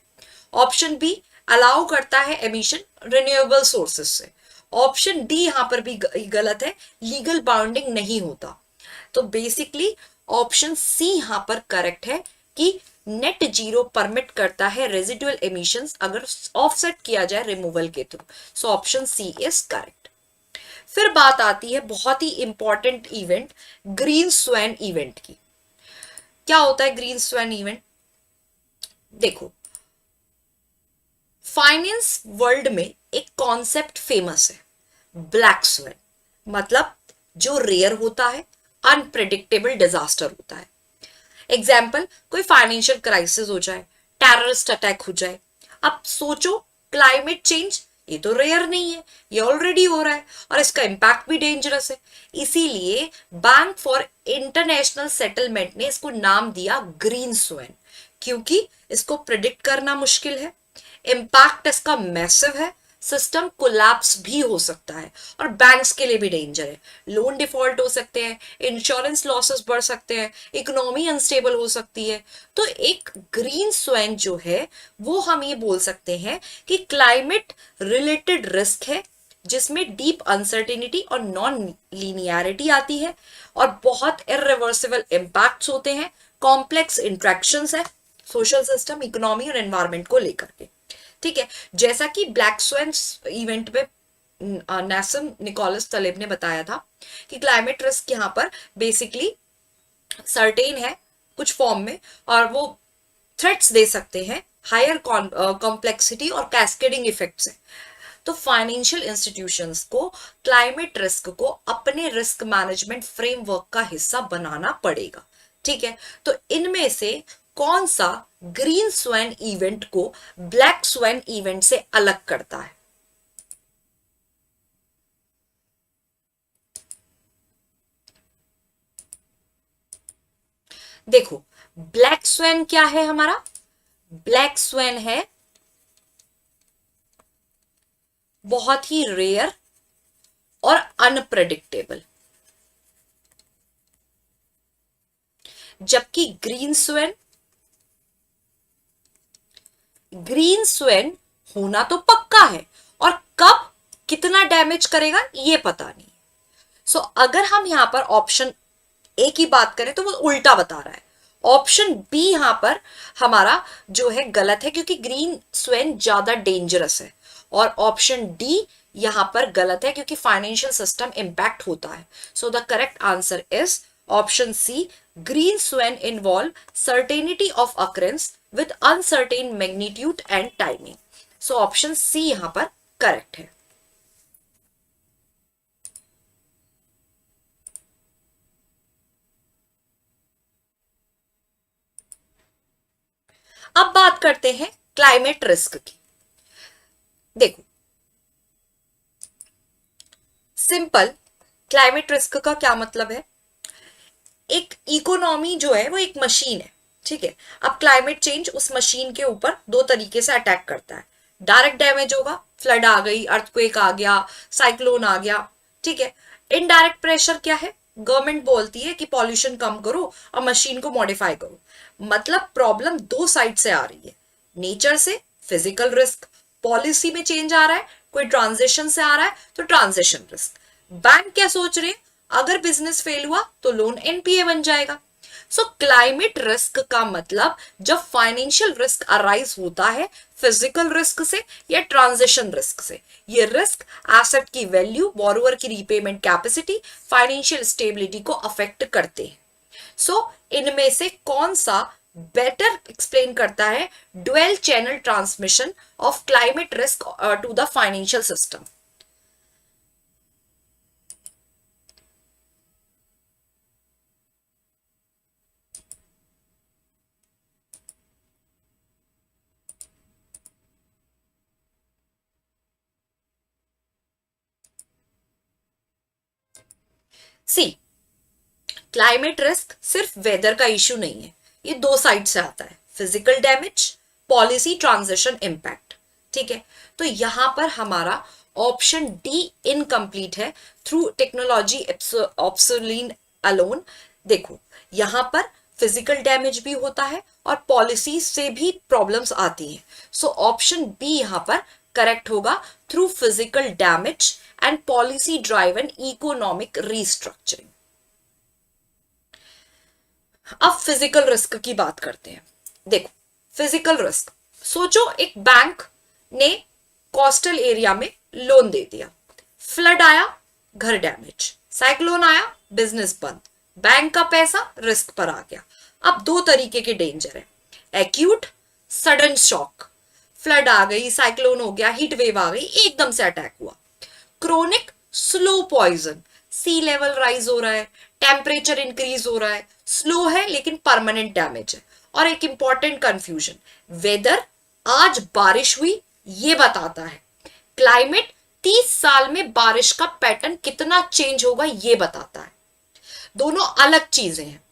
ऑप्शन बी अलाउ करता है एमिशन रिन्यूएबल सोर्सेस से। ऑप्शन डी यहां पर भी गलत है, लीगल बाउंडिंग नहीं होता। तो बेसिकली ऑप्शन सी यहां पर करेक्ट है कि नेट जीरो परमिट करता है रेजिडुअल एमिशंस अगर ऑफसेट किया जाए रिमूवल के थ्रू। So option C is correct. फिर बात आती है बहुत ही important event, green swan event की। क्या होता है ग्रीन स्वैन इवेंट? देखो, फाइनेंस वर्ल्ड में एक कॉन्सेप्ट फेमस है, ब्लैक स्वैन। मतलब जो रेयर होता है, अनप्रेडिक्टेबल डिजास्टर होता है। एग्जाम्पल, कोई फाइनेंशियल क्राइसिस हो जाए, टेररिस्ट अटैक हो जाए। अब सोचो, क्लाइमेट चेंज ये तो रेयर नहीं है, ये ऑलरेडी हो रहा है और इसका इम्पैक्ट भी डेंजरस है। इसीलिए बैंक फॉर इंटरनेशनल सेटलमेंट ने इसको नाम दिया ग्रीन स्वैन, क्योंकि इसको प्रिडिक्ट करना मुश्किल है, इम्पैक्ट इसका मैसिव है, सिस्टम कोलैप्स भी हो सकता है और बैंक्स के लिए भी डेंजर है। लोन डिफॉल्ट हो सकते हैं, इंश्योरेंस लॉसेस बढ़ सकते हैं, इकोनॉमी अनस्टेबल हो सकती है। तो एक ग्रीन स्वैन जो है वो हम ये बोल सकते हैं कि क्लाइमेट रिलेटेड रिस्क है, जिसमें डीप अनसर्टेनिटी और नॉन लीनियरिटी आती है और बहुत इरिवर्सिबल इम्पैक्ट्स होते हैं, कॉम्प्लेक्स इंट्रैक्शंस है सोशल सिस्टम, इकोनॉमी और एनवायरमेंट को लेकर के। ठीक है, जैसा कि ब्लैक स्वैन इवेंट में नैसम निकोलस तलेब ने बताया था कि क्लाइमेट रिस्क यहां पर बेसिकली सर्टेन है कुछ फॉर्म में, और वो थ्रेट्स दे सकते हैं हायर कॉम्प्लेक्सिटी और कैस्केडिंग इफेक्ट्स है। तो फाइनेंशियल इंस्टीट्यूशंस को क्लाइमेट रिस्क को अपने रिस्क मैनेजमेंट फ्रेमवर्क का हिस्सा बनाना पड़ेगा। ठीक है, तो इनमें से कौन सा ग्रीन स्वैन इवेंट को ब्लैक स्वैन इवेंट से अलग करता है? देखो, ब्लैक स्वैन क्या है हमारा? ब्लैक स्वैन है बहुत ही रेयर और अनप्रेडिक्टेबल, जबकि ग्रीन स्वैन होना तो पक्का है और कब कितना डैमेज करेगा ये पता नहीं। सो अगर हम यहां पर ऑप्शन ए की बात करें तो वो उल्टा बता रहा है। ऑप्शन बी यहां पर हमारा जो है गलत है, क्योंकि ग्रीन स्वैन ज्यादा डेंजरस है। और ऑप्शन डी यहां पर गलत है क्योंकि फाइनेंशियल सिस्टम इंपैक्ट होता है। So the correct answer is option C, green swan involve certainty of occurrence with uncertain magnitude and timing. So option C यहां पर करेक्ट है। अब बात करते हैं क्लाइमेट रिस्क की। देखो, सिंपल, क्लाइमेट रिस्क का क्या मतलब है? एक इकोनॉमी जो है वो एक मशीन है। ठीक है, अब क्लाइमेट चेंज उस मशीन के ऊपर दो तरीके से अटैक करता है। डायरेक्ट डैमेज होगा, फ्लड आ गई, अर्थक्वेक आ गया, साइक्लोन आ गया। ठीक है, इनडायरेक्ट प्रेशर क्या है? गवर्नमेंट बोलती है कि पॉल्यूशन कम करो और मशीन को मॉडिफाई करो। मतलब प्रॉब्लम दो साइड से आ रही है, नेचर से फिजिकल रिस्क, पॉलिसी में चेंज आ रहा है, कोई ट्रांजिशन से आ रहा है तो ट्रांजिशन रिस्क। बैंक क्या सोच रहे हैं? अगर बिजनेस फेल हुआ तो लोन एनपीए बन जाएगा। सो क्लाइमेट रिस्क का मतलब जब फाइनेंशियल रिस्क अराइज होता है फिजिकल रिस्क से या ट्रांजिशन रिस्क से, ये रिस्क एसेट की वैल्यू, बोरोवर की रीपेमेंट कैपेसिटी, फाइनेंशियल स्टेबिलिटी को अफेक्ट करते हैं। सो इनमें से कौन सा बेटर एक्सप्लेन करता है dual channel transmission of climate risk to the financial system? See, climate risk सिर्फ वेदर का इश्यू नहीं है, ये दो साइड से आता है, physical damage, policy transition impact. ठीक है, तो यहां पर हमारा ऑप्शन डी इनकम्प्लीट है, थ्रू टेक्नोलॉजी ऑब्सोलीन अलोन। देखो यहां पर फिजिकल डैमेज भी होता है और पॉलिसी से भी प्रॉब्लम्स आती हैं, सो ऑप्शन बी यहां पर करेक्ट होगा, through physical damage and policy driven economic restructuring. अब फिजिकल रिस्क की बात करते हैं। देखो फिजिकल रिस्क, सोचो एक बैंक ने कोस्टल एरिया में लोन दे दिया, फ्लड आया, घर डैमेज, साइक्लोन आया, बिजनेस बंद, बैंक का पैसा रिस्क पर आ गया। अब दो तरीके के डेंजर है, एक्यूट सडन शॉक, फ्लड आ गई, साइक्लोन हो गया, हीट वेव आ गई, एकदम से अटैक हुआ। क्रोनिक स्लो पॉइजन, सी लेवल राइज हो रहा है, टेम्परेचर इंक्रीज हो रहा है, स्लो है लेकिन परमानेंट डैमेज है। और एक इंपॉर्टेंट कंफ्यूजन, वेदर, आज बारिश हुई ये बताता है, क्लाइमेट 30 साल में बारिश का पैटर्न कितना चेंज होगा ये बताता है, दोनों अलग चीजें हैं।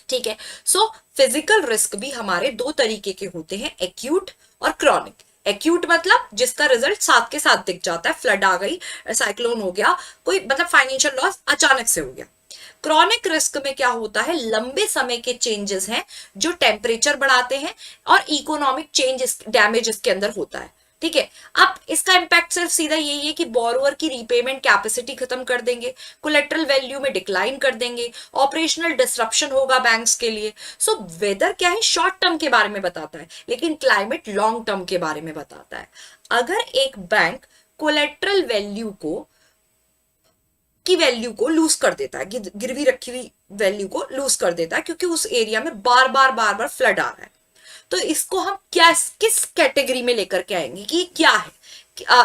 ठीक है, सो फिजिकल रिस्क भी हमारे दो तरीके के होते हैं, एक्यूट और क्रॉनिक। एक्यूट मतलब जिसका रिजल्ट साथ के साथ दिख जाता है, फ्लड आ गई, साइक्लोन हो गया, कोई मतलब फाइनेंशियल लॉस अचानक से हो गया। क्रॉनिक रिस्क में क्या होता है, लंबे समय के चेंजेस हैं जो टेम्परेचर बढ़ाते हैं और इकोनॉमिक चेंज डैमेज इसके अंदर होता है। ठीक है, अब इसका इंपैक्ट सिर्फ सीधा यही है कि बोरोवर की रीपेमेंट कैपेसिटी खत्म कर देंगे, कोलेट्रल वैल्यू में डिक्लाइन कर देंगे, ऑपरेशनल डिसरप्शन होगा बैंक्स के लिए। सो वेदर क्या है, शॉर्ट टर्म के बारे में बताता है, लेकिन क्लाइमेट लॉन्ग टर्म के बारे में बताता है। अगर एक बैंक कोलेट्रल वैल्यू को लूज कर देता है, गिरवी रखी हुई वैल्यू को लूज कर देता है क्योंकि उस एरिया में बार बार फ्लड आ रहा है, तो इसको हम क्या किस कैटेगरी में लेकर के आएंगे कि क्या है,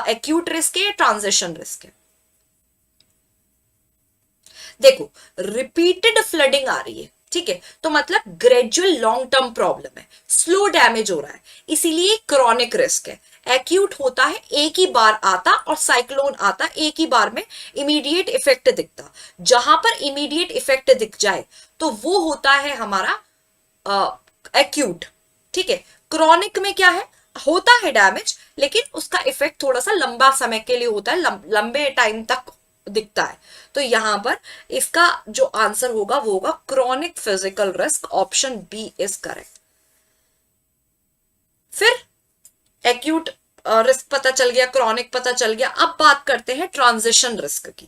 एक्यूट रिस्क है या ट्रांजिशन रिस्क है? देखो रिपीटेड फ्लडिंग आ रही है, ठीक है, तो मतलब ग्रेजुअल लॉन्ग टर्म प्रॉब्लम है, स्लो डैमेज हो रहा है, इसीलिए क्रॉनिक रिस्क है। एक्यूट होता है एक ही बार आता और साइक्लोन आता एक ही बार में, इमीडिएट इफेक्ट दिखता, जहां पर इमीडिएट इफेक्ट दिख जाए तो वो होता है हमारा एक्यूट। ठीक है, क्रॉनिक में क्या है, होता है डैमेज लेकिन उसका इफेक्ट थोड़ा सा लंबा समय के लिए होता है, लंबे टाइम तक दिखता है। तो यहां पर इसका जो आंसर होगा वो होगा chronic physical risk, option B is correct. फिर एक्यूट रिस्क पता चल गया, क्रॉनिक पता चल गया, अब बात करते हैं ट्रांजिशन रिस्क की।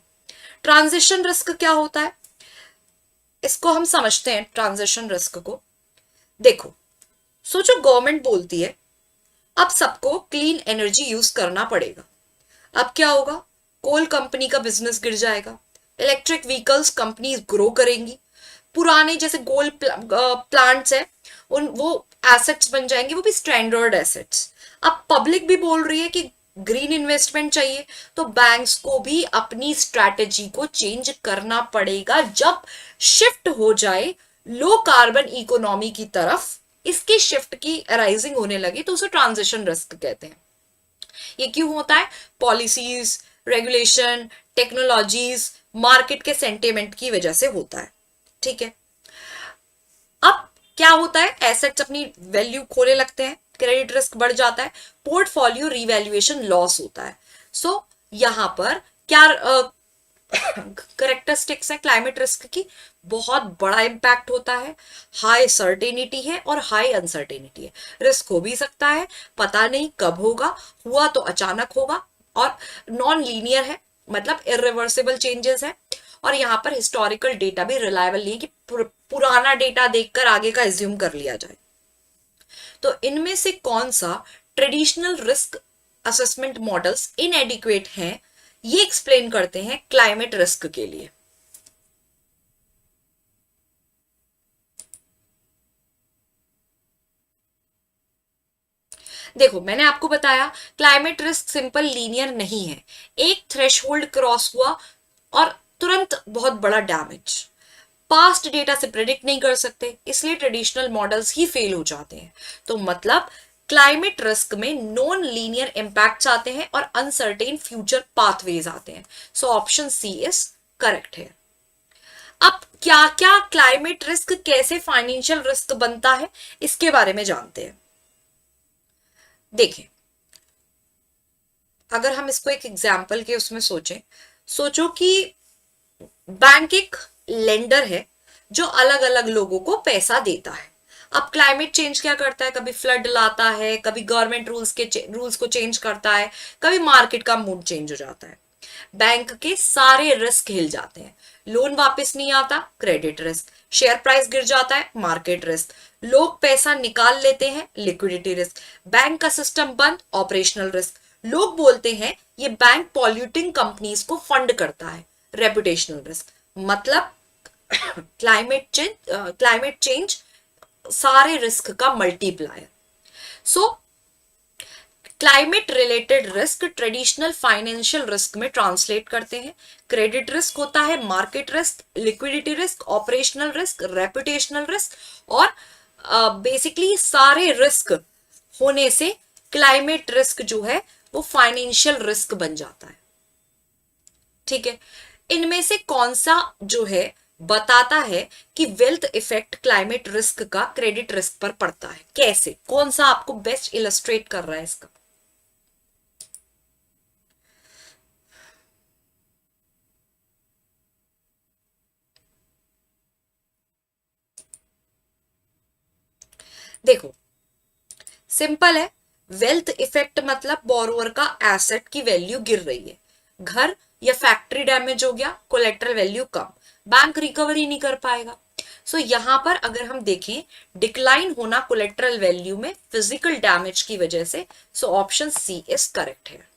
ट्रांजिशन रिस्क क्या होता है, इसको हम समझते हैं ट्रांजिशन रिस्क को। देखो सोचो गवर्नमेंट बोलती है अब सबको क्लीन एनर्जी यूज करना पड़ेगा, अब क्या होगा, कोल कंपनी का बिजनेस गिर जाएगा, इलेक्ट्रिक व्हीकल्स कंपनीज ग्रो करेंगी, पुराने जैसे गोल प्लांट्स है उन वो एसेट्स बन जाएंगे, वो भी स्टैंडर्ड एसेट्स। अब पब्लिक भी बोल रही है कि ग्रीन इन्वेस्टमेंट चाहिए, तो बैंक्स को भी अपनी स्ट्रैटेजी को चेंज करना पड़ेगा। जब शिफ्ट हो जाए लो कार्बन इकोनॉमी की तरफ, इसकी शिफ्ट की राइजिंग होने लगी तो उसे ट्रांजिशन रिस्क कहते हैं। ये क्यों होता है, पॉलिसीज, रेगुलेशन, टेक्नोलॉजीज, मार्केट के सेंटिमेंट की वजह से होता है। ठीक है, अब क्या होता है, एसेट्स अपनी वैल्यू खोने लगते हैं, क्रेडिट रिस्क बढ़ जाता है, पोर्टफोलियो रिवैल्यूएशन लॉस होता है। सो यहां पर क्या करेक्टरिस्टिक्स है क्लाइमेट रिस्क की, बहुत बड़ा इंपैक्ट होता है, हाई सर्टेनिटी है और हाई अनसर्टेनिटी है, रिस्क हो भी सकता है, पता नहीं कब होगा, हुआ तो अचानक होगा, और नॉन लीनियर है मतलब इरिवर्सिबल चेंजेस है, और यहाँ पर हिस्टोरिकल डेटा भी रिलायबल नहीं है कि पुराना डेटा देखकर आगे का एज्यूम कर लिया जाए। तो इनमें से कौन सा ट्रेडिशनल रिस्क असेसमेंट मॉडल्स इनएडिक्वेट हैं, ये एक्सप्लेन करते हैं क्लाइमेट रिस्क के लिए। देखो, मैंने आपको बताया क्लाइमेट रिस्क सिंपल लीनियर नहीं है, एक थ्रेशहोल्ड क्रॉस हुआ और तुरंत बहुत बड़ा डैमेज। पास्ट डेटा से प्रेडिक्ट नहीं कर सकते, इसलिए ट्रेडिशनल मॉडल्स ही फेल हो जाते हैं। तो मतलब क्लाइमेट रिस्क में नॉन लीनियर इंपैक्ट्स आते हैं और अनसर्टेन फ्यूचर पाथवेज आते हैं। So option C is correct है। अब क्या क्या क्लाइमेट रिस्क कैसे फाइनेंशियल रिस्क बनता है, इसके बारे में जानते हैं। देखें, अगर हम इसको एक एग्जाम्पल के उसमें सोचो कि बैंक एक लेंडर है जो अलग अलग लोगों को पैसा देता है। अब क्लाइमेट चेंज क्या करता है, कभी फ्लड लाता है, कभी गवर्नमेंट रूल्स को चेंज करता है, कभी मार्केट का मूड चेंज हो जाता है। बैंक के सारे रिस्क हिल जाते हैं। लोन वापस नहीं आता, क्रेडिट रिस्क। शेयर प्राइस गिर जाता है, मार्केट रिस्क। लोग पैसा निकाल लेते हैं, लिक्विडिटी रिस्क। बैंक का सिस्टम बंद, ऑपरेशनल रिस्क। लोग बोलते हैं ये बैंक पॉल्यूटिंग कंपनीज को फंड करता है, रेपुटेशनल रिस्क। मतलब क्लाइमेट चेंज सारे रिस्क का मल्टीप्लायर। सो climate related risk traditional financial risk में ट्रांसलेट करते हैं। क्रेडिट रिस्क होता है, market risk, liquidity risk, operational risk, reputational risk, और बेसिकली सारे रिस्क होने से क्लाइमेट रिस्क जो है वो फाइनेंशियल रिस्क बन जाता है। ठीक है, इनमें से कौन सा जो है बताता है कि वेल्थ इफेक्ट क्लाइमेट रिस्क का क्रेडिट रिस्क पर पड़ता है, कैसे, कौन सा आपको बेस्ट इलस्ट्रेट कर रहा है इसका। देखो, सिंपल है। वेल्थ इफेक्ट मतलब बोरोवर का एसेट की वैल्यू गिर रही है, घर या फैक्ट्री डैमेज हो गया, कोलेट्रल वैल्यू कम, बैंक रिकवरी नहीं कर पाएगा। सो यहां पर अगर हम देखें डिक्लाइन होना कोलेट्रल वैल्यू में फिजिकल डैमेज की वजह से, so option C is correct है।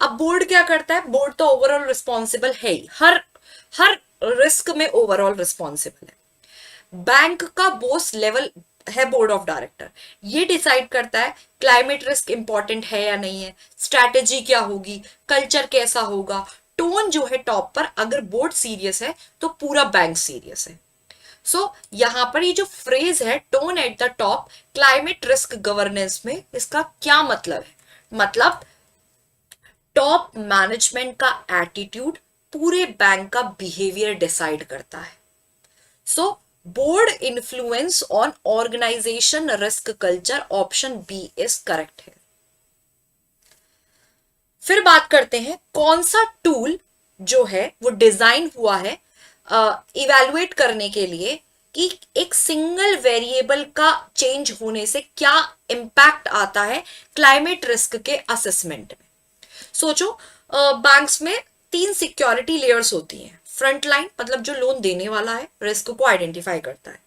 अब बोर्ड क्या करता है, बोर्ड तो ओवरऑल रिस्पॉन्सिबल है ही, हर रिस्क में ओवरऑल रिस्पॉन्सिबल है। बैंक का बोस लेवल है बोर्ड ऑफ डायरेक्टर, ये डिसाइड करता है क्लाइमेट रिस्क इंपॉर्टेंट है या नहीं है, स्ट्रैटेजी क्या होगी, कल्चर कैसा होगा, टोन जो है टॉप पर। अगर बोर्ड सीरियस है तो पूरा बैंक सीरियस है। सो यहां पर ये जो फ्रेज है tone at the top climate risk governance में, इसका क्या मतलब है, मतलब टॉप मैनेजमेंट का एटीट्यूड पूरे बैंक का बिहेवियर डिसाइड करता है। So board influence on organisation risk culture, option B is correct है। फिर बात करते हैं कौन सा टूल जो है वो डिजाइन हुआ है इवैल्यूएट करने के लिए कि एक सिंगल वेरिएबल का चेंज होने से क्या इंपैक्ट आता है क्लाइमेट रिस्क के असेसमेंट में। सोचो, बैंक्स में 3 सिक्योरिटी लेयर्स होती हैं। फ्रंट लाइन मतलब जो लोन देने वाला है, रिस्क को आइडेंटिफाई करता है।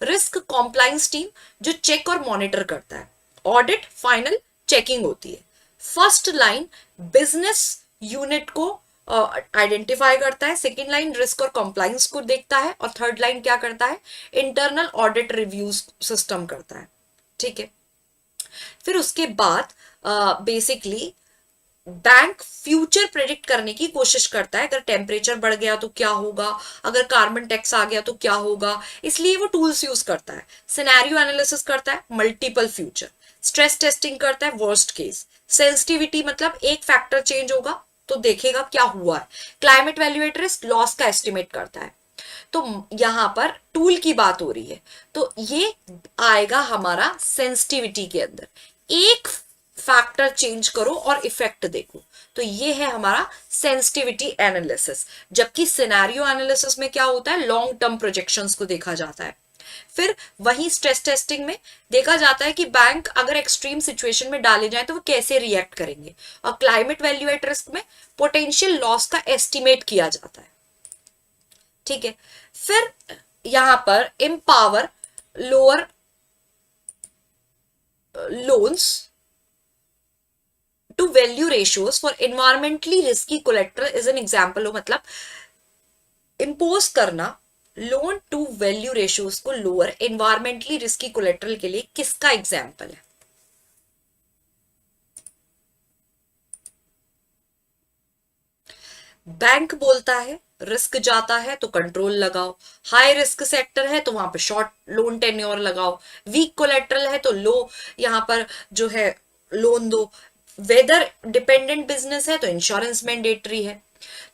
रिस्क कॉम्प्लायंस टीम जो चेक और मॉनिटर करता है। ऑडिट, फाइनल चेकिंग होती है। फर्स्ट लाइन बिजनेस यूनिट को आइडेंटिफाई करता है। सेकेंड लाइन रिस्क और कॉम्प्लायंस को देखता है, और थर्ड लाइन क्या करता है, इंटरनल ऑडिट रिव्यूज सिस्टम करता है। ठीक है, फिर उसके बाद बेसिकली बैंक फ्यूचर प्रेडिक्ट करने की कोशिश करता है। अगर टेम्परेचर बढ़ गया तो क्या होगा, अगर कार्बन टैक्स आ गया तो क्या होगा, इसलिए वो टूल्स यूज करता है। सिनेरियो एनालिसिस करता है, मल्टीपल फ्यूचर। स्ट्रेस टेस्टिंग करता है, वर्स्ट केस। सेंसिटिविटी मतलब एक फैक्टर चेंज होगा तो देखेगा क्या हुआ है। क्लाइमेट वैल्यूएट रिस्क लॉस का एस्टिमेट करता है। तो यहां पर टूल की बात हो रही है, तो ये आएगा हमारा सेंसिटिविटी के अंदर। एक फैक्टर चेंज करो और इफेक्ट देखो, तो ये है हमारा सेंसिटिविटी एनालिसिस। जबकि सिनेरियो एनालिसिस में क्या होता है, लॉन्ग टर्म प्रोजेक्शंस को देखा जाता है। फिर वही स्ट्रेस टेस्टिंग में देखा जाता है कि बैंक अगर एक्सट्रीम सिचुएशन में डाले जाए तो वो कैसे रिएक्ट करेंगे। और क्लाइमेट वैल्यू एट रिस्क में पोटेंशियल लॉस का एस्टिमेट किया जाता है। ठीक है, फिर यहां पर empower lower loans to value ratios for environmentally risky collateral is an example हो, मतलब इम्पोज करना लोन टू वैल्यू रेशियोज को लोअर एनवायरमेंटली रिस्की कोलेट्रल के लिए किसका एग्जाम्पल है? बैंक बोलता है रिस्क जाता है तो कंट्रोल लगाओ, हाई रिस्क सेक्टर है तो वहां पर शॉर्ट लोन टेन्योर लगाओ, वीक कोलेट्रल है तो लो यहां पर जो है लोन दो, वेदर डिपेंडेंट बिजनेस है तो इंश्योरेंस मैंडेटरी है।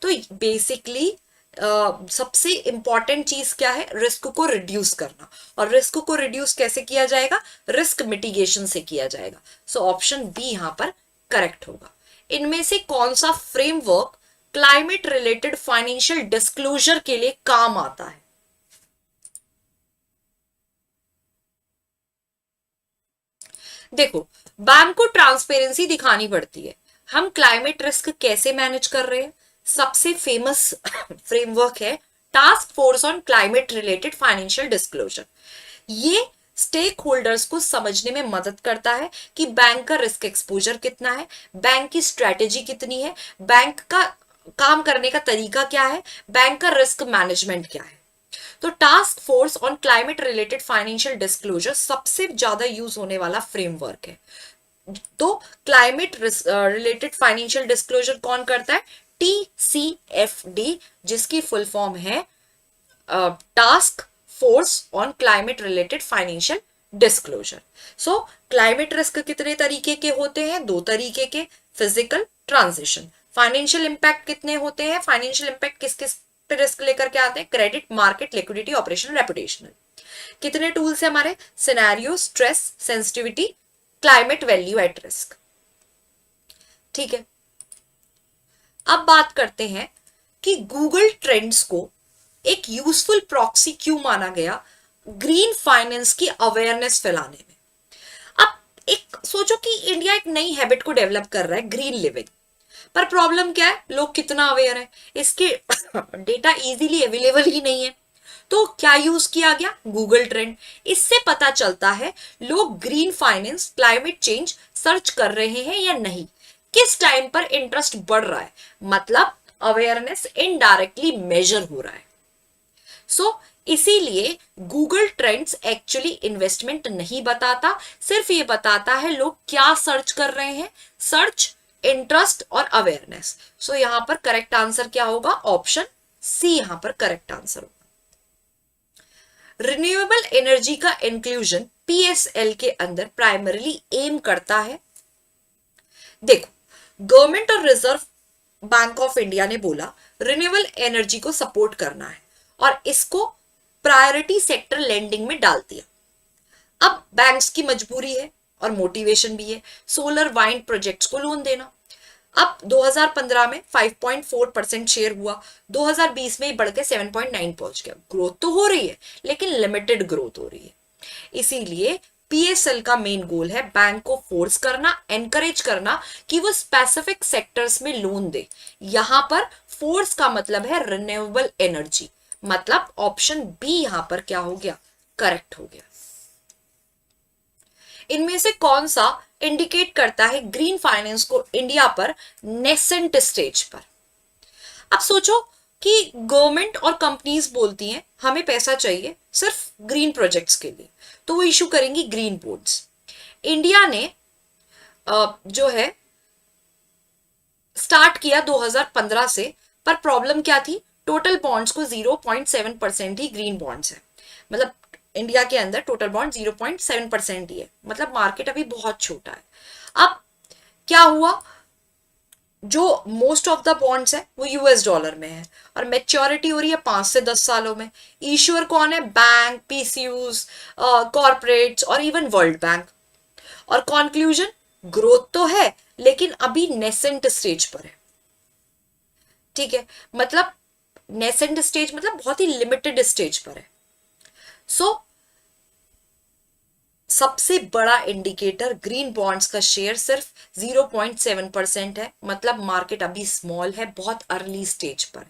तो बेसिकली सबसे इंपॉर्टेंट चीज क्या है? रिस्क को रिड्यूस करना। और रिस्क को रिड्यूस कैसे किया जाएगा? रिस्क मिटिगेशन से किया जाएगा। सो ऑप्शन बी यहां पर करेक्ट होगा। इनमें से कौन सा framework climate related financial disclosure के लिए काम आता है? देखो, बैंक को ट्रांसपेरेंसी दिखानी पड़ती है, हम क्लाइमेट रिस्क कैसे मैनेज कर रहे हैं। सबसे फेमस फ्रेमवर्क है task force on climate related financial disclosure. ये स्टेक होल्डर्स को समझने में मदद करता है कि बैंक का रिस्क एक्सपोजर कितना है, बैंक की स्ट्रेटेजी कितनी है, बैंक का काम करने का तरीका क्या है, बैंक का रिस्क मैनेजमेंट क्या है। तो task force on climate related financial disclosure सबसे ज्यादा यूज होने वाला फ्रेमवर्क है। तो क्लाइमेट रिलेटेड फाइनेंशियल डिस्क्लोजर कौन करता है? TCFD, जिसकी फुल फॉर्म है task force on climate related financial disclosure. So climate risk कितने तरीके के होते हैं? दो तरीके के, फिजिकल, ट्रांजिशन। फाइनेंशियल इंपैक्ट कितने होते हैं? फाइनेंशियल इंपैक्ट किस किस पे रिस्क लेकर के आते हैं? Credit, market, liquidity, operational, reputational. कितने टूल्स है हमारे? Scenario, stress, sensitivity, climate value at risk. ठीक है, अब बात करते हैं कि गूगल ट्रेंड्स को एक यूजफुल प्रॉक्सी क्यों माना गया ग्रीन फाइनेंस की अवेयरनेस फैलाने में। अब एक सोचो कि इंडिया एक नई हैबिट को डेवलप कर रहा है, ग्रीन लिविंग, पर प्रॉब्लम क्या है? लोग कितना अवेयर है, इसके डेटा इजीली अवेलेबल ही नहीं है। तो क्या यूज किया गया? Google trend. इससे पता चलता है लोग green finance, climate change search कर रहे हैं या नहीं, किस टाइम पर इंटरेस्ट बढ़ रहा है, मतलब अवेयरनेस इनडायरेक्टली मेजर हो रहा है। सो इसीलिए गूगल ट्रेंड्स एक्चुअली इन्वेस्टमेंट नहीं बताता, सिर्फ ये बताता है लोग क्या सर्च कर रहे हैं, सर्च, इंटरेस्ट और अवेयरनेस। सो यहां पर करेक्ट आंसर क्या होगा? ऑप्शन सी यहां पर करेक्ट आंसर होगा। रिन्यूएबल एनर्जी का इंक्लूजन PSL के अंदर प्राइमरीली एम करता है। देखो, गवर्नमेंट और रिजर्व बैंक ऑफ इंडिया ने बोला रिन्यूएबल एनर्जी को सपोर्ट करना है और इसको प्रायोरिटी सेक्टर लेंडिंग में डाल दिया। अब बैंक्स की मजबूरी है और मोटिवेशन भी है सोलर वाइंड प्रोजेक्ट्स को लोन देना। अब 2015 में 5.4% शेयर हुआ, 2020 में बढ़ के 7.9 पहुंच गया। ग्रोथ तो हो रही है लेकिन लिमिटेड ग्रोथ हो रही है। इसीलिए PSL का मेन गोल है बैंक को फोर्स करना, एनकरेज करना कि वो स्पेसिफिक सेक्टर्स में लोन दे। यहां पर फोर्स का मतलब है रिन्यूएबल एनर्जी, मतलब ऑप्शन बी यहां पर क्या हो गया? करेक्ट हो गया। इनमें से कौन सा इंडिकेट करता है ग्रीन फाइनेंस को इंडिया पर नेसेंट स्टेज पर? अब सोचो कि गवर्नमेंट और कंपनीज बोलती हैं हमें पैसा चाहिए सिर्फ ग्रीन प्रोजेक्ट्स के लिए, तो वो इशू करेंगी ग्रीन बॉन्ड्स। इंडिया ने जो है स्टार्ट किया 2015 से, पर प्रॉब्लम क्या थी? टोटल बॉन्ड्स को 0.7% ही ग्रीन बॉन्ड्स है, मतलब इंडिया के अंदर टोटल बॉन्ड 0.7% ही है, मतलब मार्केट अभी बहुत छोटा है। अब क्या हुआ? जो मोस्ट ऑफ द बॉन्ड्स है वो US डॉलर में है और मेच्योरिटी हो रही है 5 से 10 सालों में। इश्यूअर कौन है? बैंक, PSUs, कॉर्पोरेट्स और इवन वर्ल्ड बैंक। और कंक्लूजन, ग्रोथ तो है लेकिन अभी नेसेंट स्टेज पर है। ठीक है, मतलब नेसेंट स्टेज मतलब बहुत ही लिमिटेड स्टेज पर है। सो सबसे बड़ा इंडिकेटर ग्रीन बॉन्ड्स का शेयर सिर्फ 0.7% है, मतलब मार्केट अभी स्मॉल है, बहुत अर्ली स्टेज पर।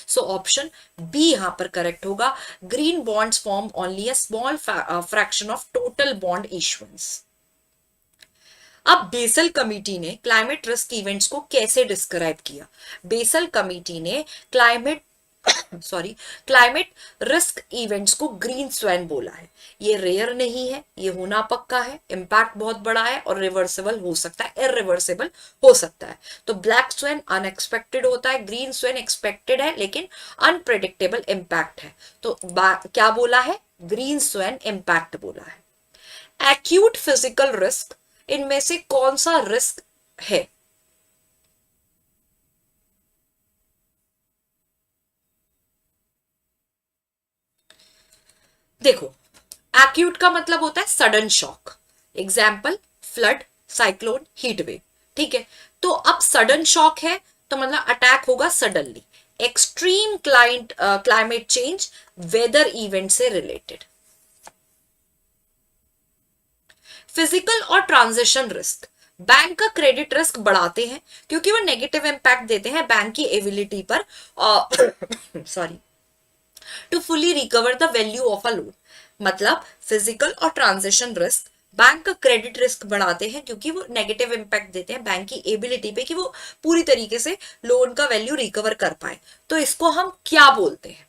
सो ऑप्शन बी यहां पर करेक्ट होगा। Green bonds form only a small fraction of total bond issuance. अब बेसल कमिटी ने क्लाइमेट रिस्क इवेंट्स को कैसे डिस्क्राइब किया? बेसल कमिटी ने क्लाइमेट रिस्क इवेंट्स को ग्रीन स्वैन बोला है। ये रेयर नहीं है, ये होना पक्का है, इम्पैक्ट बहुत बड़ा है और रिवर्सिबल हो सकता है, इरिवर्सिबल हो सकता है। तो ब्लैक स्वैन अनएक्सपेक्टेड होता है, ग्रीन स्वैन एक्सपेक्टेड है लेकिन अनप्रेडिक्टेबल इम्पैक्ट है। तो क्या बोला है? ग्रीन स्वैन इम्पैक्ट बोला है। एक्यूट फिजिकल रिस्क इनमें से कौन सा रिस्क है? देखो, एक्यूट का मतलब होता है sudden shock. Example flood, cyclone, heat wave. ठीक है, तो अब सडन शॉक है तो मतलब अटैक होगा suddenly. Extreme climate change weather event से रिलेटेड। फिजिकल और ट्रांजिशन रिस्क बैंक का क्रेडिट रिस्क बढ़ाते हैं क्योंकि वो नेगेटिव इंपैक्ट देते हैं बैंक की एबिलिटी पर sorry to fully recover the value of a loan. मतलब फिजिकल और ट्रांजिशन रिस्क बैंक का क्रेडिट रिस्क बढ़ाते हैं क्योंकि वो नेगेटिव इंपैक्ट देते हैं बैंक की एबिलिटी पे कि वो पूरी तरीके से लोन का वैल्यू रिकवर कर पाए। तो इसको हम क्या बोलते हैं?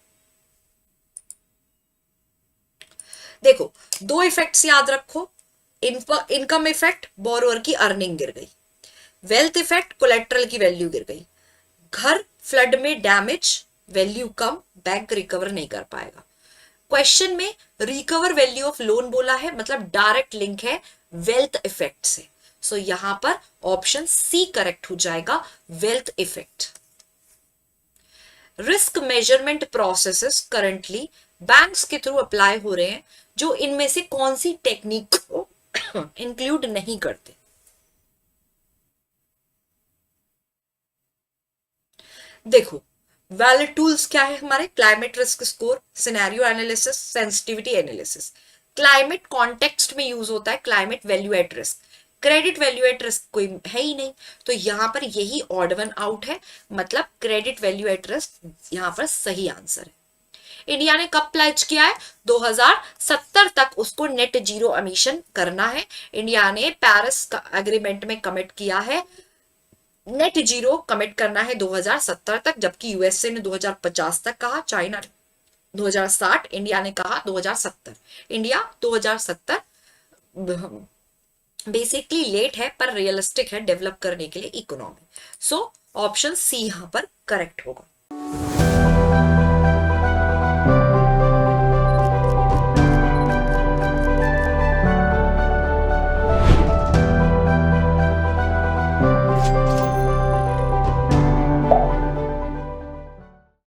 देखो, दो इफेक्ट्स याद रखो। इनकम इफेक्ट, बोरोअर की अर्निंग गिर गई। वेल्थ इफेक्ट, कोलेट्रल की वैल्यू गिर गई। घर फ्लड में डैमेज, वैल्यू कम, बैंक रिकवर नहीं कर पाएगा। क्वेश्चन में रिकवर वैल्यू ऑफ लोन बोला है, मतलब डायरेक्ट लिंक है वेल्थ इफेक्ट से। सो यहां पर ऑप्शन सी करेक्ट हो जाएगा, wealth effect. Risk measurement processes currently banks के थ्रू अप्लाई हो रहे हैं जो इनमें से कौन सी टेक्निक को इंक्लूड नहीं करते? देखो, वैलिड टूल्स क्या है हमारे? Climate risk score, scenario analysis, sensitivity analysis. Climate context में यूज होता है climate value at risk. Credit value at risk कोई है ही नहीं, तो यहां पर यही ऑड वन आउट है, मतलब क्रेडिट वैल्यू एट रिस्क यहां पर सही आंसर है। इंडिया ने कब प्लेज किया है? 2070 तक उसको नेट जीरो एमिशन करना है। इंडिया ने पेरिस एग्रीमेंट में कमिट किया है, नेट जीरो कमिट करना है 2070 तक, जबकि यूएसए ने 2050 तक कहा, चाइना 2060, इंडिया ने कहा 2070। इंडिया 2070 बेसिकली लेट है पर रियलिस्टिक है डेवलप करने के लिए इकोनॉमी। सो ऑप्शन सी यहां पर करेक्ट होगा।